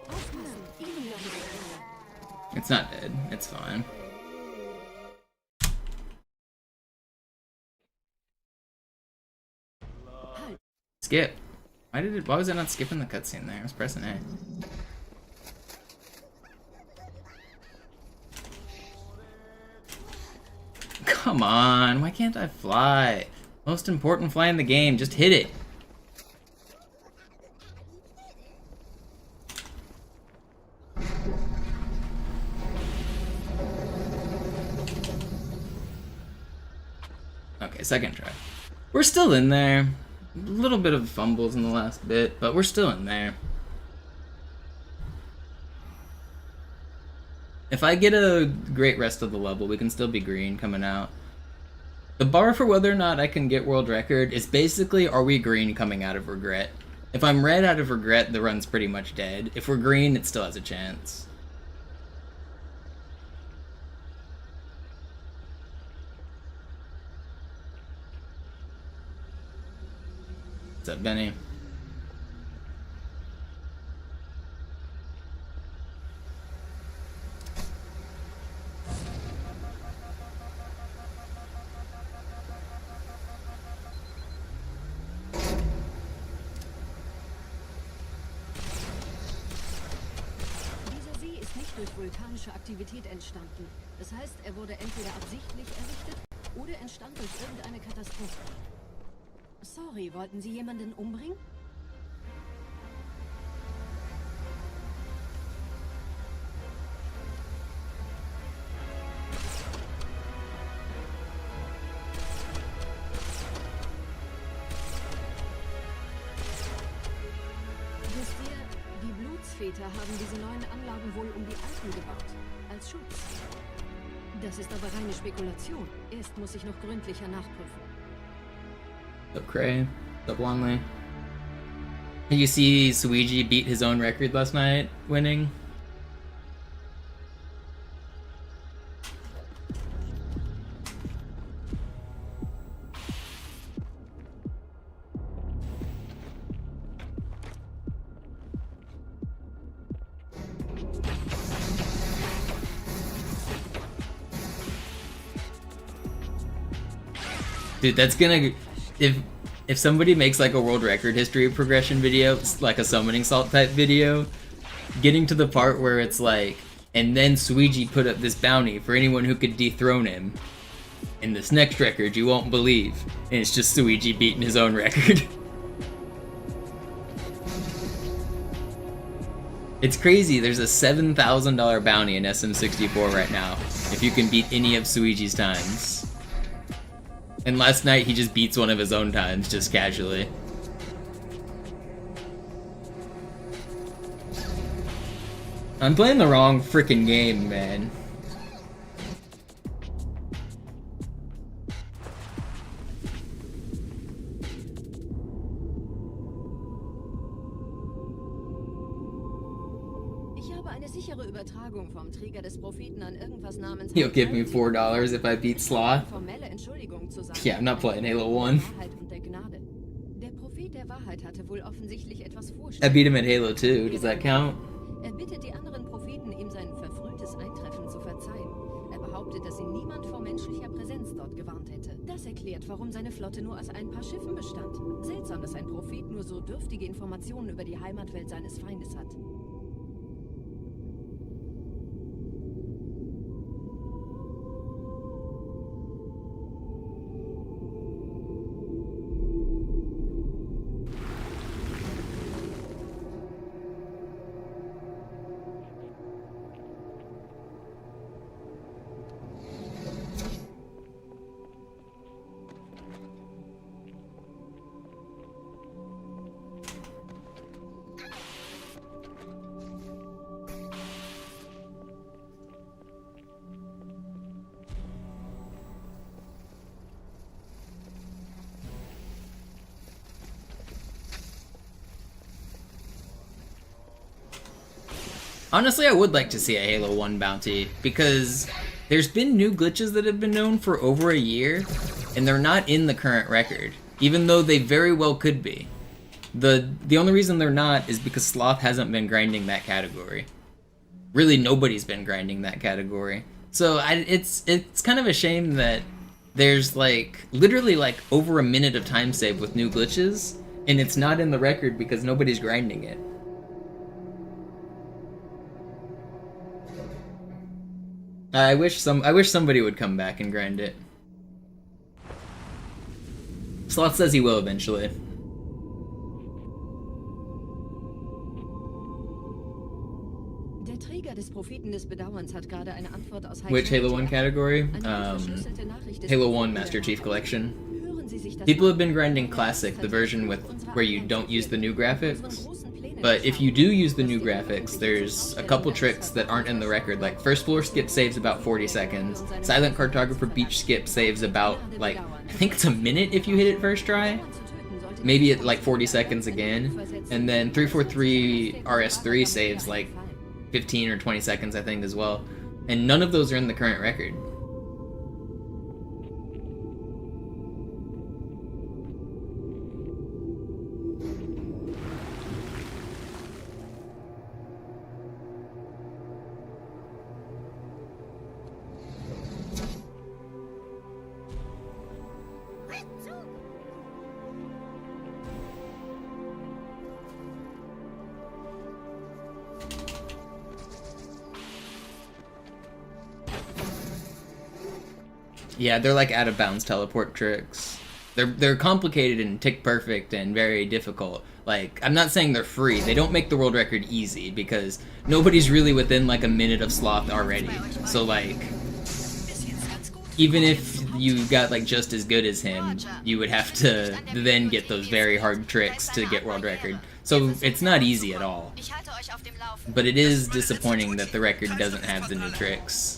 Aufpassen, ihnen noch nicht. It's not dead. It's fine. Skip. Why was I not skipping the cutscene there? I was pressing A. Come on, why can't I fly? Most important fly in the game, just hit it. Okay, second try. We're still in there. A little bit of fumbles in the last bit, but we're still in there. If I get a great rest of the level, we can still be green coming out. The bar for whether or not I can get world record is basically, are we green coming out of Regret? If I'm red out of Regret, the run's pretty much dead. If we're green, it still has a chance. What's up, Benny? Dieser See ist nicht durch vulkanische Aktivität entstanden. Das heißt, er wurde entweder absichtlich errichtet oder entstand durch irgendeine Katastrophe. Sorry, wollten Sie jemanden umbringen? Wisst ihr, die Blutsväter haben diese neuen Anlagen wohl um die alten gebaut. Als Schutz. Das ist aber reine Spekulation. Erst muss ich noch gründlicher nachprüfen. What's up, Cray? What's up, Longley? Did you see Suigi beat his own record last night, winning? Dude, that's gonna... If somebody makes like a world record history progression video, like a summoning salt type video, getting to the part where it's like, and then Suigi put up this bounty for anyone who could dethrone him. In this next record, you won't believe. And it's just Suigi beating his own record. It's crazy, there's a $7,000 bounty in SM64 right now, if you can beat any of Suigi's times. And last night he just beats one of his own times, just casually. I'm playing the wrong freaking game, man. Ich habe eine sichere Übertragung vom Träger des Propheten an irgendwas namens... You'll give me $4 if I beat Sloth. Formelle Entschuldigung zu sagen. Yeah, I'm not playing Halo 1. Wahrheit und der Gnade. Der Prophet der Wahrheit hatte wohl offensichtlich etwas I vorstellen. beat him at Halo 2. Does that count? Er bittet die anderen Propheten, ihm sein verfrühtes Eintreffen zu verzeihen. Er behauptet, dass ihn niemand vor menschlicher Präsenz dort gewarnt hätte. Das erklärt, warum seine Flotte nur aus ein paar Schiffen bestand. Seltsam, dass ein Prophet nur so dürftige Informationen über die Heimatwelt seines Feindes hat. Honestly, I would like to see a Halo 1 bounty, because there's been new glitches that have been known for over a year, and they're not in the current record, even though they very well could be. The only reason they're not is because Sloth hasn't been grinding that category. Really, nobody's been grinding that category. So it's kind of a shame that there's like literally like over a minute of time saved with new glitches, and it's not in the record because nobody's grinding it. I wish somebody would come back and grind it. Sloth says he will eventually. Der Träger des Propheten des Bedauerns hat gerade eine Antwort aus Which Halo 1 category? Halo 1 Master Chief Collection. People have been grinding Classic, the version with where you don't use the new graphics. But if you do use the new graphics, there's a couple tricks that aren't in the record, like First Floor Skip saves about 40 seconds, Silent Cartographer Beach Skip saves about, like, I think it's a minute if you hit it first try, maybe at like 40 seconds again, and then 343 RS3 saves like 15 or 20 seconds I think as well, and none of those are in the current record. Yeah, they're like out of bounds teleport tricks. They're complicated and tick perfect and very difficult. Like, I'm not saying they're free. They don't make the world record easy because nobody's really within like a minute of Sloth already. So like, even if you got like just as good as him, you would have to then get those very hard tricks to get world record. So it's not easy at all. But it is disappointing that the record doesn't have the new tricks.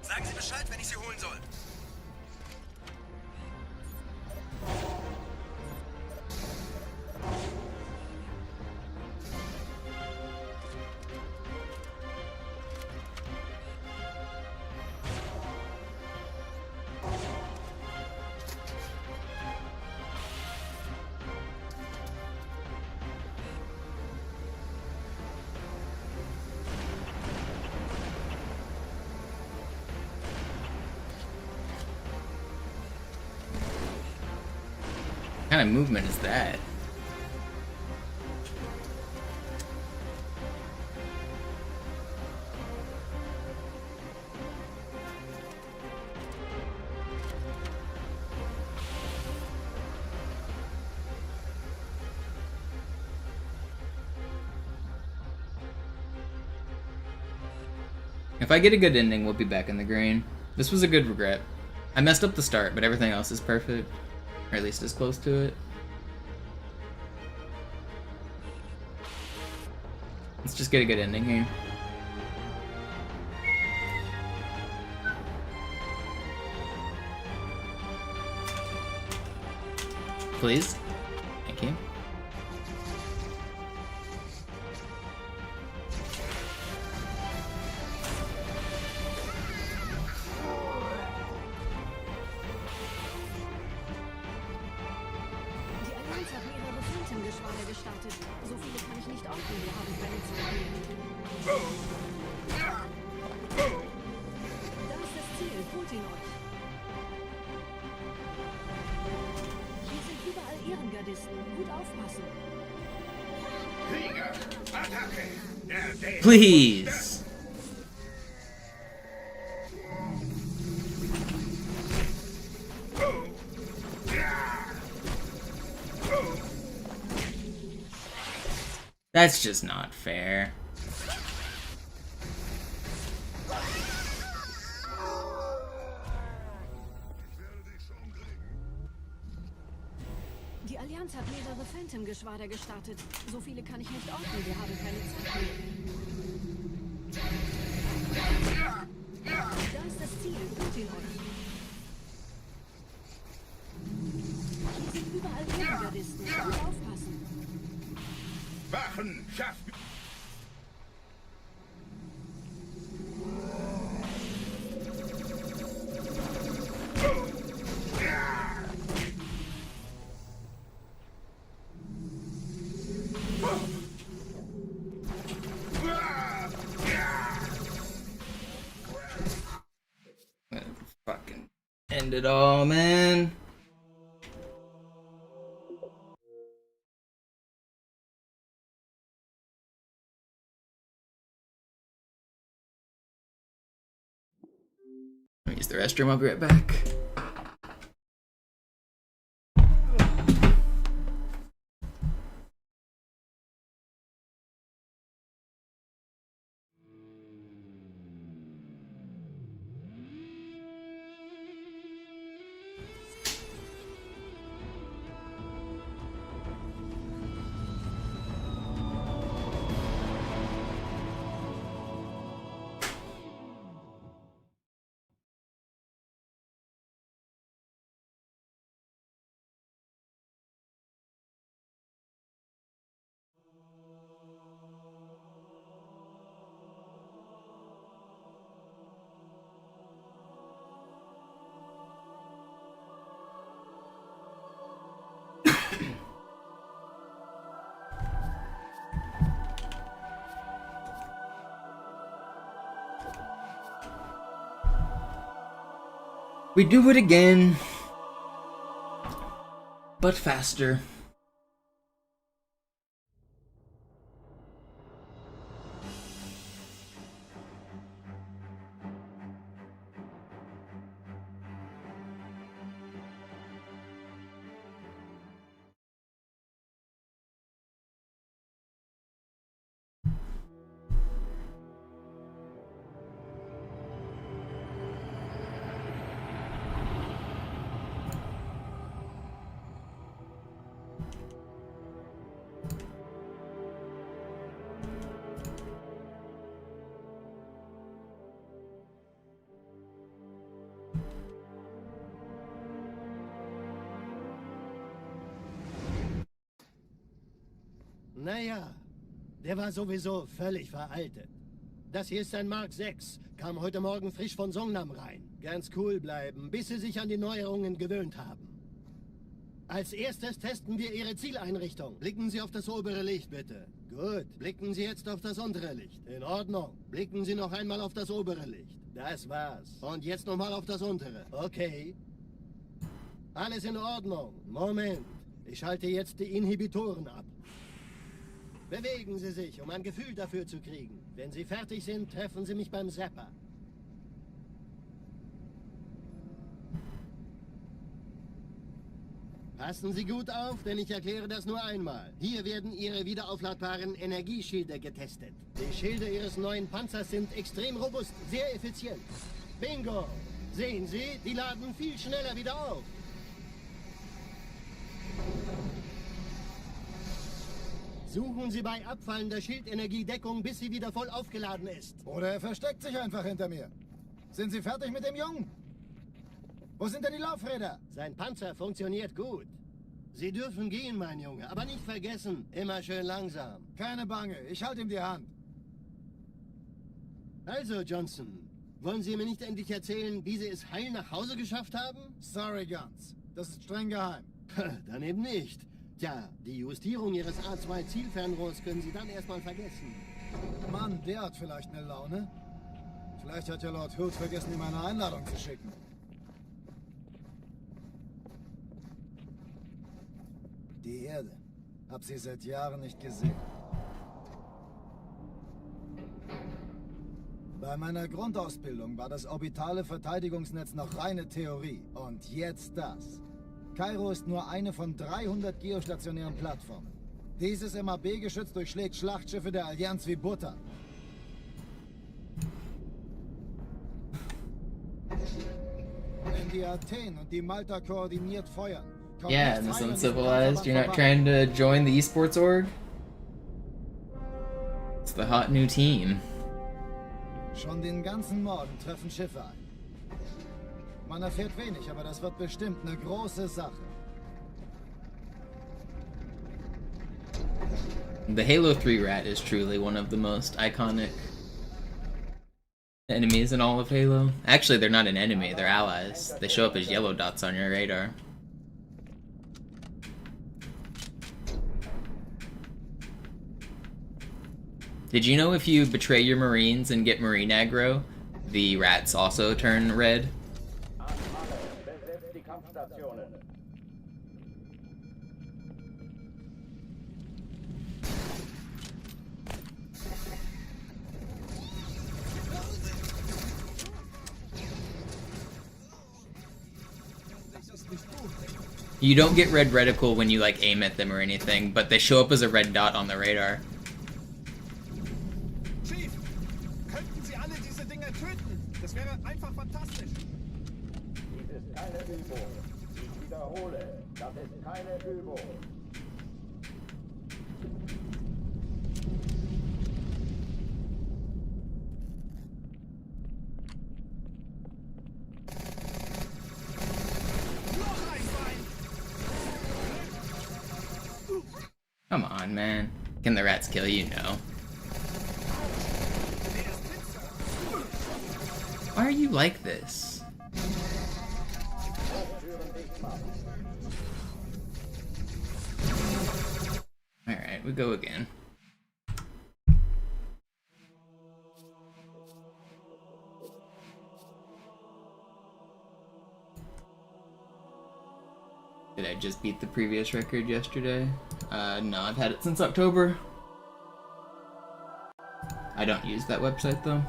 Sagen Sie Bescheid, wenn ich Sie holen soll. What kind of movement is that? If I get a good ending, we'll be back in the green. This was a good regret. I messed up the start, but everything else is perfect. Or at least as close to it. Let's just get a good ending here. Please. Thank you. Die Allianz hat mehrere Phantom-Geschwader gestartet. So viele kann ich nicht orten, wir haben keine Zeit mehr. Da ist das Ziel, holt ihn euch. Hier sind überall Ehrengardisten. Gut aufpassen. Krieger, Attacke! Please. That's just not fair. Die Allianz hat mehrere Phantom-Geschwader gestartet. So viele kann ich nicht orten, wir haben keine Zeit mehr. Da ist das Ziel, holt ihn euch. Hier sind überall Ehrengardisten. Gut aufpassen. Wachen, schafft! Fucking end it all, man. Let me use the restroom. I'll be right back. We do it again, but faster. Naja, der war sowieso völlig veraltet. Das hier ist ein Mark 6, kam heute Morgen frisch von Songnam rein. Ganz cool bleiben, bis Sie sich an die Neuerungen gewöhnt haben. Als erstes testen wir Ihre Zieleinrichtung. Blicken Sie auf das obere Licht, bitte. Gut, blicken Sie jetzt auf das untere Licht. In Ordnung. Blicken Sie noch einmal auf das obere Licht. Das war's. Und jetzt nochmal auf das untere. Okay. Alles in Ordnung. Moment. Ich schalte jetzt die Inhibitoren ab. Bewegen Sie sich, um ein Gefühl dafür zu kriegen. Wenn Sie fertig sind, treffen Sie mich beim Zapper. Passen Sie gut auf, denn ich erkläre das nur einmal. Hier werden Ihre wiederaufladbaren Energieschilde getestet. Die Schilde Ihres neuen Panzers sind extrem robust, sehr effizient. Bingo! Sehen Sie, die laden viel schneller wieder auf. Suchen Sie bei abfallender Schildenergie Deckung, bis sie wieder voll aufgeladen ist. Oder er versteckt sich einfach hinter mir. Sind Sie fertig mit dem Jungen? Wo sind denn die Laufräder? Sein Panzer funktioniert gut. Sie dürfen gehen, mein Junge, aber nicht vergessen, immer schön langsam. Keine Bange, ich halte ihm die Hand. Also, Johnson, wollen Sie mir nicht endlich erzählen, wie Sie es heil nach Hause geschafft haben? Sorry, Guns. Das ist streng geheim. Dann eben nicht. Tja, die Justierung Ihres A2-Zielfernrohrs können Sie dann erstmal vergessen. Mann, der hat vielleicht eine Laune. Vielleicht hat ja Lord Hood vergessen, ihm eine Einladung zu schicken. Die Erde. Hab sie seit Jahren nicht gesehen. Bei meiner Grundausbildung war das orbitale Verteidigungsnetz noch reine Theorie. Und jetzt das. Kairo ist nur eine von 300 geostationären Plattformen. Dieses MAB-Geschütz durchschlägt Schlachtschiffe der Allianz wie Butter. Wenn die Athen und die Malta koordiniert feuern, yeah, and this uncivilized. You're not trying to join the esports org? It's the hot new team. Schon den ganzen Morgen treffen Schiffe ein. Man erfährt wenig, aber das wird bestimmt eine große Sache. The Halo 3 rat is truly one of the most iconic enemies in all of Halo. Actually, they're not an enemy, they're allies. They show up as yellow dots on your radar. Did you know if you betray your Marines and get Marine aggro, the rats also turn red? Besetzt die Kampfstationen. You don't get red reticle when you like aim at them or anything, but they show up as a red dot on the radar. Chief, könnten Sie alle diese Dinger töten? Das wäre einfach fantastisch. Dies ist keine Übung. Ich wiederhole, das ist keine Übung. Come on, man. Can the rats kill you? No. Why are you like this? Alright, we go again. Did I just beat the previous record yesterday? No, I've had it since October. I don't use that website though.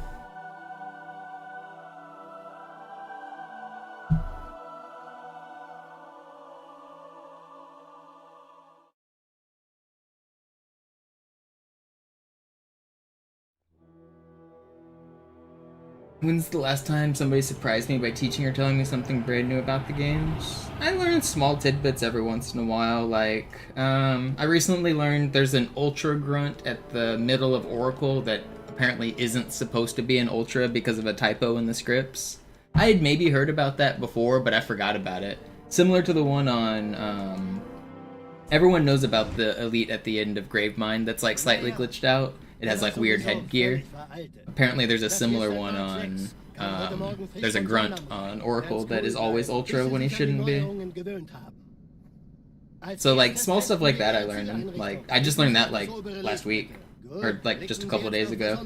When's the last time somebody surprised me by teaching or telling me something brand new about the games? I learn small tidbits every once in a while, like, I recently learned there's an Ultra Grunt at the middle of Oracle that apparently isn't supposed to be an Ultra because of a typo in the scripts. I had maybe heard about that before, but I forgot about it. Similar to the one on, everyone knows about the Elite at the end of Gravemind that's like slightly glitched out. It has like weird headgear. Apparently there's a similar one on, there's a grunt on Oracle that is always Ultra when he shouldn't be. So like small stuff like that I learned, and like I just learned that like last week, or like just a couple of days ago.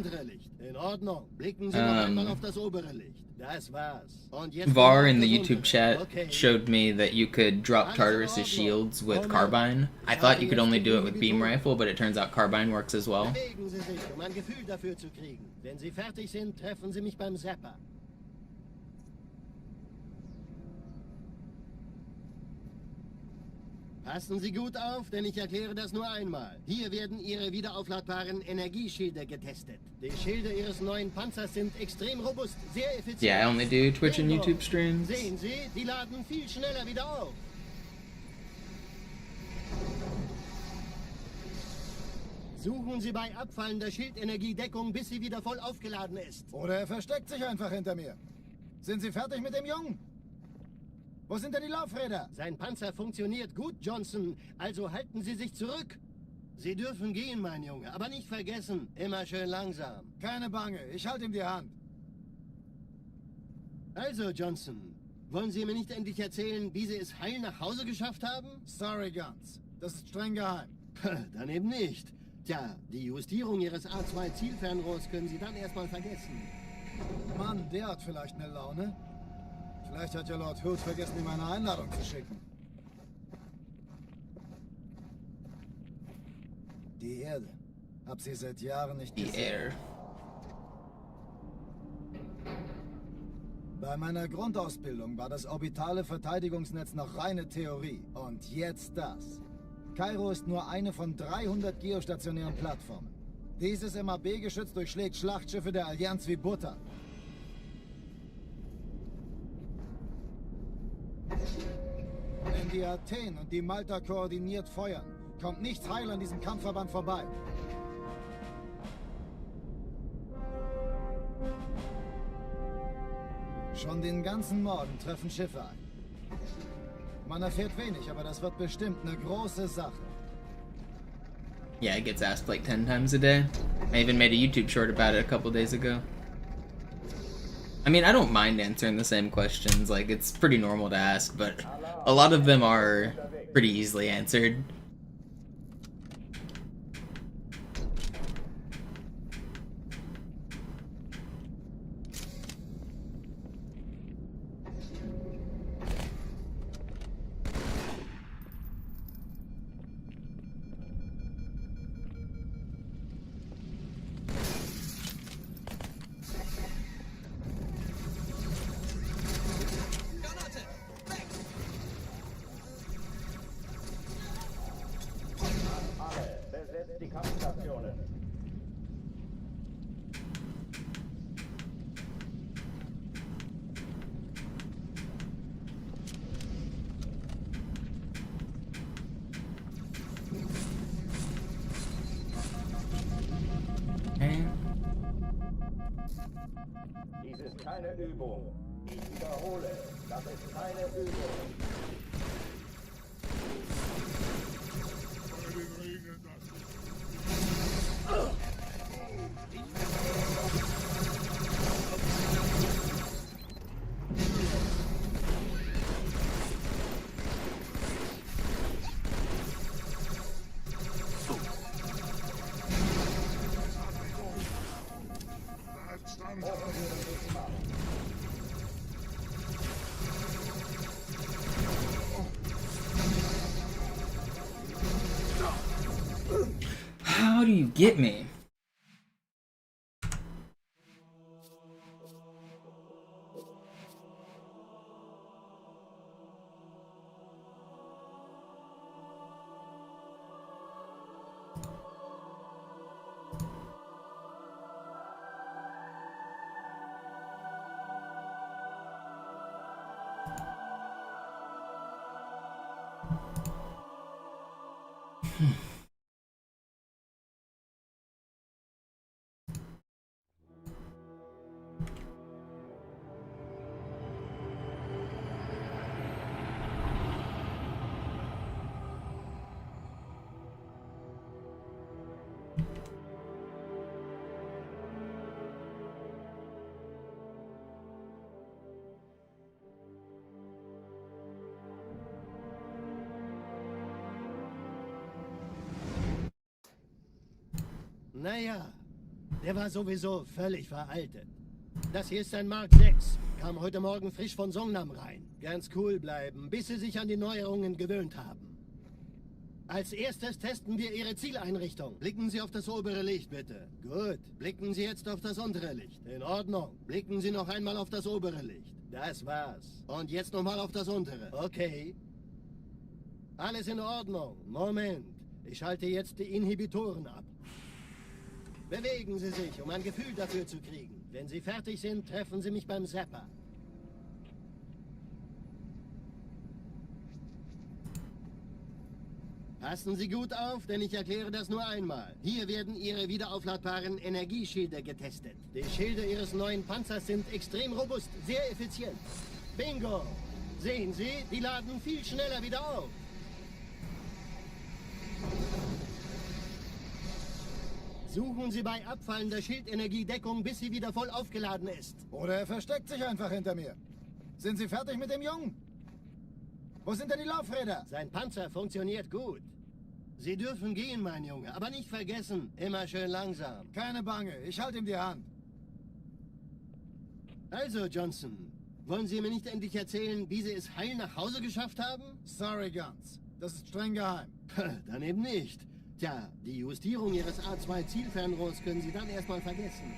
Var in the YouTube chat showed me that you could drop Tartarus' shields with Carbine. I thought you could only do it with Beam Rifle, but it turns out Carbine works as well. Passen Sie gut auf, denn ich erkläre das nur einmal. Hier werden Ihre wiederaufladbaren Energieschilde getestet. Die Schilde Ihres neuen Panzers sind extrem robust, sehr effizient. Yeah, I only do Twitch and YouTube streams. Sehen Sie, die laden viel schneller wieder auf. Suchen Sie bei abfallender Schildenergie Deckung, bis sie wieder voll aufgeladen ist. Oder er versteckt sich einfach hinter mir. Sind Sie fertig mit dem Jungen? Wo sind denn die Laufräder? Sein Panzer funktioniert gut, Johnson. Also halten Sie sich zurück. Sie dürfen gehen, mein Junge. Aber nicht vergessen, immer schön langsam. Keine Bange, ich halte ihm die Hand. Also, Johnson, wollen Sie mir nicht endlich erzählen, wie Sie es heil nach Hause geschafft haben? Sorry, Guns. Das ist streng geheim. Dann eben nicht. Tja, die Justierung Ihres A2-Zielfernrohrs können Sie dann erstmal vergessen. Mann, der hat vielleicht eine Laune. Vielleicht hat ja Lord Hood vergessen, ihm eine Einladung zu schicken. Die Erde. Hab sie seit Jahren nicht gesehen. The air. Bei meiner Grundausbildung war das orbitale Verteidigungsnetz noch reine Theorie. Und jetzt das. Kairo ist nur eine von 300 geostationären Plattformen. Dieses MAB-Geschütz durchschlägt Schlachtschiffe der Allianz wie Butter. Wenn die Athen und die Malta koordiniert feuern, kommt nichts heil an diesem Kampfverband vorbei. Schon den ganzen Morgen treffen Schiffe ein. Man erfährt wenig, aber das wird bestimmt eine große Sache. Yeah, it gets asked like 10 times a day. I even made a YouTube short about it a couple days ago. I mean, I don't mind answering the same questions, like, it's pretty normal to ask, but a lot of them are pretty easily answered. Besetzt die Kampfstationen. Okay. Dies ist keine Übung. Ich wiederhole, das ist keine Übung. How do you get me? Naja, der war sowieso völlig veraltet. Das hier ist ein Mark 6. Kam heute Morgen frisch von Songnam rein. Ganz cool bleiben, bis Sie sich an die Neuerungen gewöhnt haben. Als erstes testen wir Ihre Zieleinrichtung. Blicken Sie auf das obere Licht, bitte. Gut. Blicken Sie jetzt auf das untere Licht. In Ordnung. Blicken Sie noch einmal auf das obere Licht. Das war's. Und jetzt nochmal auf das untere. Okay. Alles in Ordnung. Moment. Ich schalte jetzt die Inhibitoren ab. Bewegen Sie sich, um ein Gefühl dafür zu kriegen. Wenn Sie fertig sind, treffen Sie mich beim Zapper. Passen Sie gut auf, denn ich erkläre das nur einmal. Hier werden Ihre wiederaufladbaren Energieschilde getestet. Die Schilde Ihres neuen Panzers sind extrem robust, sehr effizient. Bingo! Sehen Sie, die laden viel schneller wieder auf. Suchen Sie bei abfallender Schildenergie Deckung, bis sie wieder voll aufgeladen ist. Oder er versteckt sich einfach hinter mir. Sind Sie fertig mit dem Jungen? Wo sind denn die Laufräder? Sein Panzer funktioniert gut. Sie dürfen gehen, mein Junge, aber nicht vergessen, immer schön langsam. Keine Bange, ich halte ihm die Hand. Also, Johnson, wollen Sie mir nicht endlich erzählen, wie Sie es heil nach Hause geschafft haben? Sorry, Guns. Das ist streng geheim. Dann eben nicht. Tja, die Justierung Ihres A2-Zielfernrohrs können Sie dann erstmal vergessen.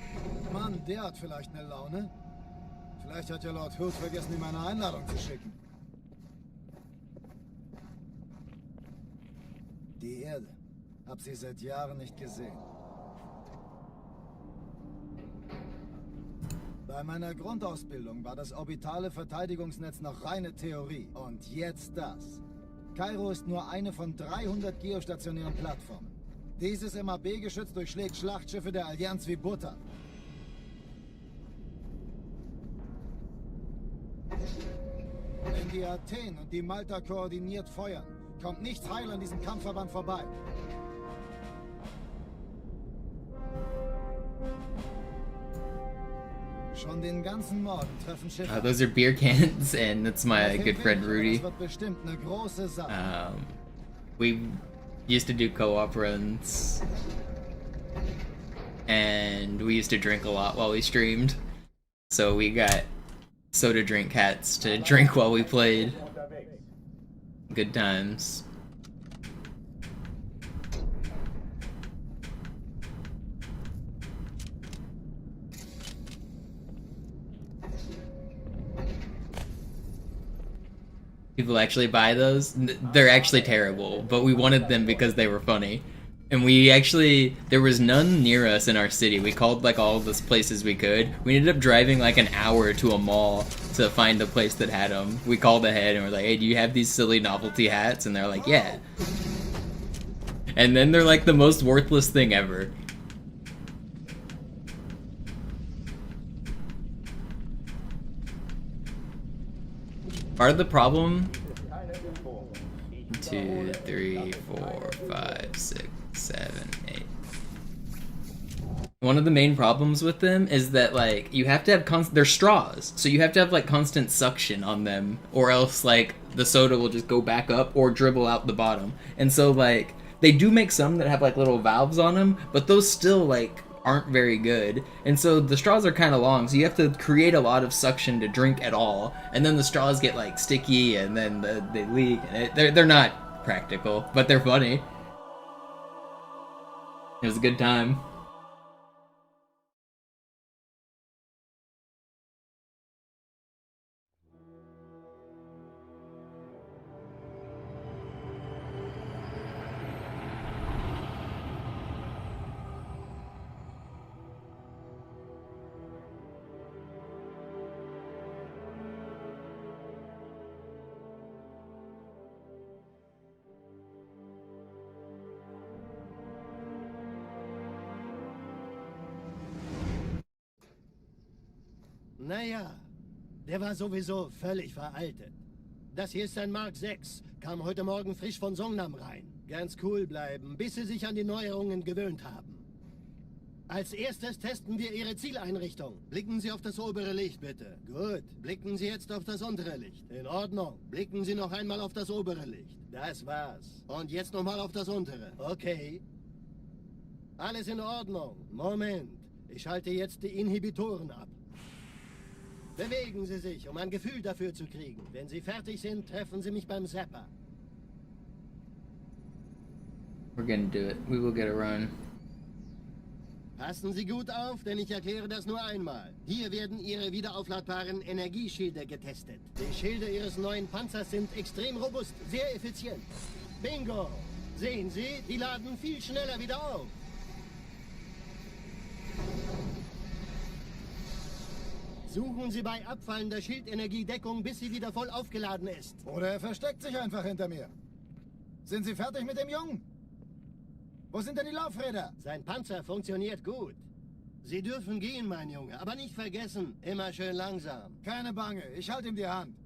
Mann, der hat vielleicht eine Laune. Vielleicht hat ja Lord Hood vergessen, ihm eine Einladung zu schicken. Die Erde. Hab sie seit Jahren nicht gesehen. Bei meiner Grundausbildung war das orbitale Verteidigungsnetz noch reine Theorie. Und jetzt das. Kairo ist nur eine von 300 geostationären Plattformen. Dieses MAB-Geschütz durchschlägt Schlachtschiffe der Allianz wie Butter. Wenn die Athen und die Malta koordiniert feuern, kommt nichts heil an diesem Kampfverband vorbei. Schon den ganzen Morgen treffen Schiffe. Those are beer cans, and that's my good friend Rudy. Das wird bestimmt eine große Sache. We used to do co-op runs, and we used to drink a lot while we streamed. So we got soda drink hats to drink while we played. Good times. People actually buy those. They're actually terrible, but we wanted them because they were funny. And we actually, there was none near us in our city. We called like all the places we could. We ended up driving like an hour to a mall to find a place that had them. We called ahead and we're like, hey, do you have these silly novelty hats? And they're like, yeah. And then they're like the most worthless thing ever. Part of the problem, 2, 3, 4, 5, 6, 7, 8. One of the main problems with them is that like you have to have they're straws, so you have to have like constant suction on them, or else like the soda will just go back up or dribble out the bottom. And so like they do make some that have like little valves on them, but those still like aren't very good. And so the straws are kind of long, so you have to create a lot of suction to drink at all, and then the straws get like sticky and then they leak, and they're not practical, but they're funny. It was a good time. Naja, der war sowieso völlig veraltet. Das hier ist ein Mark 6, kam heute Morgen frisch von Songnam rein. Ganz cool bleiben, bis Sie sich an die Neuerungen gewöhnt haben. Als erstes testen wir Ihre Zieleinrichtung. Blicken Sie auf das obere Licht, bitte. Gut, blicken Sie jetzt auf das untere Licht. In Ordnung. Blicken Sie noch einmal auf das obere Licht. Das war's. Und jetzt nochmal auf das untere. Okay. Alles in Ordnung. Moment. Ich schalte jetzt die Inhibitoren ab. Bewegen Sie sich, um ein Gefühl dafür zu kriegen. Wenn Sie fertig sind, treffen Sie mich beim Zapper. We're gonna do it. We will get a run. Passen Sie gut auf, denn ich erkläre das nur einmal. Hier werden Ihre wiederaufladbaren Energieschilde getestet. Die Schilde Ihres neuen Panzers sind extrem robust, sehr effizient. Bingo! Sehen Sie, die laden viel schneller wieder auf. Suchen Sie bei abfallender Schildenergie Deckung, bis sie wieder voll aufgeladen ist. Oder er versteckt sich einfach hinter mir. Sind Sie fertig mit dem Jungen? Wo sind denn die Laufräder? Sein Panzer funktioniert gut. Sie dürfen gehen, mein Junge, aber nicht vergessen, immer schön langsam. Keine Bange, ich halte ihm die Hand.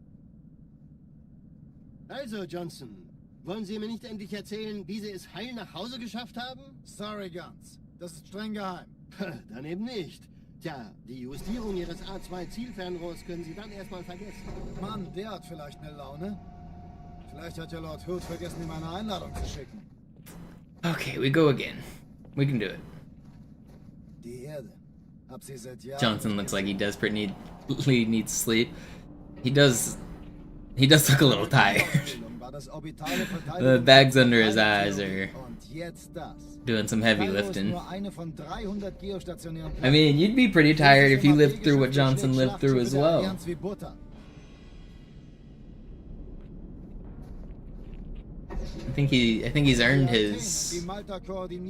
Also, Johnson, wollen Sie mir nicht endlich erzählen, wie Sie es heil nach Hause geschafft haben? Sorry, Guns. Das ist streng geheim. Dann eben nicht. Tja, die Justierung Ihres A2-Zielfernrohrs können Sie dann erstmal vergessen. Mann, der hat vielleicht eine Laune. Vielleicht hat ja Lord Hood vergessen, ihm eine Einladung zu schicken. Okay, we go again. We can do it. Die Erde. Hab sie seit Jahren. Johnson looks like he desperately needs sleep. He does look a little tired. The bags under his eyes are doing some heavy lifting. I mean, you'd be pretty tired if you lived through what Johnson lived through as well. I think he's earned his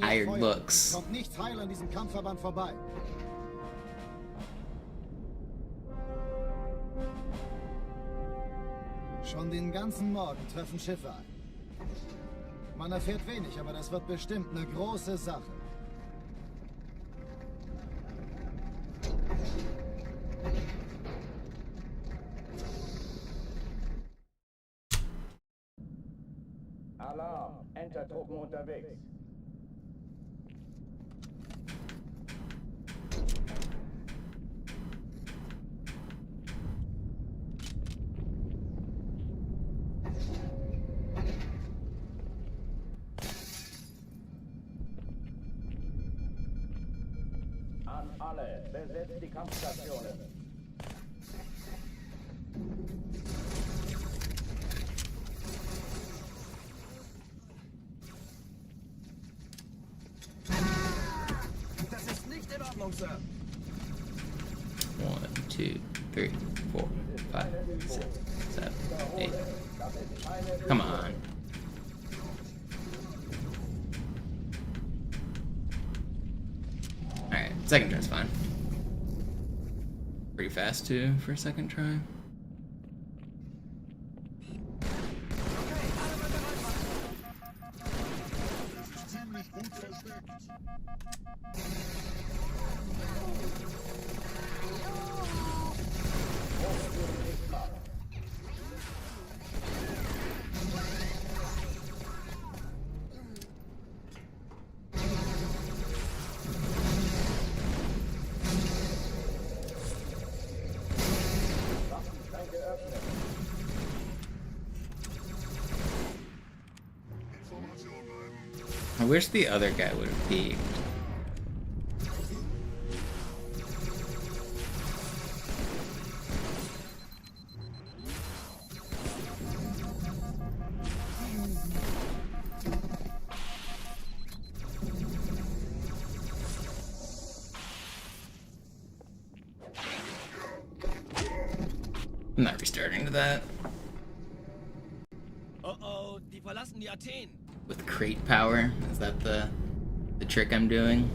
tired looks. Schon den ganzen Morgen treffen Schiffe ein. Man erfährt wenig, aber das wird bestimmt eine große Sache. Alarm, Entertruppen unterwegs. An alle, besetzt die Kampfstationen. Das ist nicht in Ordnung, Sir. 1, 2, 3, 4, 5, 6, 7, 8. Come on. Alright, second try's fine. Pretty fast too for a second try. I wish the other guy would have peeked. I'm not restarting to that. Oh, die verlassen die Athen. With crate power? Is that the trick I'm doing?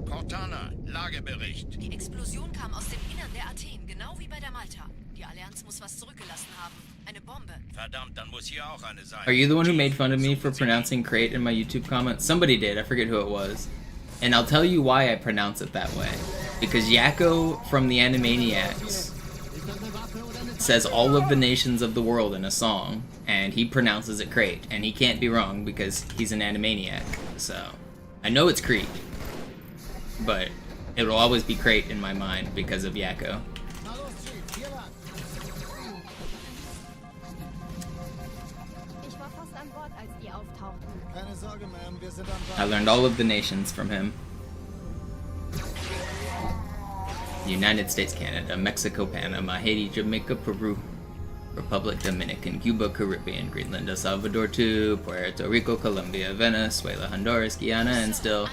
Cortana, Lagebericht. Die Explosion kam aus dem Innern der Athen, genau wie bei der Malta. Die Allianz muss was zurückgelassen haben. Eine Bombe. Verdammt, dann muss hier auch eine sein. Are you the one who made fun of me for pronouncing crate in my YouTube comments? Somebody did, I forget who it was. And I'll tell you why I pronounce it that way. Because Yakko from the Animaniacs says all of the nations of the world in a song, and he pronounces it crate, and he can't be wrong because he's an Animaniac. So, I know it's Crete, but it'll always be crate in my mind because of Yakko. Ich war fast an Bord, als die auftauchten. Keine Sorge, Ma'am, wir sind am Bord. I learned all of the nations from him. United States, Canada, Mexico, Panama, Haiti, Jamaica, Peru, Republic Dominican, Cuba, Caribbean, Greenland, El Salvador too, Puerto Rico, Colombia, Venezuela, Honduras, Guyana, and still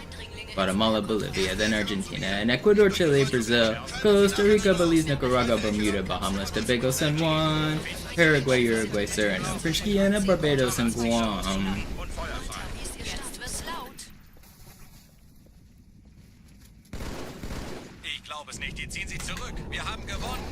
Guatemala, Bolivia, then Argentina, and Ecuador, Chile, Brazil, Costa Rica, Belize, Nicaragua, Bermuda, Bahamas, Tobago, San Juan, Paraguay, Uruguay, Suriname, French Guiana, Barbados, and Guam. Ich glaube es nicht, die ziehen sich zurück. Wir haben gewonnen.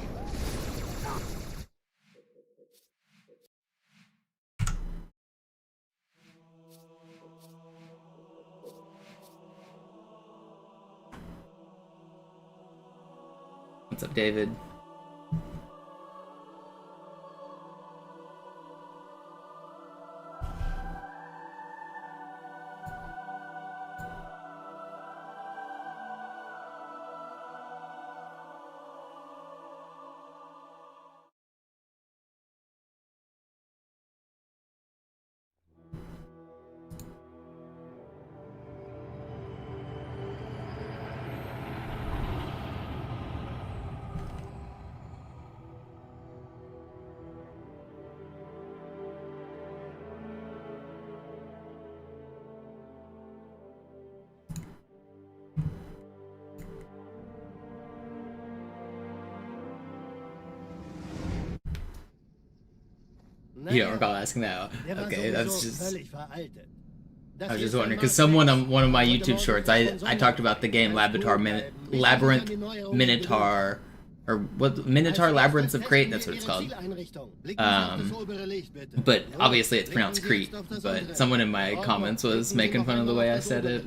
What's up, David? You don't recall asking that? Okay, that's just... I was just wondering, because someone on one of my YouTube shorts, I talked about the game Labyrinth Minotaur, or what, Minotaur Labyrinths of Crete, that's what it's called. But obviously it's pronounced Crete, but someone in my comments was making fun of the way I said it.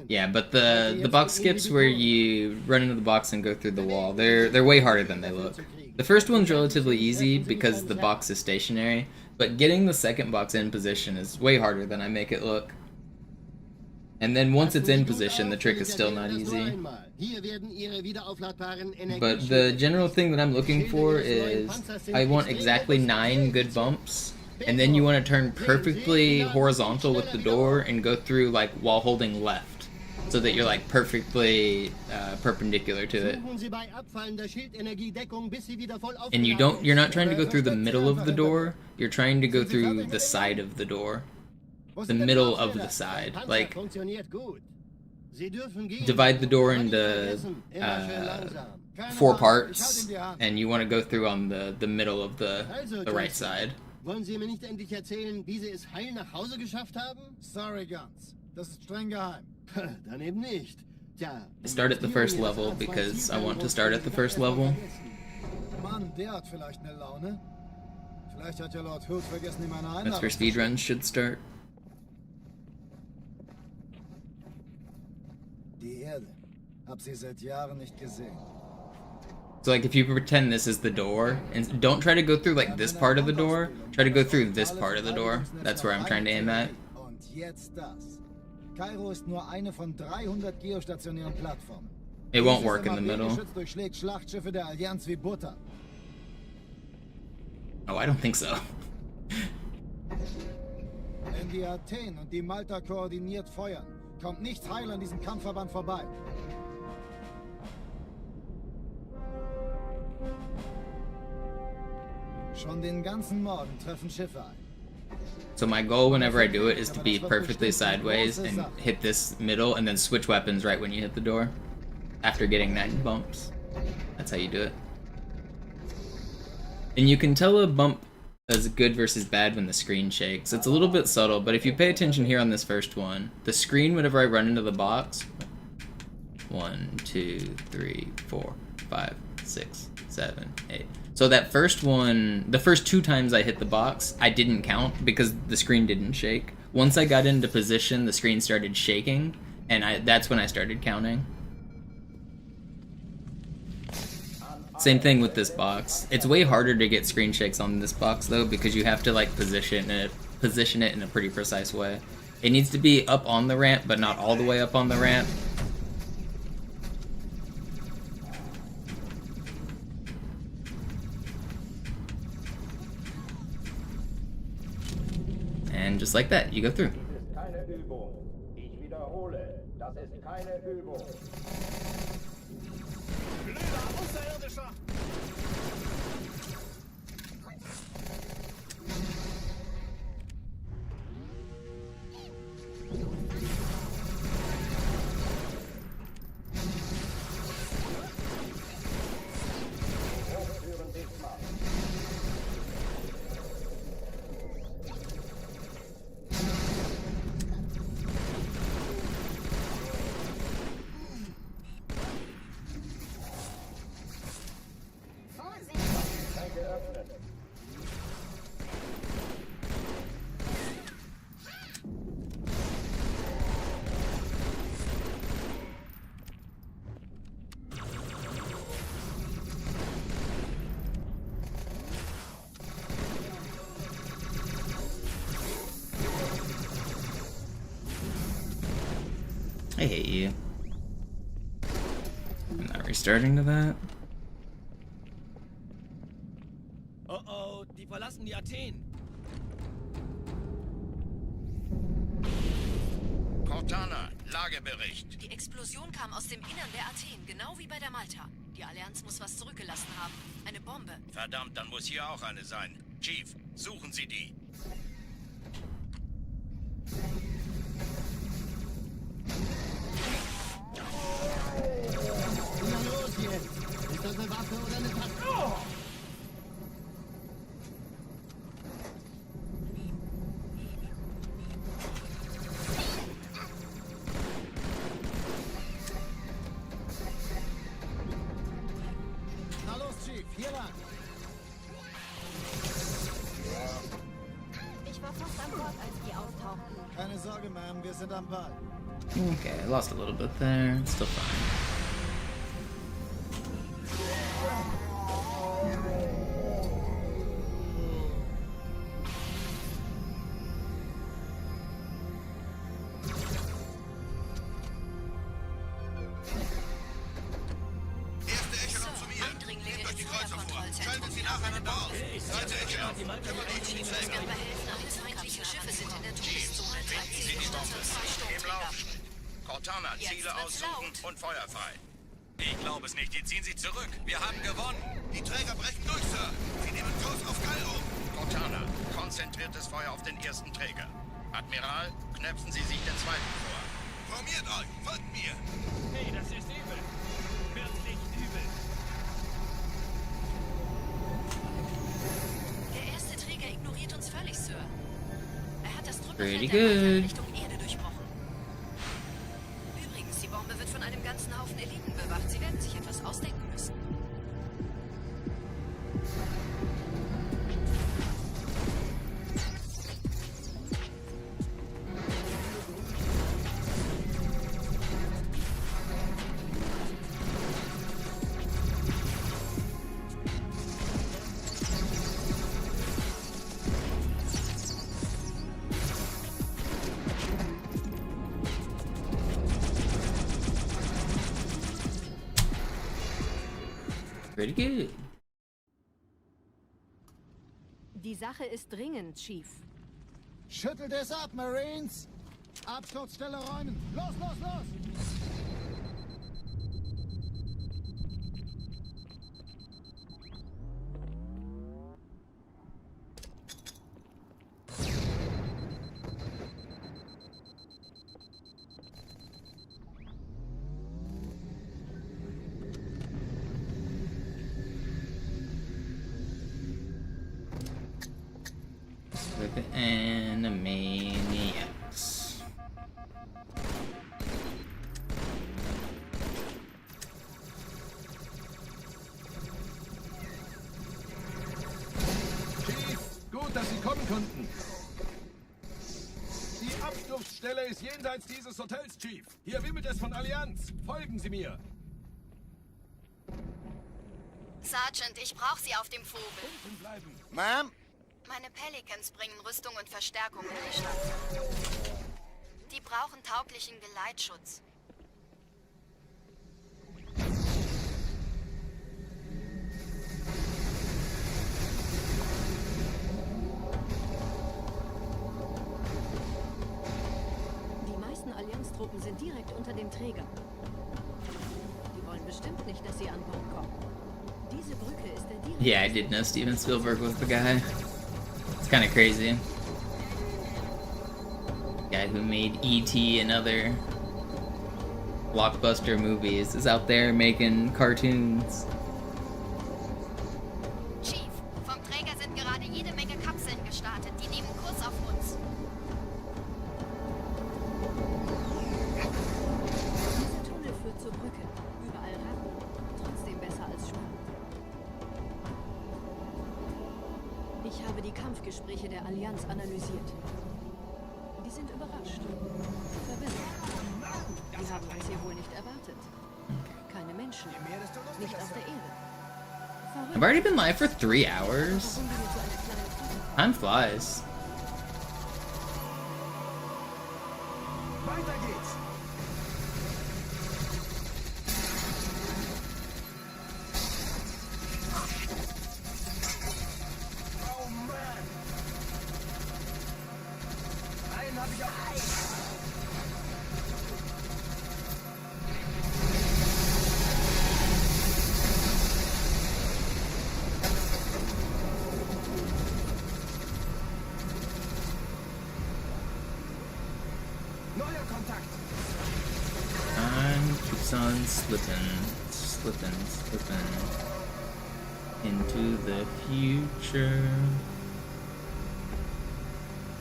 Yeah, but the box skips where you run into the box and go through the wall, they're way harder than they look. The first one's relatively easy because the box is stationary, but getting the second box in position is way harder than I make it look. And then once it's in position, the trick is still not easy. But the general thing that I'm looking for is I want exactly 9 good bumps. And then you want to turn perfectly horizontal with the door and go through like while holding left, so that you're like perfectly perpendicular to it. And you're not trying to go through the middle of the door. You're trying to go through the side of the door, the middle of the side. Like divide the door into 4 parts, and you want to go through on the middle of the right side. Wollen Sie mir nicht endlich erzählen, wie Sie es heil nach Hause geschafft haben? Sorry, Guns. Das ist streng geheim. Dann eben nicht. Tja, I start at the first level because I want to start at the first level. Mann, der hat vielleicht eine Laune. Vielleicht hat ja Lord Hood vergessen, ihm eine Einladung. That's where speedruns should start. Die Erde. Hab sie seit Jahren nicht gesehen. So like if you pretend this is the door, and don't try to go through like this part of the door, try to go through this part of the door. That's where I'm trying to aim at. Und jetzt das. Kairo ist nur eine von 300 geostationären Plattformen. It won't work in the middle. Durchschlägt Schlachtschiffe der Allianz wie Butter. Oh, I don't think so. Wenn die Athen und die Malta koordiniert feuern, kommt nichts heil an diesem Kampfverband vorbei. Schon den ganzen Morgen treffen Schiffe ein. So my goal whenever I do it is to be perfectly sideways and hit this middle and then switch weapons right when you hit the door. After getting 9 bumps. That's how you do it. And you can tell a bump is good versus bad when the screen shakes. It's a little bit subtle, but if you pay attention here on this first one, the screen whenever I run into the box, 1, 2, 3, 4, 5, 6, 7, 8. So that first one, the first 2 times I hit the box, I didn't count because the screen didn't shake. Once I got into position, the screen started shaking, and that's when I started counting. Same thing with this box. It's way harder to get screen shakes on this box though, because you have to like position it in a pretty precise way. It needs to be up on the ramp, but not all the way up on the ramp. And just like that, you go through. Keine Übung. Ich wiederhole, das ist keine Übung. I hate you. I'm not restarting to that. Oh oh, die verlassen die Athen. Cortana, Lagebericht. Die Explosion kam aus dem Innern der Athen, genau wie bei der Malta. Die Allianz muss was zurückgelassen haben. Eine Bombe. Verdammt, dann muss hier auch eine sein. Chief, suchen Sie die. Na los jetzt! Ist das eine Waffe oder eine Taste? Na los, Chief, hier lang. Ich war fast an Bord, als die auftauchten. Keine Sorge, Ma'am, wir sind am Ball. Okay, I lost a little bit there. It's still fine. Erste Echelon zu mir. Nehmt euch die Kreuzer vor. Schaltet sie nacheinander auf. Zweite Echelon. Kümmert euch um die Träger. Feindliche Schiffe sind in der Chief, Todeszone. finden Sie die Bombe. Im Lauf. Cortana, Ziele aussuchen und Feuer frei. Ich glaube es nicht. Die ziehen sich zurück. Wir haben gewonnen. Die Träger brechen durch, Sir. Sie nehmen Kurs auf Kairo. Cortana, konzentriertes Feuer auf den ersten Träger. Admiral, knöpfen Sie sich den zweiten vor. Formiert euch, folgt mir. Hey, das ist übel. Wirklich übel. Der erste Träger ignoriert uns völlig, Sir. Er hat das Pretty Drückerfeld der Malta in good. Richtung Erde durchbrochen. Übrigens, die Bombe wird von einem ganzen Haufen Eliten bewacht. Sie werden sich etwas ausdenken müssen. Pretty good. Die Sache ist dringend, Chief. Schüttelt es ab, Marines! Absturzstelle räumen! Los, los, los! With the Animaniacs. Chief, gut, dass Sie kommen konnten. Die Absturzstelle ist jenseits dieses Hotels, Chief. Hier wimmelt es von Allianz. Folgen Sie mir. Sergeant, ich brauche Sie auf dem Vogel. Unten bleiben. Ma'am? Meine Pelicans bringen Rüstung und Verstärkung in die Stadt. Die brauchen tauglichen Geleitschutz. Die meisten Allianztruppen sind direkt unter dem Träger. Die wollen bestimmt nicht, dass sie an Bord kommen. Diese Brücke ist der direkte... Yeah, I did know Steven Spielberg was the guy. It's kind of crazy. Guy who made E.T. and other blockbuster movies is out there making cartoons. Chief, vom Träger sind gerade jede Menge Kapseln gestartet. Die nehmen Kurs auf uns. Dieser Tunnel führt zur Brücke. Überall Ratten. Trotzdem besser als Schwamm. Ich habe die Kampfgespräche der Allianz analysiert. Die sind überrascht. Verwirrt. Die haben uns hier wohl nicht erwartet. Keine Menschen. Nicht auf der Erde. I've already been live for 3 hours. Time flies. Weiter geht's. on slipping into the future.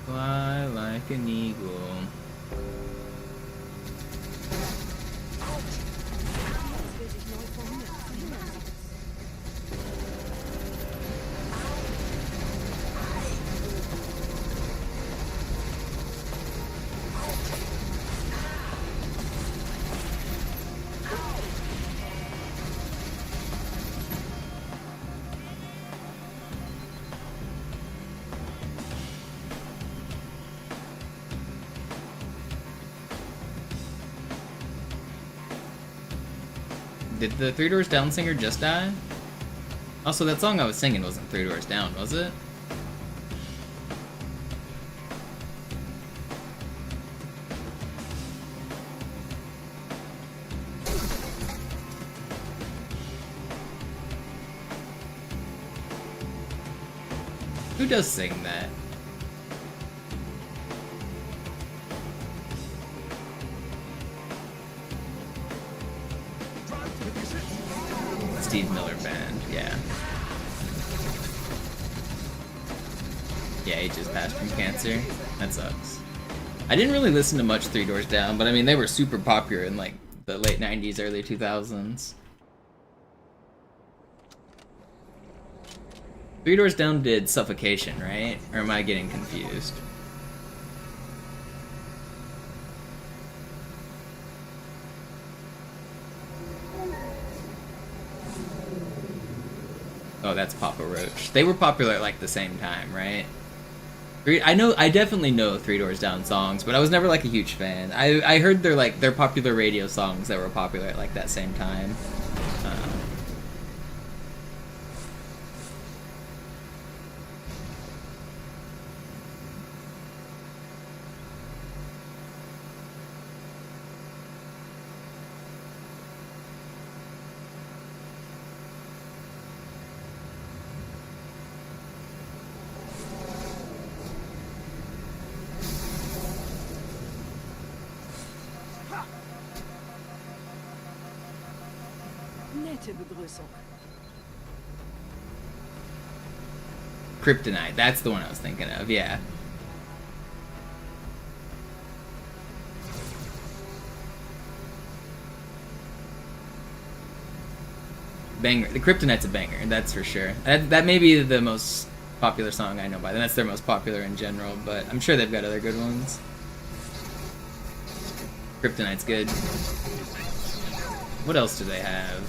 Fly like an eagle. Did the Three Doors Down singer just die? Also, that song I was singing wasn't Three Doors Down, was it? Who does sing that? Steve Miller Band, yeah. Yeah, he just passed from cancer. That sucks. I didn't really listen to much Three Doors Down, but I mean, they were super popular in like the late 90s, early 2000s. Three Doors Down did Suffocation, right? Or am I getting confused? Oh, that's Papa Roach. They were popular at like the same time, right? I definitely know Three Doors Down songs, but I was never like a huge fan. I heard their popular radio songs that were popular at like that same time. Nette Begrüßung. Kryptonite, that's the one I was thinking of, yeah. Banger. The Kryptonite's a banger, that's for sure. That may be the most popular song I know by them. That's their most popular in general, but I'm sure they've got other good ones. Kryptonite's good. What else do they have?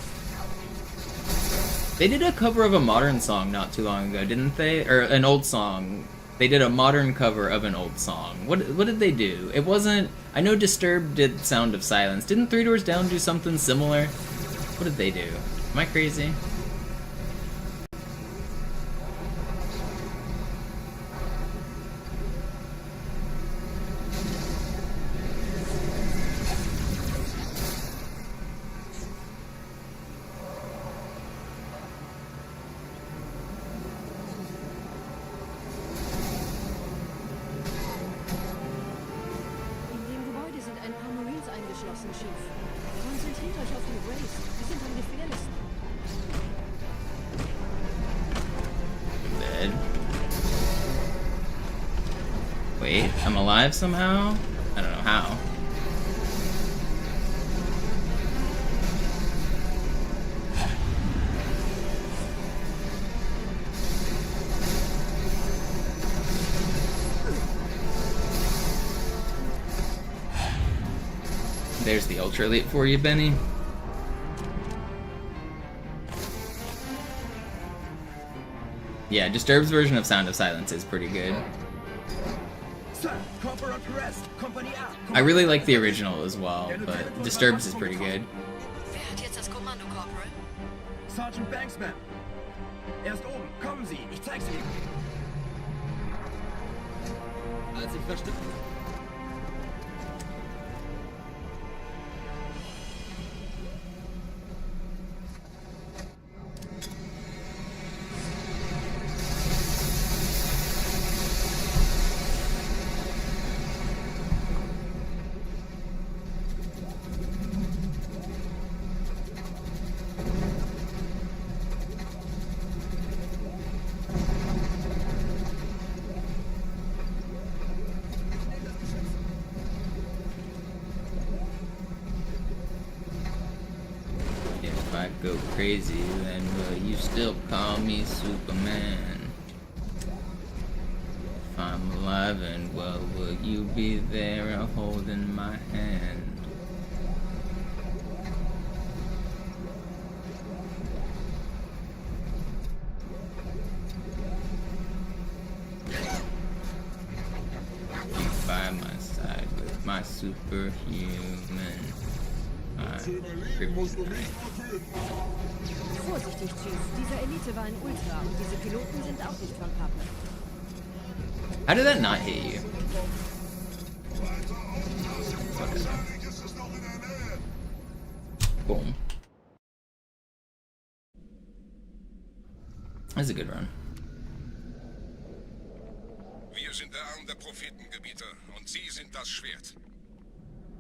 They did a cover of a modern song not too long ago, didn't they? Or an old song. They did a modern cover of an old song. What did they do? It wasn't... I know Disturbed did Sound of Silence. Didn't Three Doors Down do something similar? What did they do? Am I crazy? Wait, I'm alive somehow? I don't know how. There's the Ultra Elite for you, Benny. Yeah, Disturbed's version of Sound of Silence is pretty good. I really like the original as well, but Disturbed's is pretty good. Wer hat jetzt das Kommando, Corporal? Sergeant Banksman. Erst oben. Kommen Sie. Ich zeig's Ihnen. Als ich verstanden. crazy, then will you still call me Superman? If I'm alive, and well, will you be there holding my hand? By my side with my superhuman. Vorsichtig, Chief. Dieser Elite war ein Ultra und diese Piloten sind auch nicht von Pappe. How did that not hit you? Boom. That's a good run. Wir sind der Arm der Prophetengebieter und Sie sind das Schwert.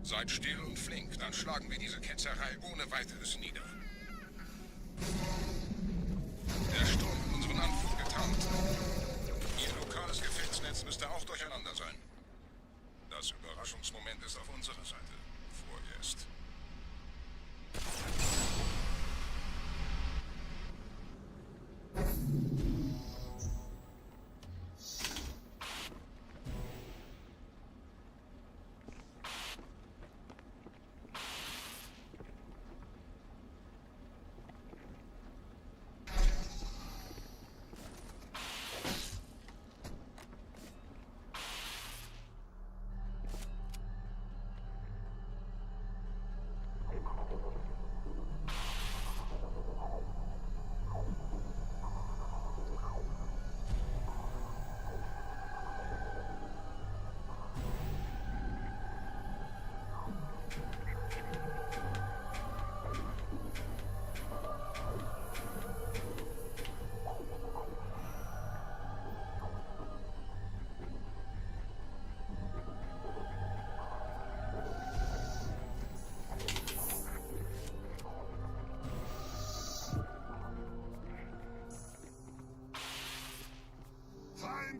Seid still und flink, dann schlagen wir diese Ketzerei ohne weiteres nieder. Der Sturm hat unseren Anflug getarnt. Ihr lokales Gefechtsnetz müsste auch durcheinander sein. Das Überraschungsmoment ist auf unserer Seite. Vorerst.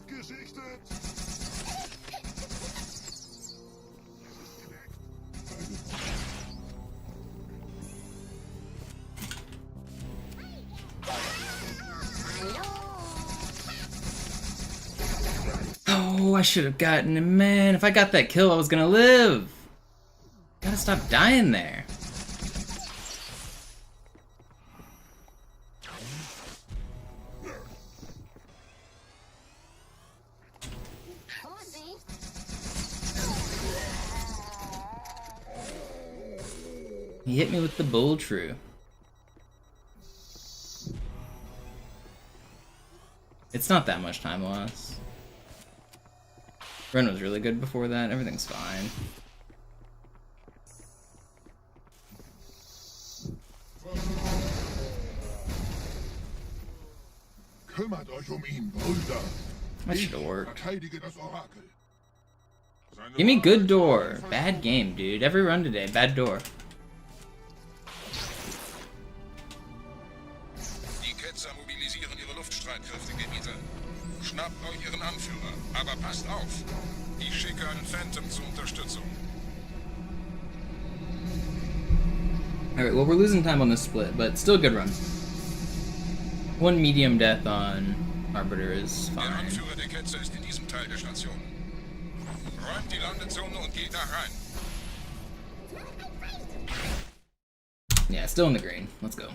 Gesichtet! Oh, I should have gotten him, man. If I got that kill, I was gonna live. Gotta stop dying there. He hit me with the bull true. It's not that much time loss. Run was really good before that. Everything's fine. Kümmert euch ihn, Brüder. That should have worked. Verteidige das Orakel. Give me good door. Bad game, dude. Every run today, bad door. Die Ketzer mobilisieren ihre Luftstreitkräfte, Gebieter. Schnappt euch ihren Anführer, aber passt auf. Ich schicke einen Phantom zur Unterstützung. Alright, well, we're losing time on this split, but still a good run. One medium death on Arbiter is Der fine. Anführer der Ketzer ist in diesem Teil der Station. Räumt die Landezone und geht da rein. Yeah, still in the green. Let's go.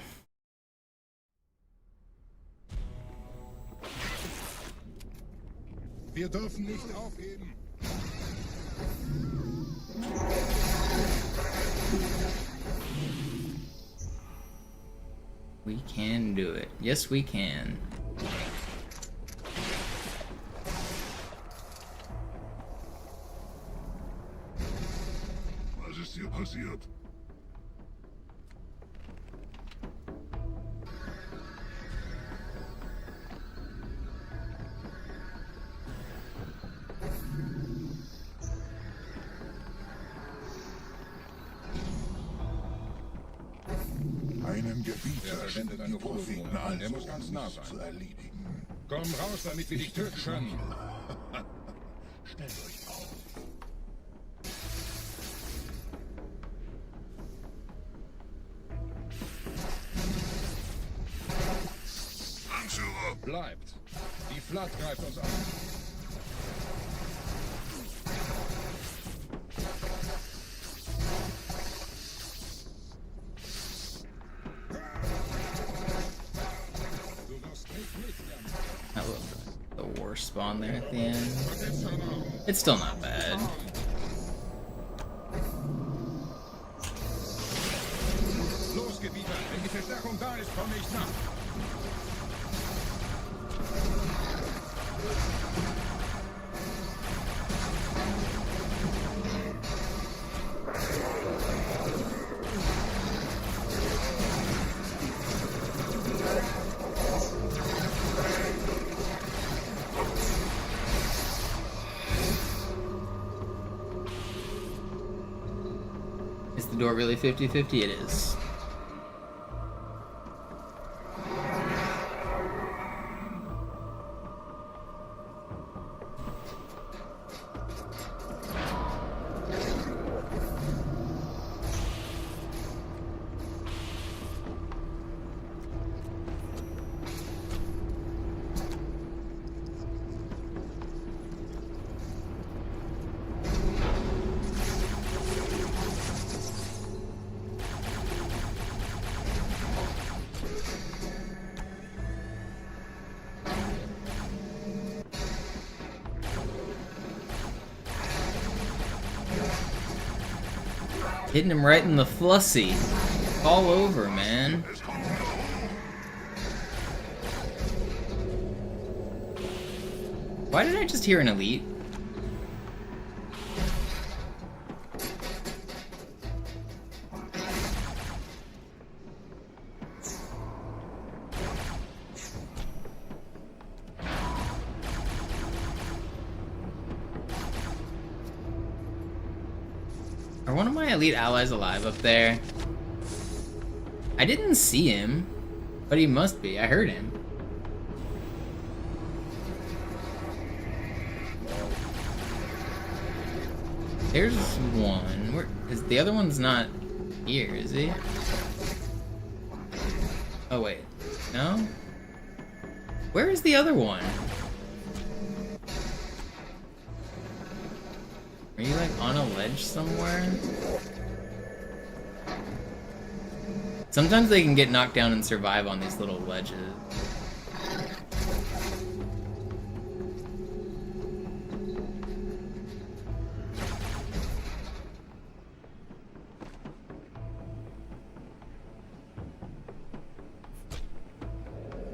Wir dürfen nicht aufgeben. We can do it. Yes, we can. Was ist hier passiert? Einen Gebieter wendet eine Propheten an, der muss ganz nah sein. zu erledigen. Komm raus, damit wir dich töten können. Stellt euch auf. Bleibt. Die Flood greift uns an. That was the worst spawn there at the end. It's still not bad. Los, Gebieter! Wenn die Verstärkung da ist, komme ich nach. Is the door really 50-50? It is. Hitting him right in the flussy. All over, man. Why did I just hear an elite? Are one of my elite allies alive up there? I didn't see him, but he must be. I heard him. There's one. Where is the other one's not here, is he? Oh wait. No? Where is the other one? Are you like on a ledge somewhere? Sometimes they can get knocked down and survive on these little ledges.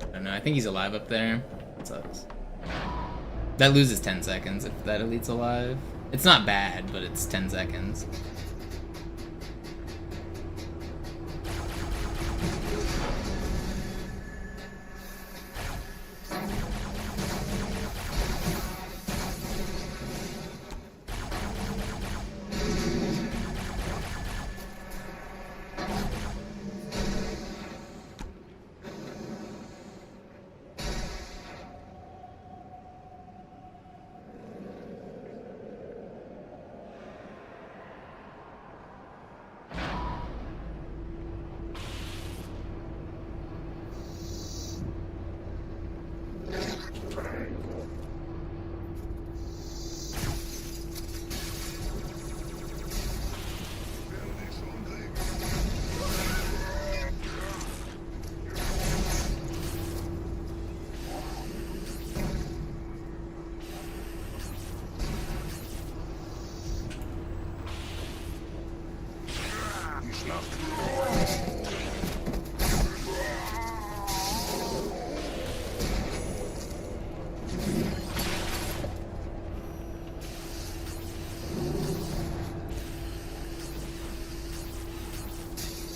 I don't know, I think he's alive up there. That sucks. That loses 10 seconds if that elite's alive. It's not bad, but it's 10 seconds.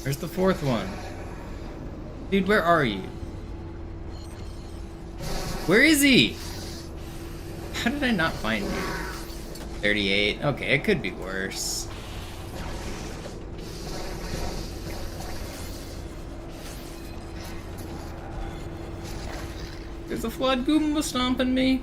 Where's the fourth one? Dude, where are you? Where is he? How did I not find you? 38. Okay, it could be worse. There's a flood Goomba stomping me.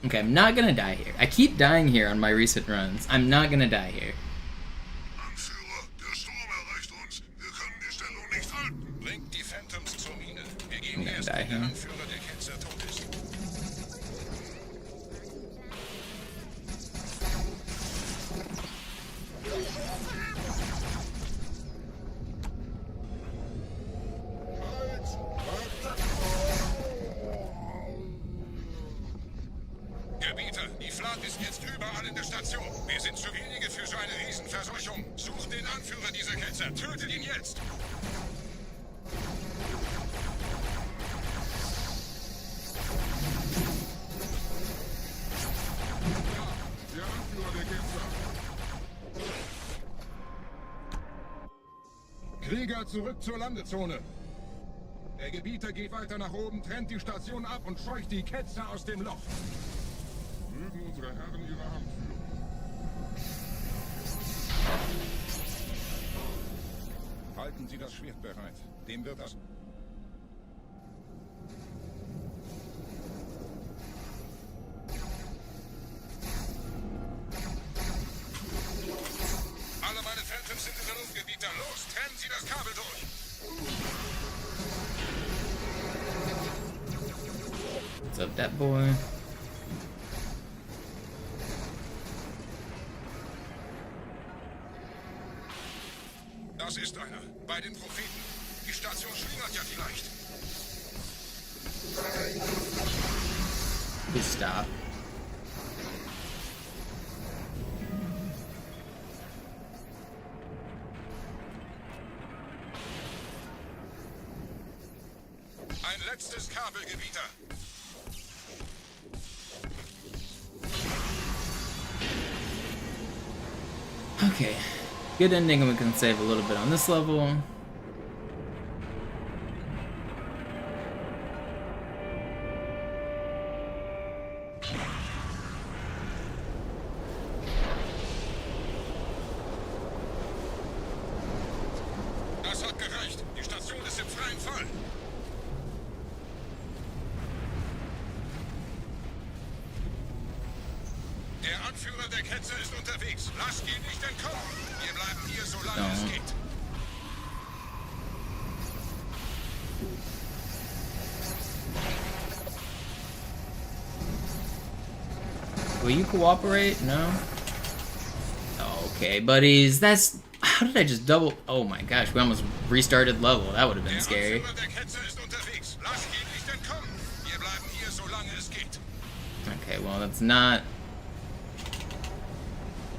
Okay, I'm not gonna die here. I keep dying here on my recent runs. I'm not gonna die here. Anführer, der Sturm erreicht uns. Wir können die Stellung nicht halten. Bringt die Phantoms zur Mine. Wir gehen erst, wenn der Anführer der Ketzer tot ist. Gebieter, die Flat ist jetzt überall in der Station. Wir sind zu wenige für so eine Riesenverseuchung. Sucht den Anführer dieser Ketzer. Tötet ihn jetzt! Der Anführer der Ketzer. Krieger, zurück zur Landezone. Der Gebieter geht weiter nach oben, trennt die Station ab und scheucht die Ketzer aus dem Loch. Mögen unsere Herren ihre Hand führen. Halten Sie das Schwert bereit. Dem wird das... Alle meine Phantoms sind in der Luft, Gebieter. Los, trennen Sie das Kabel durch! What's up, that boy? Das ist einer. Bei den Propheten. Die Station schlingert ja vielleicht. Please stop. Ein letztes Kabel, Gebieter. Okay. Good ending, and we can save a little bit on this level. Das hat gereicht. Die Station ist im freien Fall. Der Anführer der Ketzer ist unterwegs. Lasst ihn nicht entkommen. Wir bleiben hier, solange es geht. Will you cooperate? No? Okay, buddies. That's... How did I just double... Oh my gosh, we almost restarted level. That would have been scary. Der Anführer der Ketzer ist unterwegs. Lasst ihn nicht entkommen. Wir bleiben hier, solange es geht. Okay, well, that's not...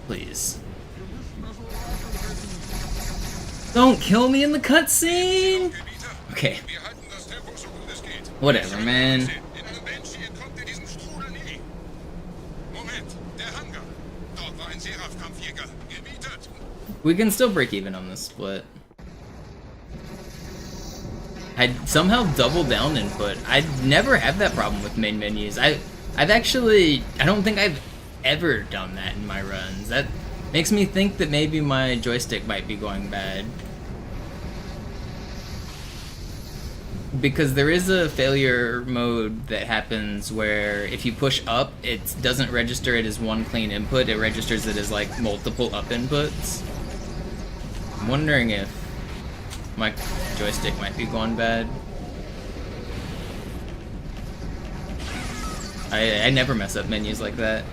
Please. Don't kill me in the cutscene! Okay. Wir halten das Tempo so gut es geht. Whatever, man. In einem Banshee entkommt ihr diesem Strudel nie. Moment, der Hangar. Dort war ein Seraph-Kampfjäger. Gemietet. We can still break even on this split. I somehow doubled down input. I never have that problem with main menus. I don't think I've ever done that in my runs. That makes me think that maybe my joystick might be going bad. Because there is a failure mode that happens where if you push up, it doesn't register it as one clean input, it registers it as like multiple up inputs. I'm wondering if my joystick might be going bad. I never mess up menus like that.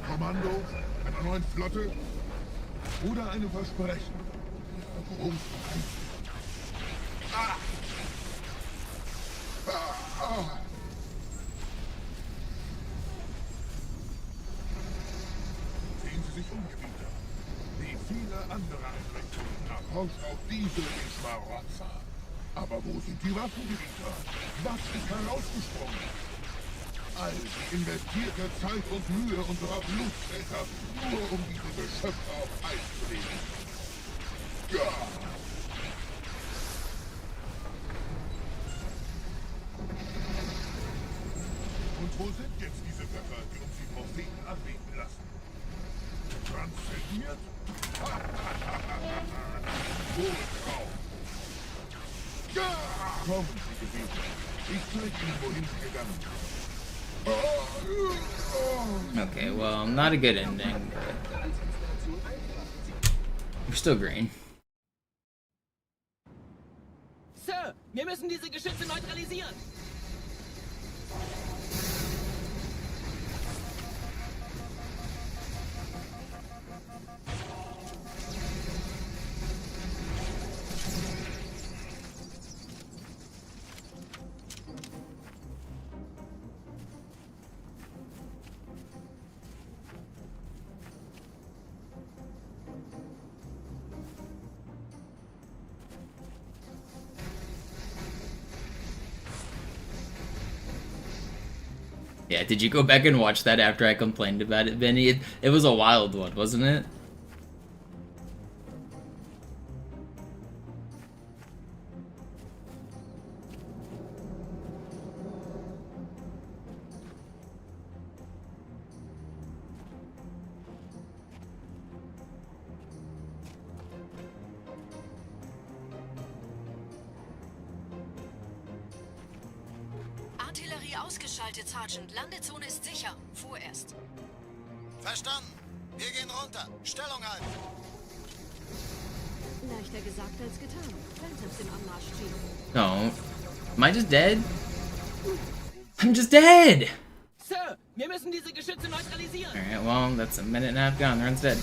Kommando, einer neuen Flotte oder einem Versprechen. Sehen Sie sich um, Gebieter. Wie viele andere Einrichtungen tauscht auch diese den Schmarotzer. Aber wo sind die Waffengebieter? Was ist herausgesprungen? All die investierte Zeit und Mühe unserer Blutväter, nur um diese Geschöpfe auf Eis zu legen. Ja! Und wo sind jetzt diese Götter, die uns die Propheten anbeten lassen? Transzendiert? Wohl drauf! Ja! Kommen Sie, Gebete. Ich zeige Ihnen, wohin Sie gegangen sind. Okay, well, not a good ending, but we're still green. Sir, wir müssen diese Geschütze neutralisieren. Yeah, did you go back and watch that after I complained about it, Benny? It was a wild one, wasn't it? Artillerie ausgeschaltet, Sergeant. Landezone ist sicher. Vorerst. Verstanden. Wir gehen runter. Stellung halten. Leichter gesagt als getan. Phantoms im Anmarsch, Chief. No. Am I just dead? I'm just dead! Sir, wir müssen diese Geschütze neutralisieren. Alright, well, that's a minute and a half gone. Everyone's dead.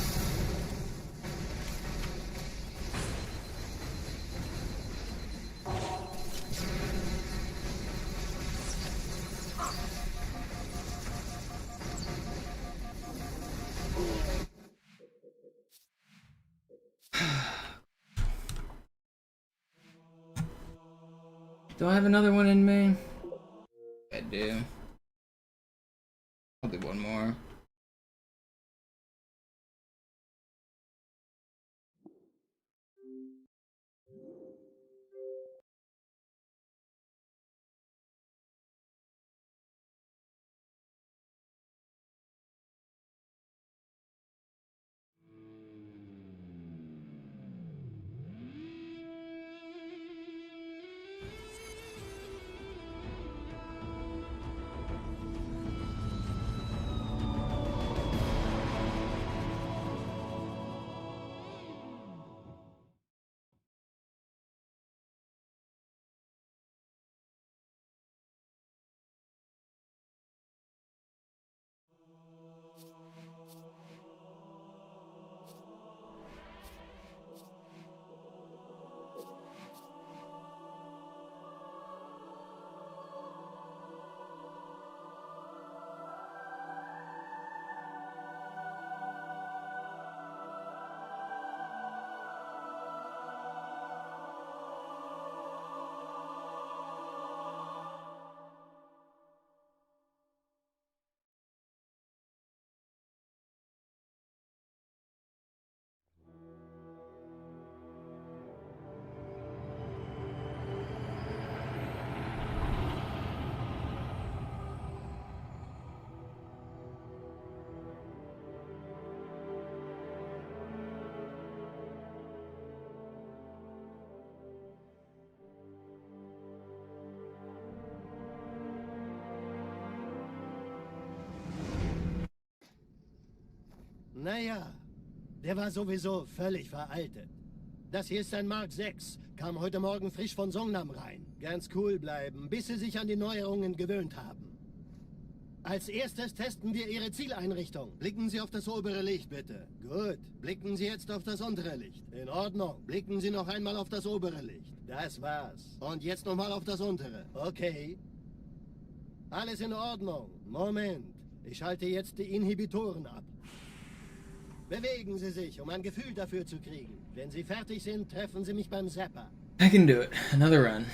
Do I have another one in me? I do. I'll do one more. Naja, der war sowieso völlig veraltet. Das hier ist ein Mark 6, kam heute Morgen frisch von Songnam rein. Ganz cool bleiben, bis Sie sich an die Neuerungen gewöhnt haben. Als erstes testen wir Ihre Zieleinrichtung. Blicken Sie auf das obere Licht, bitte. Gut, blicken Sie jetzt auf das untere Licht. In Ordnung, blicken Sie noch einmal auf das obere Licht. Das war's. Und jetzt nochmal auf das untere. Okay. Alles in Ordnung. Moment, ich schalte jetzt die Inhibitoren ab. Bewegen Sie sich, um ein Gefühl dafür zu kriegen. Wenn Sie fertig sind, treffen Sie mich beim Zapper. I can do it. Another run.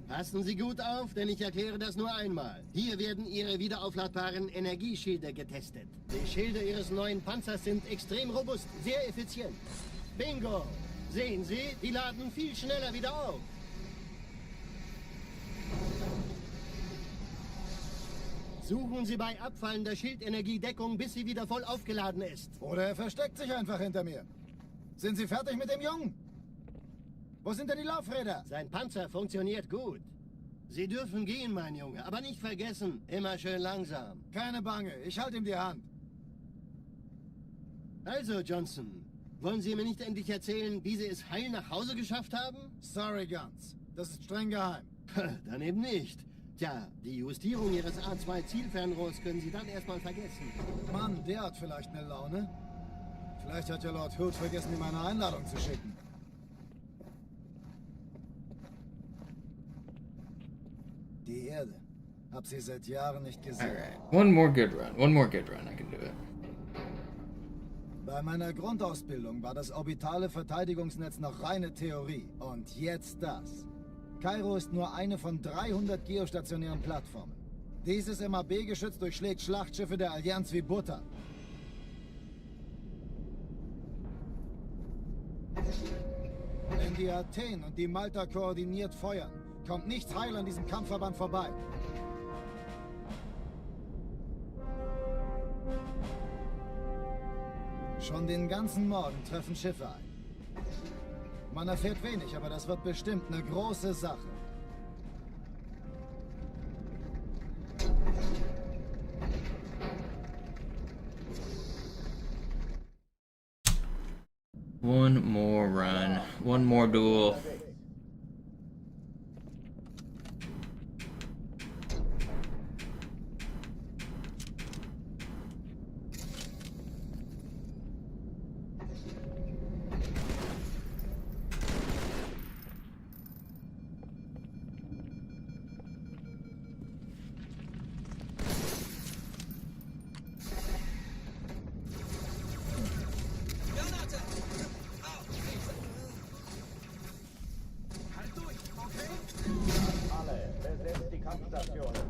Passen Sie gut auf, denn ich erkläre das nur einmal. Hier werden Ihre wiederaufladbaren Energieschilde getestet. Die Schilde Ihres neuen Panzers sind extrem robust, sehr effizient. Bingo! Sehen Sie, die laden viel schneller wieder auf. Suchen Sie bei abfallender Schildenergiedeckung, bis sie wieder voll aufgeladen ist. Oder er versteckt sich einfach hinter mir. Sind Sie fertig mit dem Jungen? Wo sind denn die Laufräder? Sein Panzer funktioniert gut. Sie dürfen gehen, mein Junge, aber nicht vergessen, immer schön langsam. Keine Bange, ich halte ihm die Hand. Also, Johnson, wollen Sie mir nicht endlich erzählen, wie Sie es heil nach Hause geschafft haben? Sorry, Guns. Das ist streng geheim. Dann eben nicht. Tja, die Justierung Ihres A2-Zielfernrohrs können Sie dann erstmal vergessen. Mann, der hat vielleicht eine Laune. Vielleicht hat ja Lord Hood vergessen, ihm eine Einladung zu schicken. Die Erde. Hab sie seit Jahren nicht gesehen. Alright. One more good run. One more good run. I can do it. Bei meiner Grundausbildung war das orbitale Verteidigungsnetz noch reine Theorie. Und jetzt das. Kairo ist nur eine von 300 geostationären Plattformen. Dieses MAB-Geschütz durchschlägt Schlachtschiffe der Allianz wie Butter. Wenn die Athen und die Malta koordiniert feuern, kommt nichts heil an diesem Kampfverband vorbei. Schon den ganzen Morgen treffen Schiffe ein. Man erfährt wenig, aber das wird bestimmt eine große Sache. One more run. One more duel. Alle, besetzt die Kampfstationen.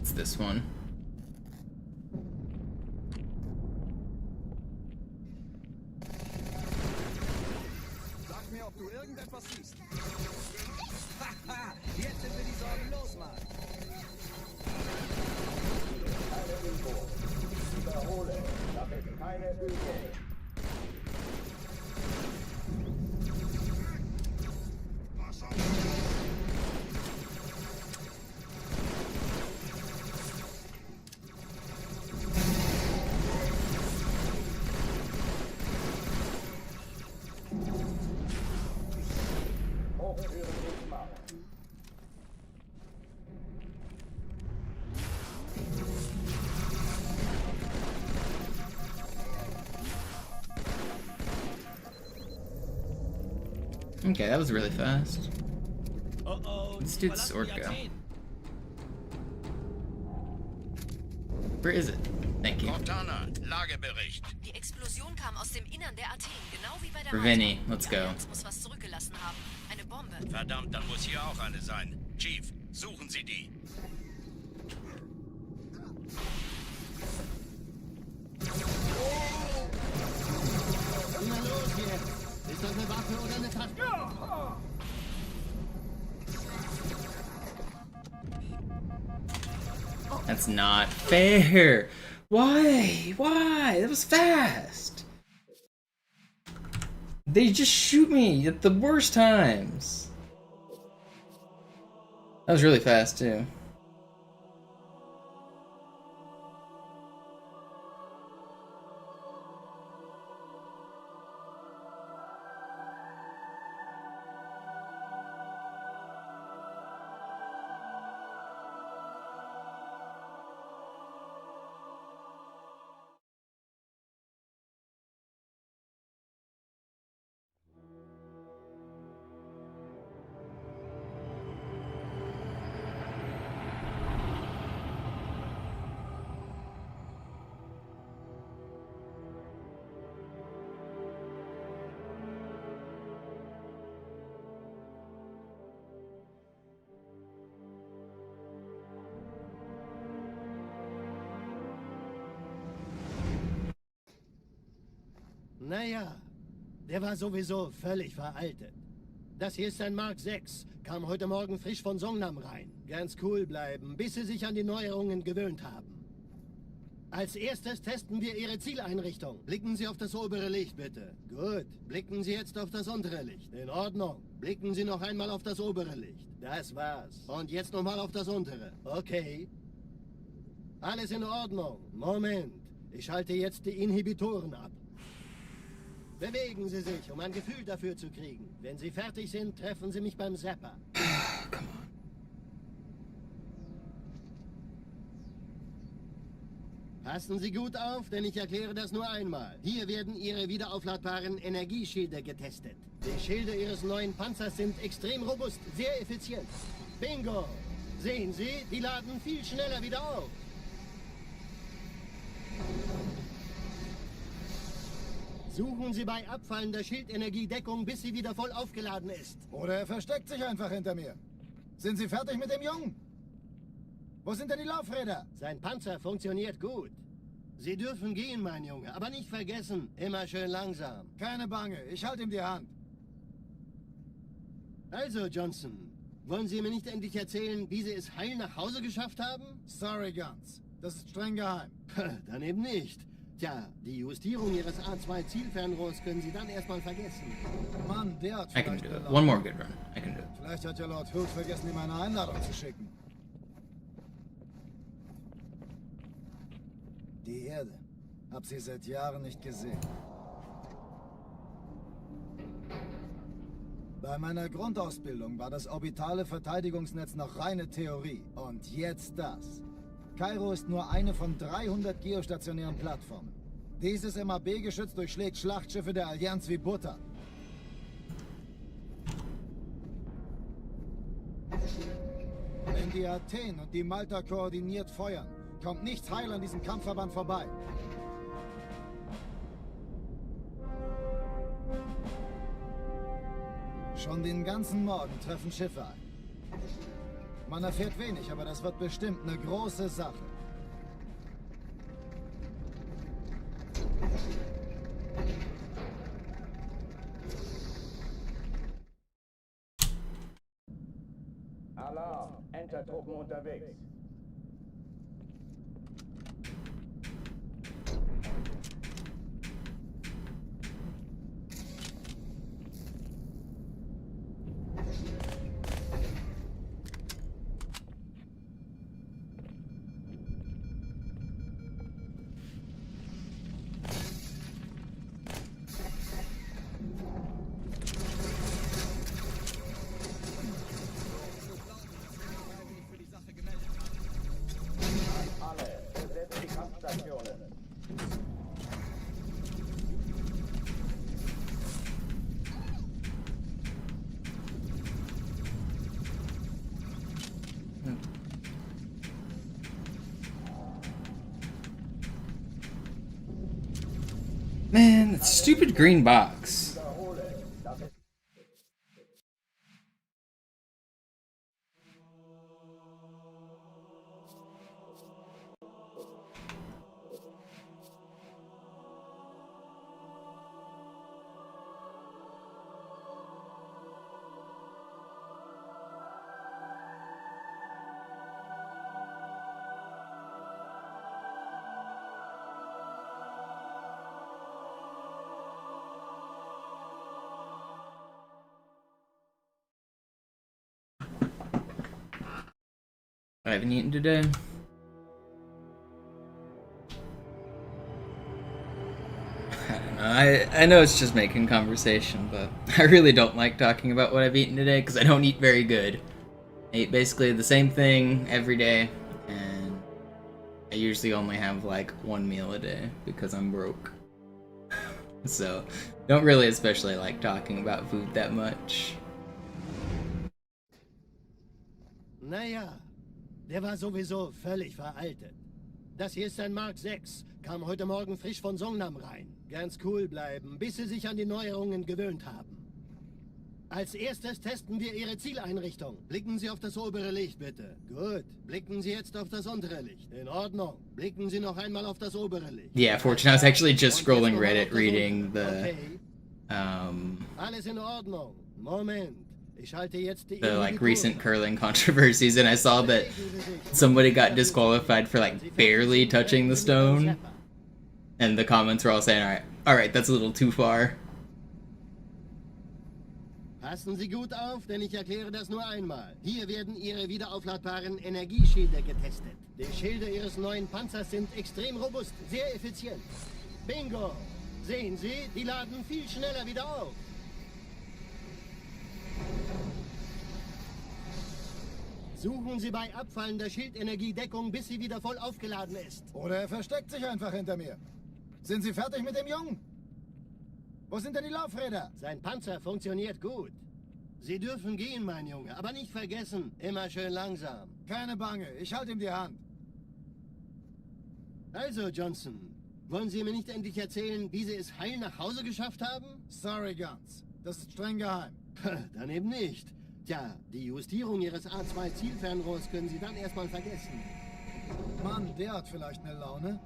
It's this one. Sag mir, ob du irgendetwas siehst. Haha, jetzt sind wir die Sorgen los, Mann. Keine Übung. Ich wiederhole, das ist keine Übung. Hochführen nicht machen. Okay, that was really fast. Let's do the sword go. Where is it? Thank you. Cortana, Lagebericht. Die Explosion kam aus dem Innern der Athen, genau wie bei der Ravenny, Malta. let's Die go. Allianz muss was zurückgelassen haben. Eine Bombe. Verdammt, dann muss hier auch eine sein. Chief, suchen Sie die. Na los jetzt! Ist das eine Waffe oder eine Taste? That's not fair. Why? Why? That was fast. They just shoot me at the worst times. That was really fast too. Naja, der war sowieso völlig veraltet. Das hier ist ein Mark 6. Kam heute Morgen frisch von Songnam rein. Ganz cool bleiben, bis Sie sich an die Neuerungen gewöhnt haben. Als erstes testen wir Ihre Zieleinrichtung. Blicken Sie auf das obere Licht, bitte. Gut. Blicken Sie jetzt auf das untere Licht. In Ordnung. Blicken Sie noch einmal auf das obere Licht. Das war's. Und jetzt nochmal auf das untere. Okay. Alles in Ordnung. Moment. Ich schalte jetzt die Inhibitoren ab. Bewegen Sie sich, um ein Gefühl dafür zu kriegen. Wenn Sie fertig sind, treffen Sie mich beim Zapper. Come on. Passen Sie gut auf, denn ich erkläre das nur einmal. Hier werden Ihre wiederaufladbaren Energieschilde getestet. Die Schilde Ihres neuen Panzers sind extrem robust, sehr effizient. Bingo! Sehen Sie, die laden viel schneller wieder auf. Suchen Sie bei abfallender Schildenergie Deckung, bis sie wieder voll aufgeladen ist. Oder er versteckt sich einfach hinter mir. Sind Sie fertig mit dem Jungen? Wo sind denn die Laufräder? Sein Panzer funktioniert gut. Sie dürfen gehen, mein Junge, aber nicht vergessen, immer schön langsam. Keine Bange, ich halte ihm die Hand. Also, Johnson, wollen Sie mir nicht endlich erzählen, wie Sie es heil nach Hause geschafft haben? Sorry, Guns. Das ist streng geheim. Dann eben nicht. Tja, die Justierung Ihres A2-Zielfernrohrs können Sie dann erstmal vergessen. Mann, der hat I can vielleicht do it. gelacht. One more good run. I can do it. Vielleicht hat ja Lord Hood vergessen, ihm eine Einladung zu schicken. Die Erde. Hab sie seit Jahren nicht gesehen. Bei meiner Grundausbildung war das orbitale Verteidigungsnetz noch reine Theorie. Und jetzt das. Kairo ist nur eine von 300 geostationären Plattformen. Dieses MAB-Geschütz durchschlägt Schlachtschiffe der Allianz wie Butter. Wenn die Athen und die Malta koordiniert feuern, kommt nichts heil an diesem Kampfverband vorbei. Schon den ganzen Morgen treffen Schiffe ein. Man erfährt wenig, aber das wird bestimmt eine große Sache. Alarm! Entertruppen unterwegs. Alle, besetzt die Kampfstationen. Man, that stupid green box. Wiederhole, das ist I haven't eaten today. I don't know. I know it's just making conversation, but I really don't like talking about what I've eaten today because I don't eat very good. I eat basically the same thing every day, and I usually only have like one meal a day because I'm broke. So, don't really especially like talking about food that much. Naja, der war sowieso völlig veraltet. Das hier ist ein Mark 6. Kam heute Morgen frisch von Songnam rein. Ganz cool bleiben, bis Sie sich an die Neuerungen gewöhnt haben. Als erstes testen wir Ihre Zieleinrichtung. Blicken Sie auf das obere Licht, bitte. Gut. Blicken Sie jetzt auf das untere Licht. In Ordnung. Blicken Sie noch einmal auf das obere Licht. Yeah, fortunately, I was actually just scrolling Reddit, reading the, Alles in Ordnung. Moment. Ich halte jetzt die like recent curling controversies, and I saw that somebody got disqualified for like barely touching the stone, and the comments were all saying, all right, that's a little too far. Passen Sie gut auf, denn ich erkläre das nur einmal. Hier werden Ihre wiederaufladbaren Energieschilde getestet. Die Schilde Ihres neuen Panzers sind extrem robust, sehr effizient. Bingo! Sehen Sie, die laden viel schneller wieder auf. Suchen Sie bei abfallender Schildenergiedeckung, bis sie wieder voll aufgeladen ist. Oder er versteckt sich einfach hinter mir. Sind Sie fertig mit dem Jungen? Wo sind denn die Laufräder? Sein Panzer funktioniert gut. Sie dürfen gehen, mein Junge, aber nicht vergessen, immer schön langsam. Keine Bange, ich halte ihm die Hand. Also, Johnson, wollen Sie mir nicht endlich erzählen, wie Sie es heil nach Hause geschafft haben? Sorry, Guns. Das ist streng geheim. Dann eben nicht. Tja, die Justierung Ihres A2-Zielfernrohrs können Sie dann erstmal vergessen. Mann, der hat vielleicht eine Laune.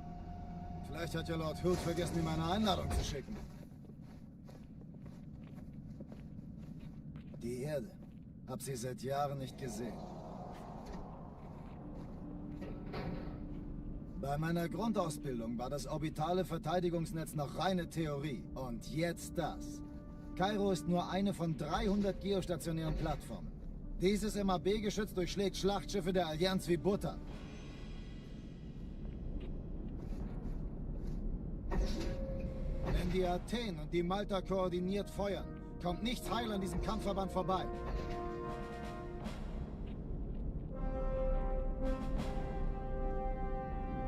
Vielleicht hat ja Lord Hood vergessen, ihm eine Einladung zu schicken. Die Erde. Hab sie seit Jahren nicht gesehen. Bei meiner Grundausbildung war das orbitale Verteidigungsnetz noch reine Theorie. Und jetzt das. Kairo ist nur eine von 300 geostationären Plattformen. Dieses MAB-Geschütz durchschlägt Schlachtschiffe der Allianz wie Butter. Wenn die Athen und die Malta koordiniert feuern, kommt nichts heil an diesem Kampfverband vorbei.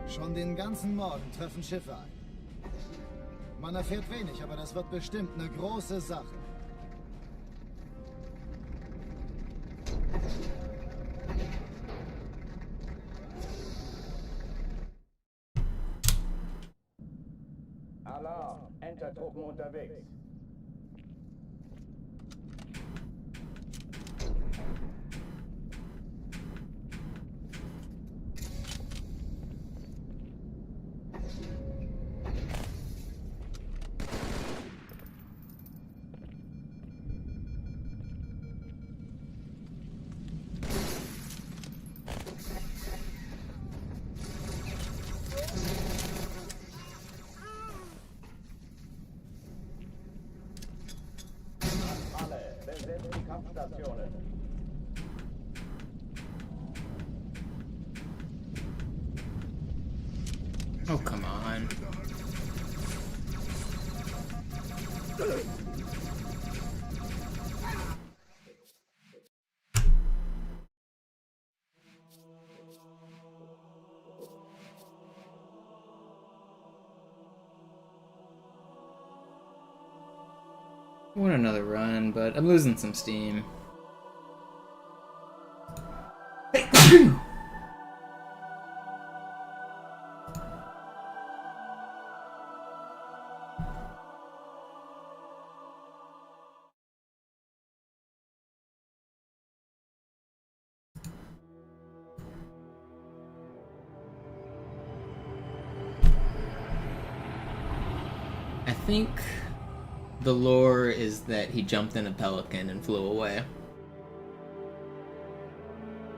Schon den ganzen Morgen treffen Schiffe ein. Man erfährt wenig, aber das wird bestimmt eine große Sache. Alarm! Entertruppen unterwegs. Besetzt die Kampfstationen. Oh, come on. I want another run, but I'm losing some steam. I think the lore is that he jumped in a pelican and flew away.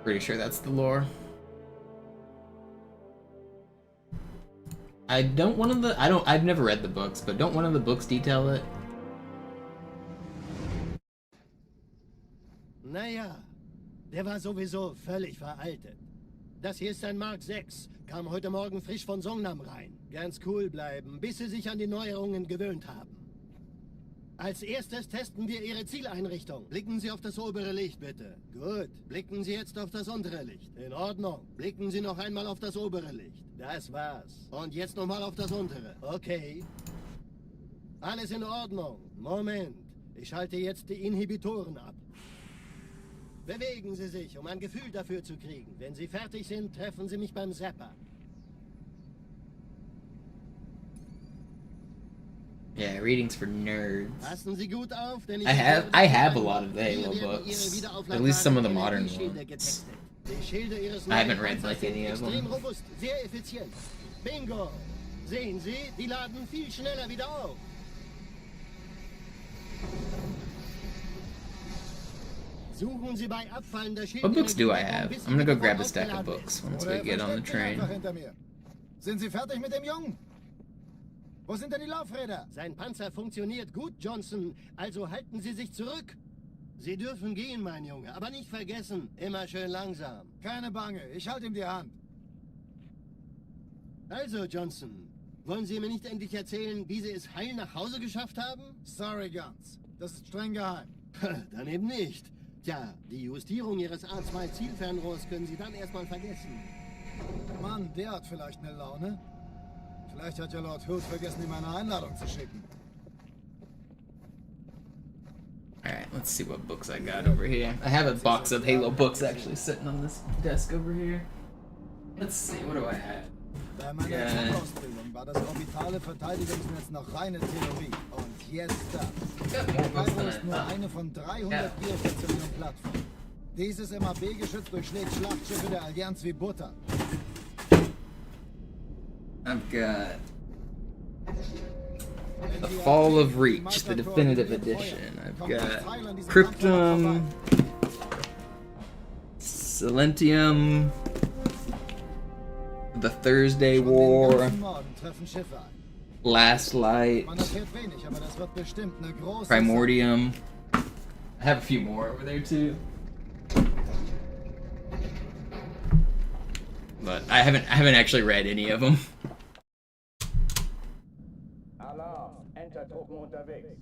Pretty sure that's the lore. I've never read the books, but don't one of the books detail it? Naja, der war sowieso völlig veraltet. Das hier ist ein Mark 6, kam heute Morgen frisch von Songnam rein. Ganz cool bleiben, bis Sie sich an die Neuerungen gewöhnt haben. Als erstes testen wir Ihre Zieleinrichtung. Blicken Sie auf das obere Licht, bitte. Gut. Blicken Sie jetzt auf das untere Licht. In Ordnung. Blicken Sie noch einmal auf das obere Licht. Das war's. Und jetzt nochmal auf das untere. Okay. Alles in Ordnung. Moment. Ich schalte jetzt die Inhibitoren ab. Bewegen Sie sich, um ein Gefühl dafür zu kriegen. Wenn Sie fertig sind, treffen Sie mich beim Zapper. Yeah, readings for nerds. Passen Sie gut auf, denn ich I have a lot of the Hier Halo werden books. Ihre At least some of the modern Energieschilde ones. getestet. Die Schilde Ihres I haven't neuen read like Panzers any of sind extrem them. robust, sehr effizient. Bingo! Sehen Sie, die laden viel schneller wieder auf. Suchen Sie bei abfallender What books do I Schildenergie have? bis I'm gonna go wieder grab a stack of aufgeladen books ist. once Oder we get on the versteckt ihn train. einfach hinter mir. Sind Sie fertig mit dem Jungen? Wo sind denn die Laufräder? Sein Panzer funktioniert gut, Johnson. Also halten Sie sich zurück. Sie dürfen gehen, mein Junge. Aber nicht vergessen, immer schön langsam. Keine Bange, ich halte ihm die Hand. Also, Johnson, wollen Sie mir nicht endlich erzählen, wie Sie es heil nach Hause geschafft haben? Sorry, Guns. Das ist streng geheim. Dann eben nicht. Tja, die Justierung Ihres A2-Zielfernrohrs können Sie dann erstmal vergessen. Mann, der hat vielleicht eine Laune. Vielleicht hat ja Lord Hood vergessen, ihm eine Einladung zu schicken. Alright, let's see what books I got over here. I have a box of Halo books actually sitting on this desk over here. Let's see, what do I have? Bei meiner Grundausbildung war das orbitale Verteidigungsnetz noch reine Theorie. Und jetzt das. Cairo ist nur eine von 300 geostationären Plattformen. Dieses MAB-Geschütz durchschlägt Schlachtschiffe der Allianz wie Butter. I've got The Fall of Reach, the definitive edition. I've got Cryptum, Silentium, The Thursday War, Last Light, Primordium. I have a few more over there too. But I haven't actually read any of them. Alarm, Entertruppen unterwegs.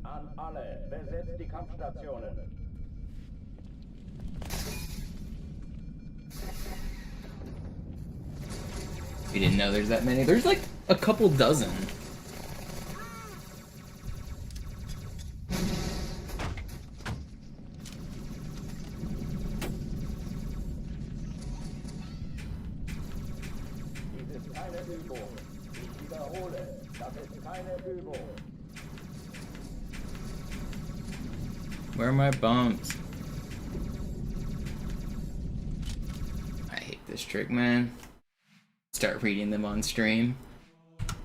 An alle, besetzt die Kampfstationen. We didn't know there's that many. There's like a couple dozen. Dies ist keine Übung. Ich wiederhole, das ist keine Übung. Where are my bumps? I hate this trick, man. Start reading them on stream.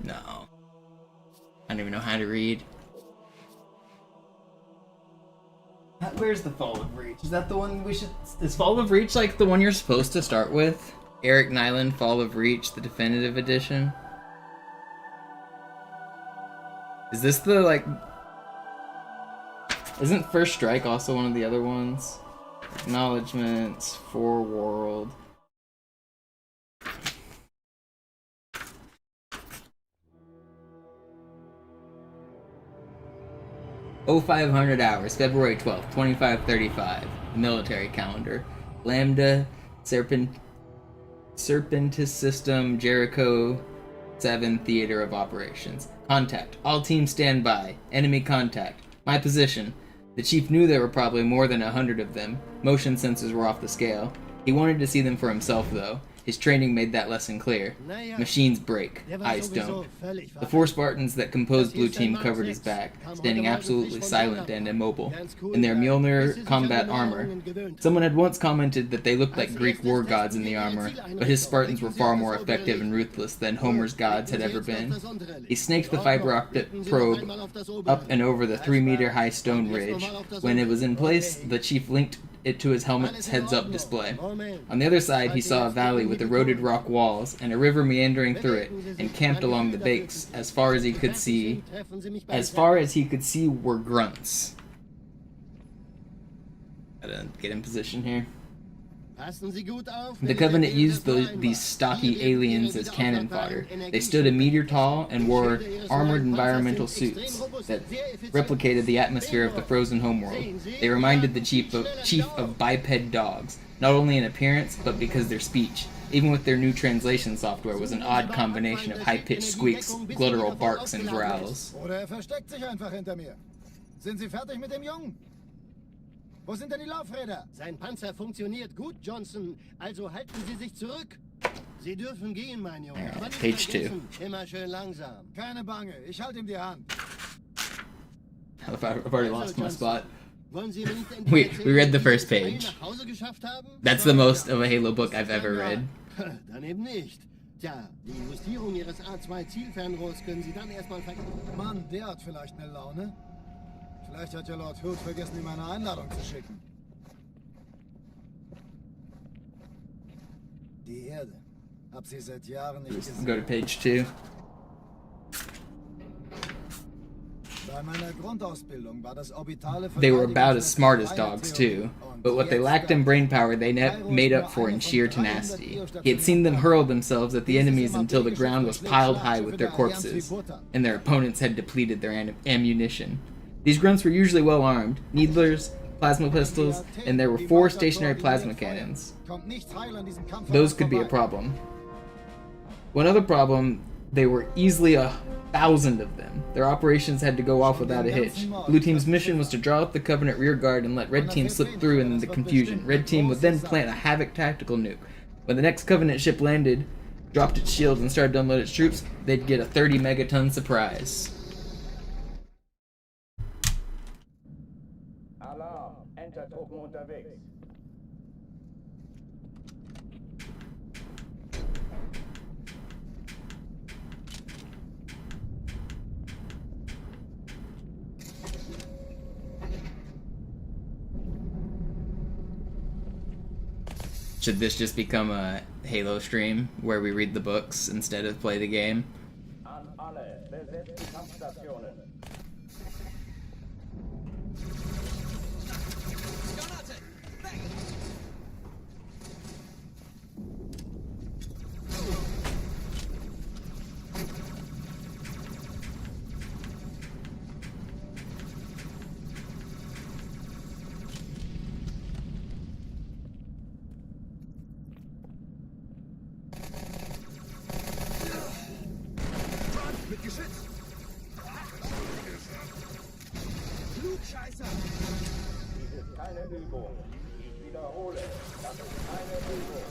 No. I don't even know how to read. Where's the Fall of Reach? Is that the one we should... Is Fall of Reach like the one you're supposed to start with? Eric Nyland, Fall of Reach, the definitive edition? Is this the, like... Isn't First Strike also one of the other ones? Acknowledgements, Foreworld... 0500 hours, February 12th, 2535. Military calendar. Lambda, Serpentis System, Jericho 7, Theater of Operations. Contact. All teams stand by. Enemy contact. My position. The chief knew there were probably more than 100 of them. Motion sensors were off the scale. He wanted to see them for himself, though. His training made that lesson clear. Machines break, eyes don't. The 4 Spartans that composed Blue Team covered his back, standing absolutely silent and immobile, in their Mjolnir combat armor. Someone had once commented that they looked like Greek war gods in the armor, but his Spartans were far more effective and ruthless than Homer's gods had ever been. He snaked the fiber optic probe up and over the 3-meter-high stone ridge. When it was in place, the chief linked it to his helmet's heads-up display. On the other side, he saw a valley with eroded rock walls and a river meandering through it, and camped along the banks as far as he could see. As far as he could see were grunts. Gotta get in position here. The Covenant used these stocky aliens as cannon fodder. They stood a meter tall and wore armored environmental suits that replicated the atmosphere of the frozen homeworld. They reminded the chief of biped dogs, not only in appearance, but because their speech. even with their new translation software, was an odd combination of high-pitched squeaks, guttural barks, and growls. Oder versteckt sich einfach hinter mir. Sind Sie fertig mit dem Jungen? Wo sind denn die Laufräder? Sein Panzer funktioniert gut, Johnson. Also halten Sie sich zurück. Sie dürfen gehen, mein Junge. Aber nicht Page 2. vergessen, immer schön langsam. Keine Bange, ich halte ihm die Hand. I've already lost my spot. Wollen Sie mir nicht endlich We read the erzählen, first wie Sie es page. nach Hause geschafft haben? That's the most of a Halo book I've ever read. Dann eben nicht. Tja, die Justierung Ihres A2-Zielfernrohrs können Sie dann erstmal vergessen. Mann, der hat vielleicht eine Laune. Vielleicht hat ja Lord Hood vergessen, ihm eine Einladung zu schicken. Die Erde. Hab sie seit Jahren nicht gesehen. Go to page 2. Bei meiner Grundausbildung war das orbitale They were about as smart as dogs, too. But what they lacked in brainpower, they made up for in sheer tenacity. He had seen them hurl themselves at the enemies until the ground was piled high with their corpses, and their opponents had depleted their ammunition. These grunts were usually well armed, needlers, plasma pistols, and there were 4 stationary plasma cannons. Those could be a problem. One other problem, there were easily 1,000 of them. Their operations had to go off without a hitch. Blue Team's mission was to draw up the Covenant rear guard and let Red Team slip through in the confusion. Red Team would then plant a Havoc tactical nuke. When the next Covenant ship landed, dropped its shields, and started to unload its troops, they'd get a 30 megaton surprise. Alarm! Entertruppen unterwegs. Should this just become a Halo stream where we read the books instead of play the game? An alle, besetzt die Kampfstationen. Dies ist keine Übung. Ich wiederhole, das ist keine Übung.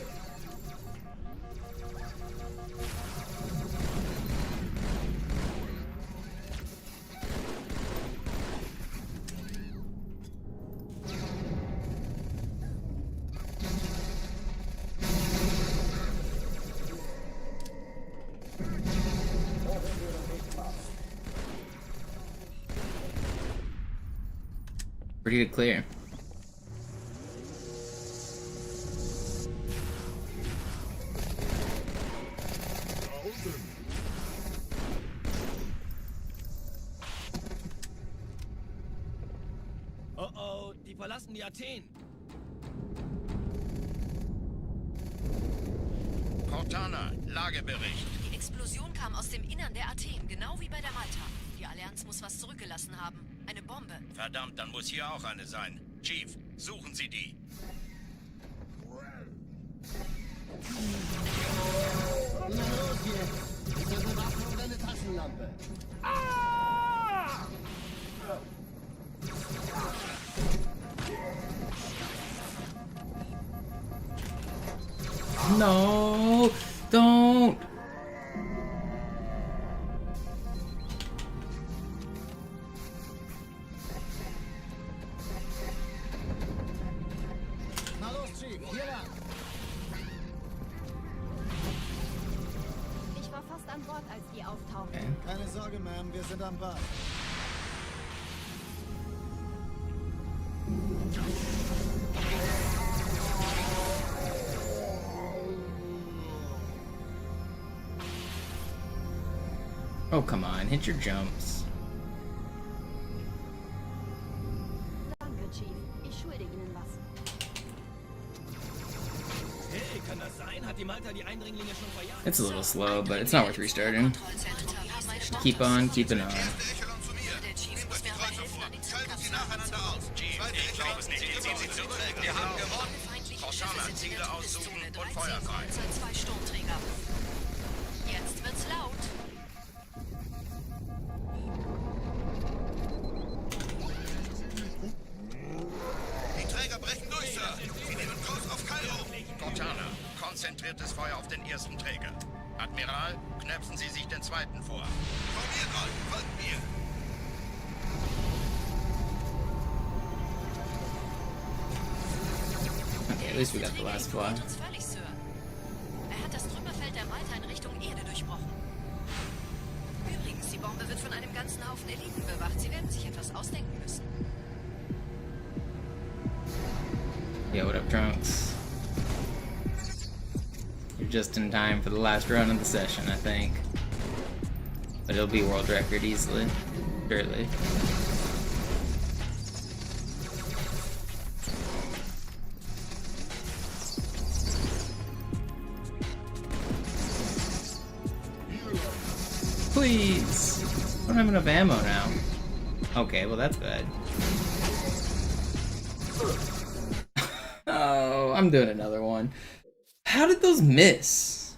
Pretty good clear. Oh oh, die verlassen die Athen. Cortana, Lagebericht. Die Explosion kam aus dem Innern der Athen, genau wie bei der Malta. Die Allianz muss was zurückgelassen haben. Eine Bombe. Verdammt, dann muss hier auch eine sein. Chief, suchen Sie die. Na los jetzt! Ist das eine Waffe oder eine Taschenlampe? No, don't. Na los, Chief, hier lang. Ich war fast an Bord, als die auftauchten. Keine Sorge, Ma'am, wir sind am Bad. Oh, come on, hit your jumps. Danke, Chief. Ich schulde Ihnen was. Hey, kann das sein? Hat die Malta die Eindringlinge schon verjagt? It's a little slow, but it's not worth restarting. Keep on keeping on. Der Chief muss mir aber helfen, an den Zugkapseln. Nacheinander aus. Chief, ich glaube es nicht. Ziehen Sie zurück. Wir haben gewonnen. Feindliche Schiffe sind in der Todeszone. 3 Zielkreuzer, 2 Sturmträger. Jetzt wird's laut. Die Träger brechen durch, Sir. Sie nehmen Kurs auf Kairo. Cortana, konzentriertes Feuer auf den ersten Träger. Admiral, knöpfen Sie sich den zweiten vor. Vor mir, Gott, folgt mir. Okay, at least we got the last fly. Uns völlig, Sir. Er hat das Trümmerfeld der Malta in Richtung Erde durchbrochen. Übrigens, die Bombe wird von einem ganzen Haufen Eliten bewacht. Sie werden sich etwas ausdenken müssen. Yo, what up, Trunks? You're just in time for the last run of the session, I think. But it'll be world record easily. Surely. Please! I don't have enough ammo now. Okay, well that's bad. Oh, I'm doing another one. How did those miss?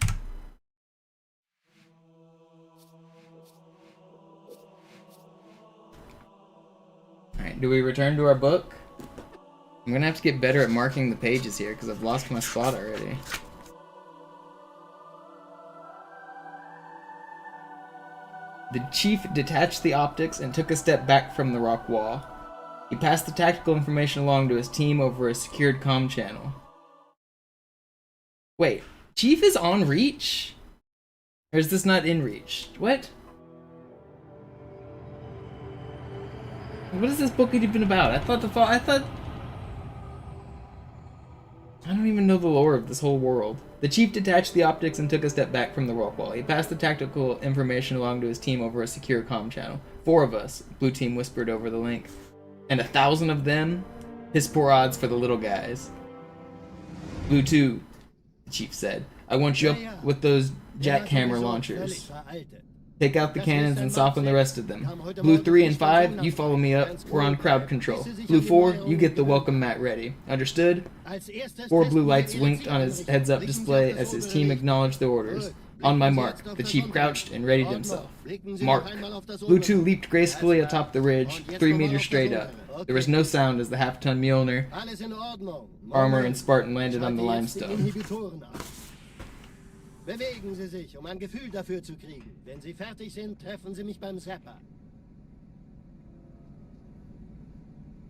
Alright, do we return to our book? I'm gonna have to get better at marking the pages here because I've lost my spot already. The chief detached the optics and took a step back from the rock wall. He passed the tactical information along to his team over a secured comm channel. Wait, Chief is on Reach? Or is this not in Reach? What? What is this book even about? I don't even know the lore of this whole world. The chief detached the optics and took a step back from the rock wall. He passed the tactical information along to his team over a secure comm channel. 4 of us, Blue Team whispered over the link. And 1,000 of them? Piss poor odds for the little guys. Blue 2, the chief said. I want you up with those jackhammer launchers. Take out the cannons and soften the rest of them. Blue 3 and 5, you follow me up. We're on crowd control. Blue 4, you get the welcome mat ready. Understood? 4 blue lights winked on his heads-up display as his team acknowledged the orders. On my mark, the chief crouched and readied himself. Mark. Blue 2 leaped gracefully atop the ridge, 3 meters straight up. There was no sound as the half-ton Mjolnir, armor, and Spartan landed on the limestone. Bewegen Sie sich, ein Gefühl dafür zu kriegen. Wenn Sie fertig sind, treffen Sie mich beim Zapper.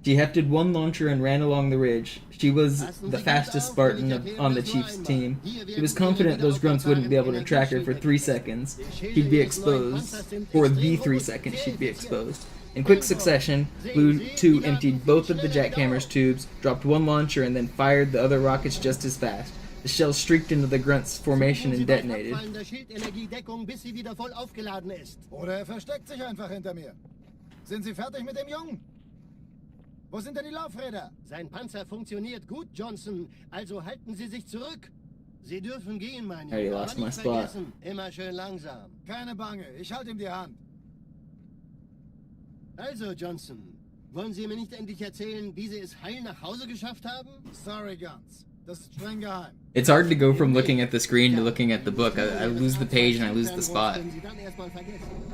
She hefted 1 launcher and ran along the ridge. She was the fastest Spartan on the chief's team. He was confident those grunts wouldn't be able to track her for 3 seconds. She'd be exposed. For the 3 seconds she'd be exposed. In quick succession, Blue 2 emptied both of the jackhammer's tubes, dropped 1 launcher, and then fired the other rockets just as fast. The shell streaked into the grunt's formation and detonated. Oder versteckt sich einfach hinter mir. Sind Sie fertig mit dem Jungen? Wo sind denn die Laufräder? Sein Panzer funktioniert gut, Johnson. Also halten Sie sich zurück. Sie dürfen gehen, mein Junge. Aber nicht vergessen, immer schön langsam. Keine Bange, ich halte ihm die Hand. Also, Johnson, wollen Sie mir nicht endlich erzählen, wie Sie es heil nach Hause geschafft haben? Sorry, Guns. Das ist streng geheim. It's hard to go from looking at the screen to looking at the book. I lose the page and I lose the spot.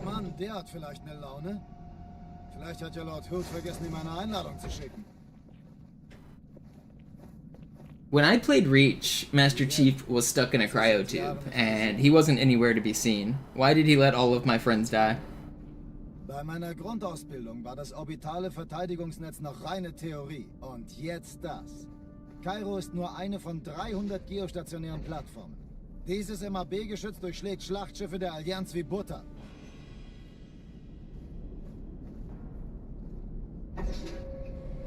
Mann, der hat vielleicht eine Laune. Vielleicht hat ja Lord Hood vergessen, ihm eine Einladung zu schicken. When I played Reach, Master Chief was stuck in a cryotube, and he wasn't anywhere to be seen. Why did he let all of my friends die? Bei meiner Grundausbildung war das orbitale Verteidigungsnetz noch reine Theorie. Und jetzt das. Kairo ist nur eine von 300 geostationären Plattformen. Dieses MAB-Geschütz durchschlägt Schlachtschiffe der Allianz wie Butter.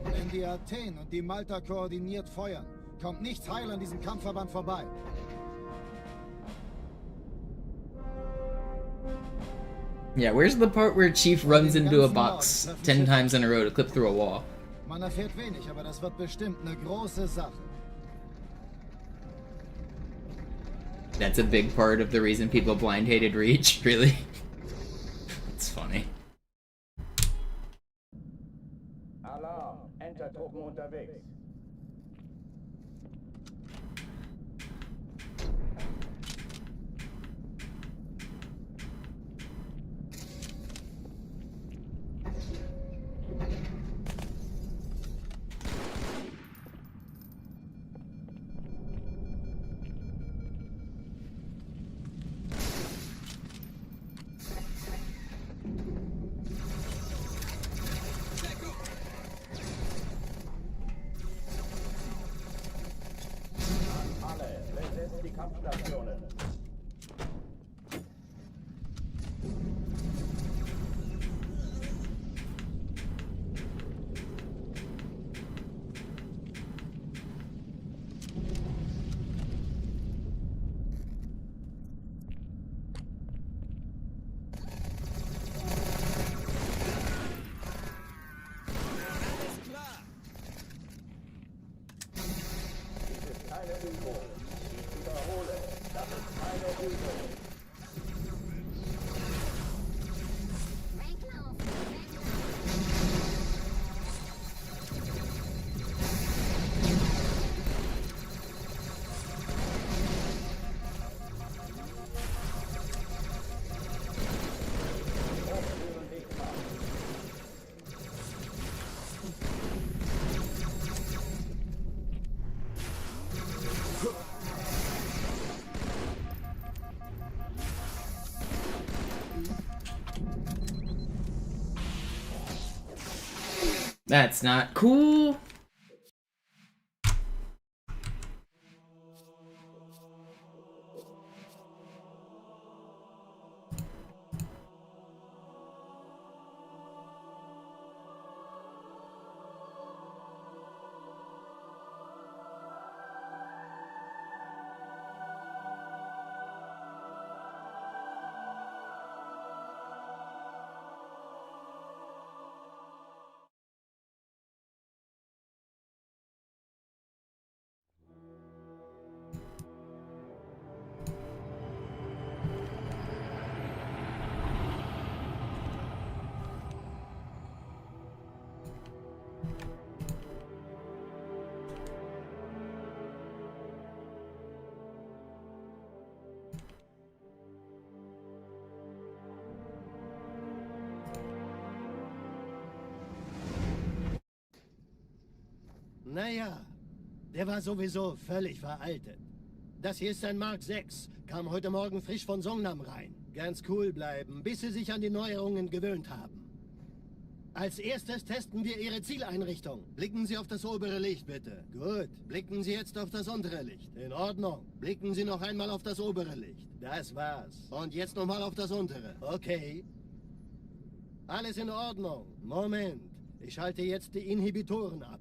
Wenn die Athen und die Malta koordiniert feuern, kommt nichts heil an diesem Kampfverband vorbei. Yeah, where's the part where Chief runs into a box 10 times in a row to clip through a wall? Man erfährt wenig, aber das wird bestimmt eine große Sache. That's a big part of the reason people blind hated Reach, really. It's funny. Alarm, Enter-Truppen unterwegs. That's not cool. Naja, der war sowieso völlig veraltet. Das hier ist ein Mark 6, kam heute Morgen frisch von Songnam rein. Ganz cool bleiben, bis Sie sich an die Neuerungen gewöhnt haben. Als erstes testen wir Ihre Zieleinrichtung. Blicken Sie auf das obere Licht, bitte. Gut. Blicken Sie jetzt auf das untere Licht. In Ordnung. Blicken Sie noch einmal auf das obere Licht. Das war's. Und jetzt nochmal auf das untere. Okay. Alles in Ordnung. Moment. Ich schalte jetzt die Inhibitoren ab.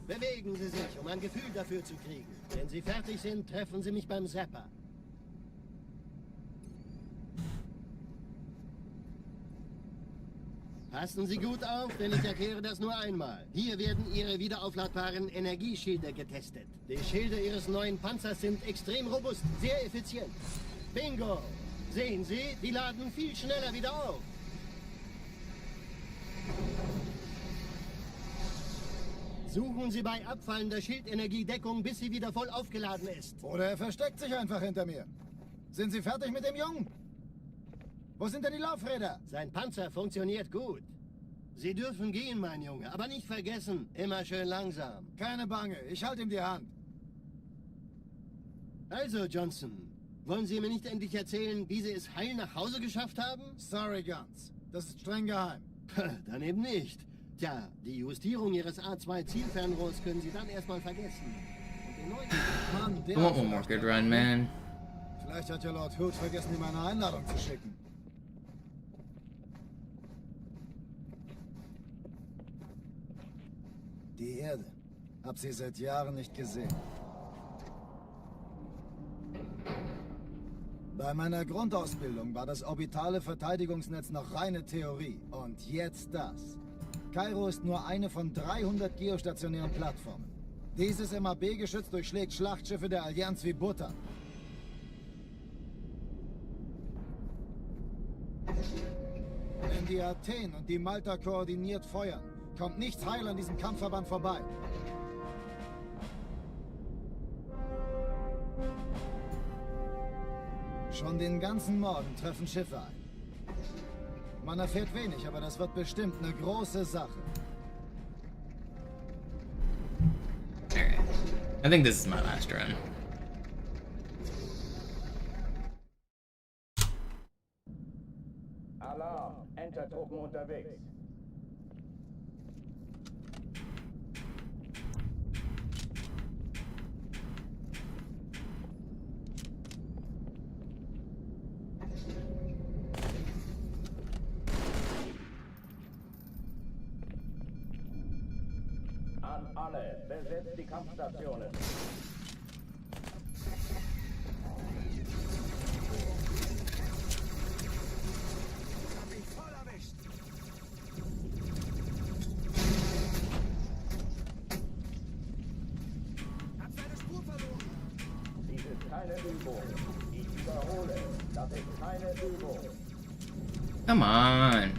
Bewegen Sie sich, um ein Gefühl dafür zu kriegen. Wenn Sie fertig sind, treffen Sie mich beim Zapper. Passen Sie gut auf, denn ich erkläre das nur einmal. Hier werden Ihre wiederaufladbaren Energieschilde getestet. Die Schilde Ihres neuen Panzers sind extrem robust, sehr effizient. Bingo! Sehen Sie, die laden viel schneller wieder auf. Suchen Sie bei abfallender Schildenergiedeckung, bis sie wieder voll aufgeladen ist. Oder er versteckt sich einfach hinter mir. Sind Sie fertig mit dem Jungen? Wo sind denn die Laufräder? Sein Panzer funktioniert gut. Sie dürfen gehen, mein Junge, aber nicht vergessen, immer schön langsam. Keine Bange, ich halte ihm die Hand. Also, Johnson, wollen Sie mir nicht endlich erzählen, wie Sie es heil nach Hause geschafft haben? Sorry, Guns. Das ist streng geheim. Dann eben nicht. Tja, die Justierung Ihres A2-Zielfernrohrs können Sie dann erstmal vergessen. Und den neuen... Mann, der I want one more good run, man. Vielleicht hat ja Lord Hood vergessen, ihm eine Einladung zu schicken. Die Erde. Hab sie seit Jahren nicht gesehen. Bei meiner Grundausbildung war das orbitale Verteidigungsnetz noch reine Theorie. Und jetzt das. Kairo ist nur eine von 300 geostationären Plattformen. Dieses MAB-Geschütz durchschlägt Schlachtschiffe der Allianz wie Butter. Wenn die Athen und die Malta koordiniert feuern, kommt nichts heil an diesem Kampfverband vorbei. Schon den ganzen Morgen treffen Schiffe ein. Man erfährt wenig, aber das wird bestimmt eine große Sache. Alright. I think this is my last run. Alarm! Entertruppen unterwegs. An alle, besetzt die Kampfstationen. Dies ist keine Übung. Ich wiederhole, das ist keine Übung. Come on.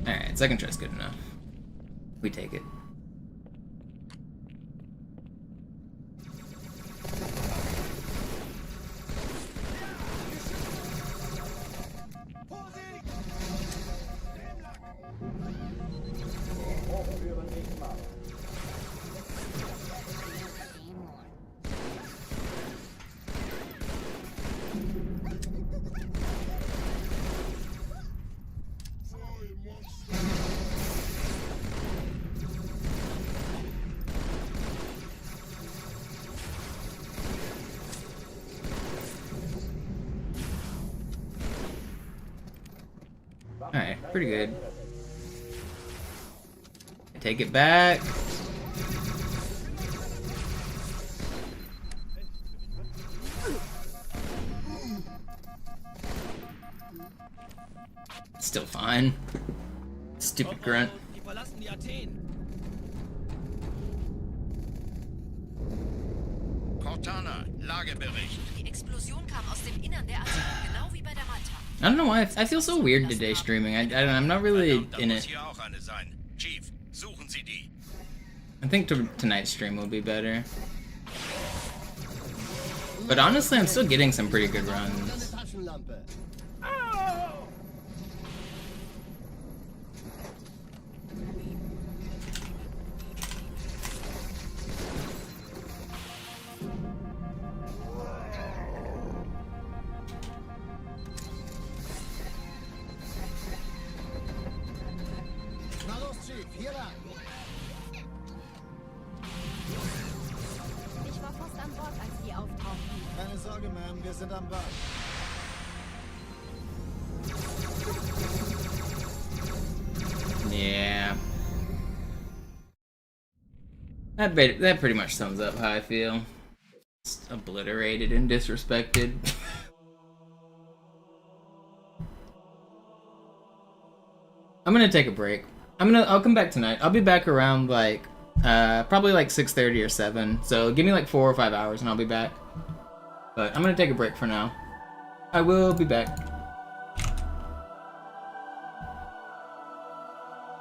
Alright, second try's good enough. We take it. Alright, pretty good. Take it back. Still fine. Stupid grunt. Die verlassen die Athen. Cortana, Lagebericht. Die Explosion kam aus dem Innern der Athen, genau wie bei der Malta. I don't know why I feel so weird today streaming. I'm not really in it. Hier auch eine sein. Chief, suchen Sie die. I think tonight's stream will be better. But honestly, I'm still getting some pretty good runs. Na los, Chief, hier lang. Ich war fast an Bord, als die auftauchten. Keine Sorge, Ma'am, wir sind am Ball. Yeah. That pretty much sums up how I feel. Just obliterated and disrespected. I'm gonna take a break. I'll come back tonight. I'll be back around like probably like 6:30 or 7. So give me like 4 or 5 hours and I'll be back. But I'm gonna take a break for now. I will be back.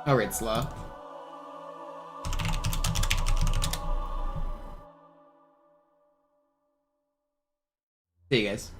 Alright, Slaw. See you guys.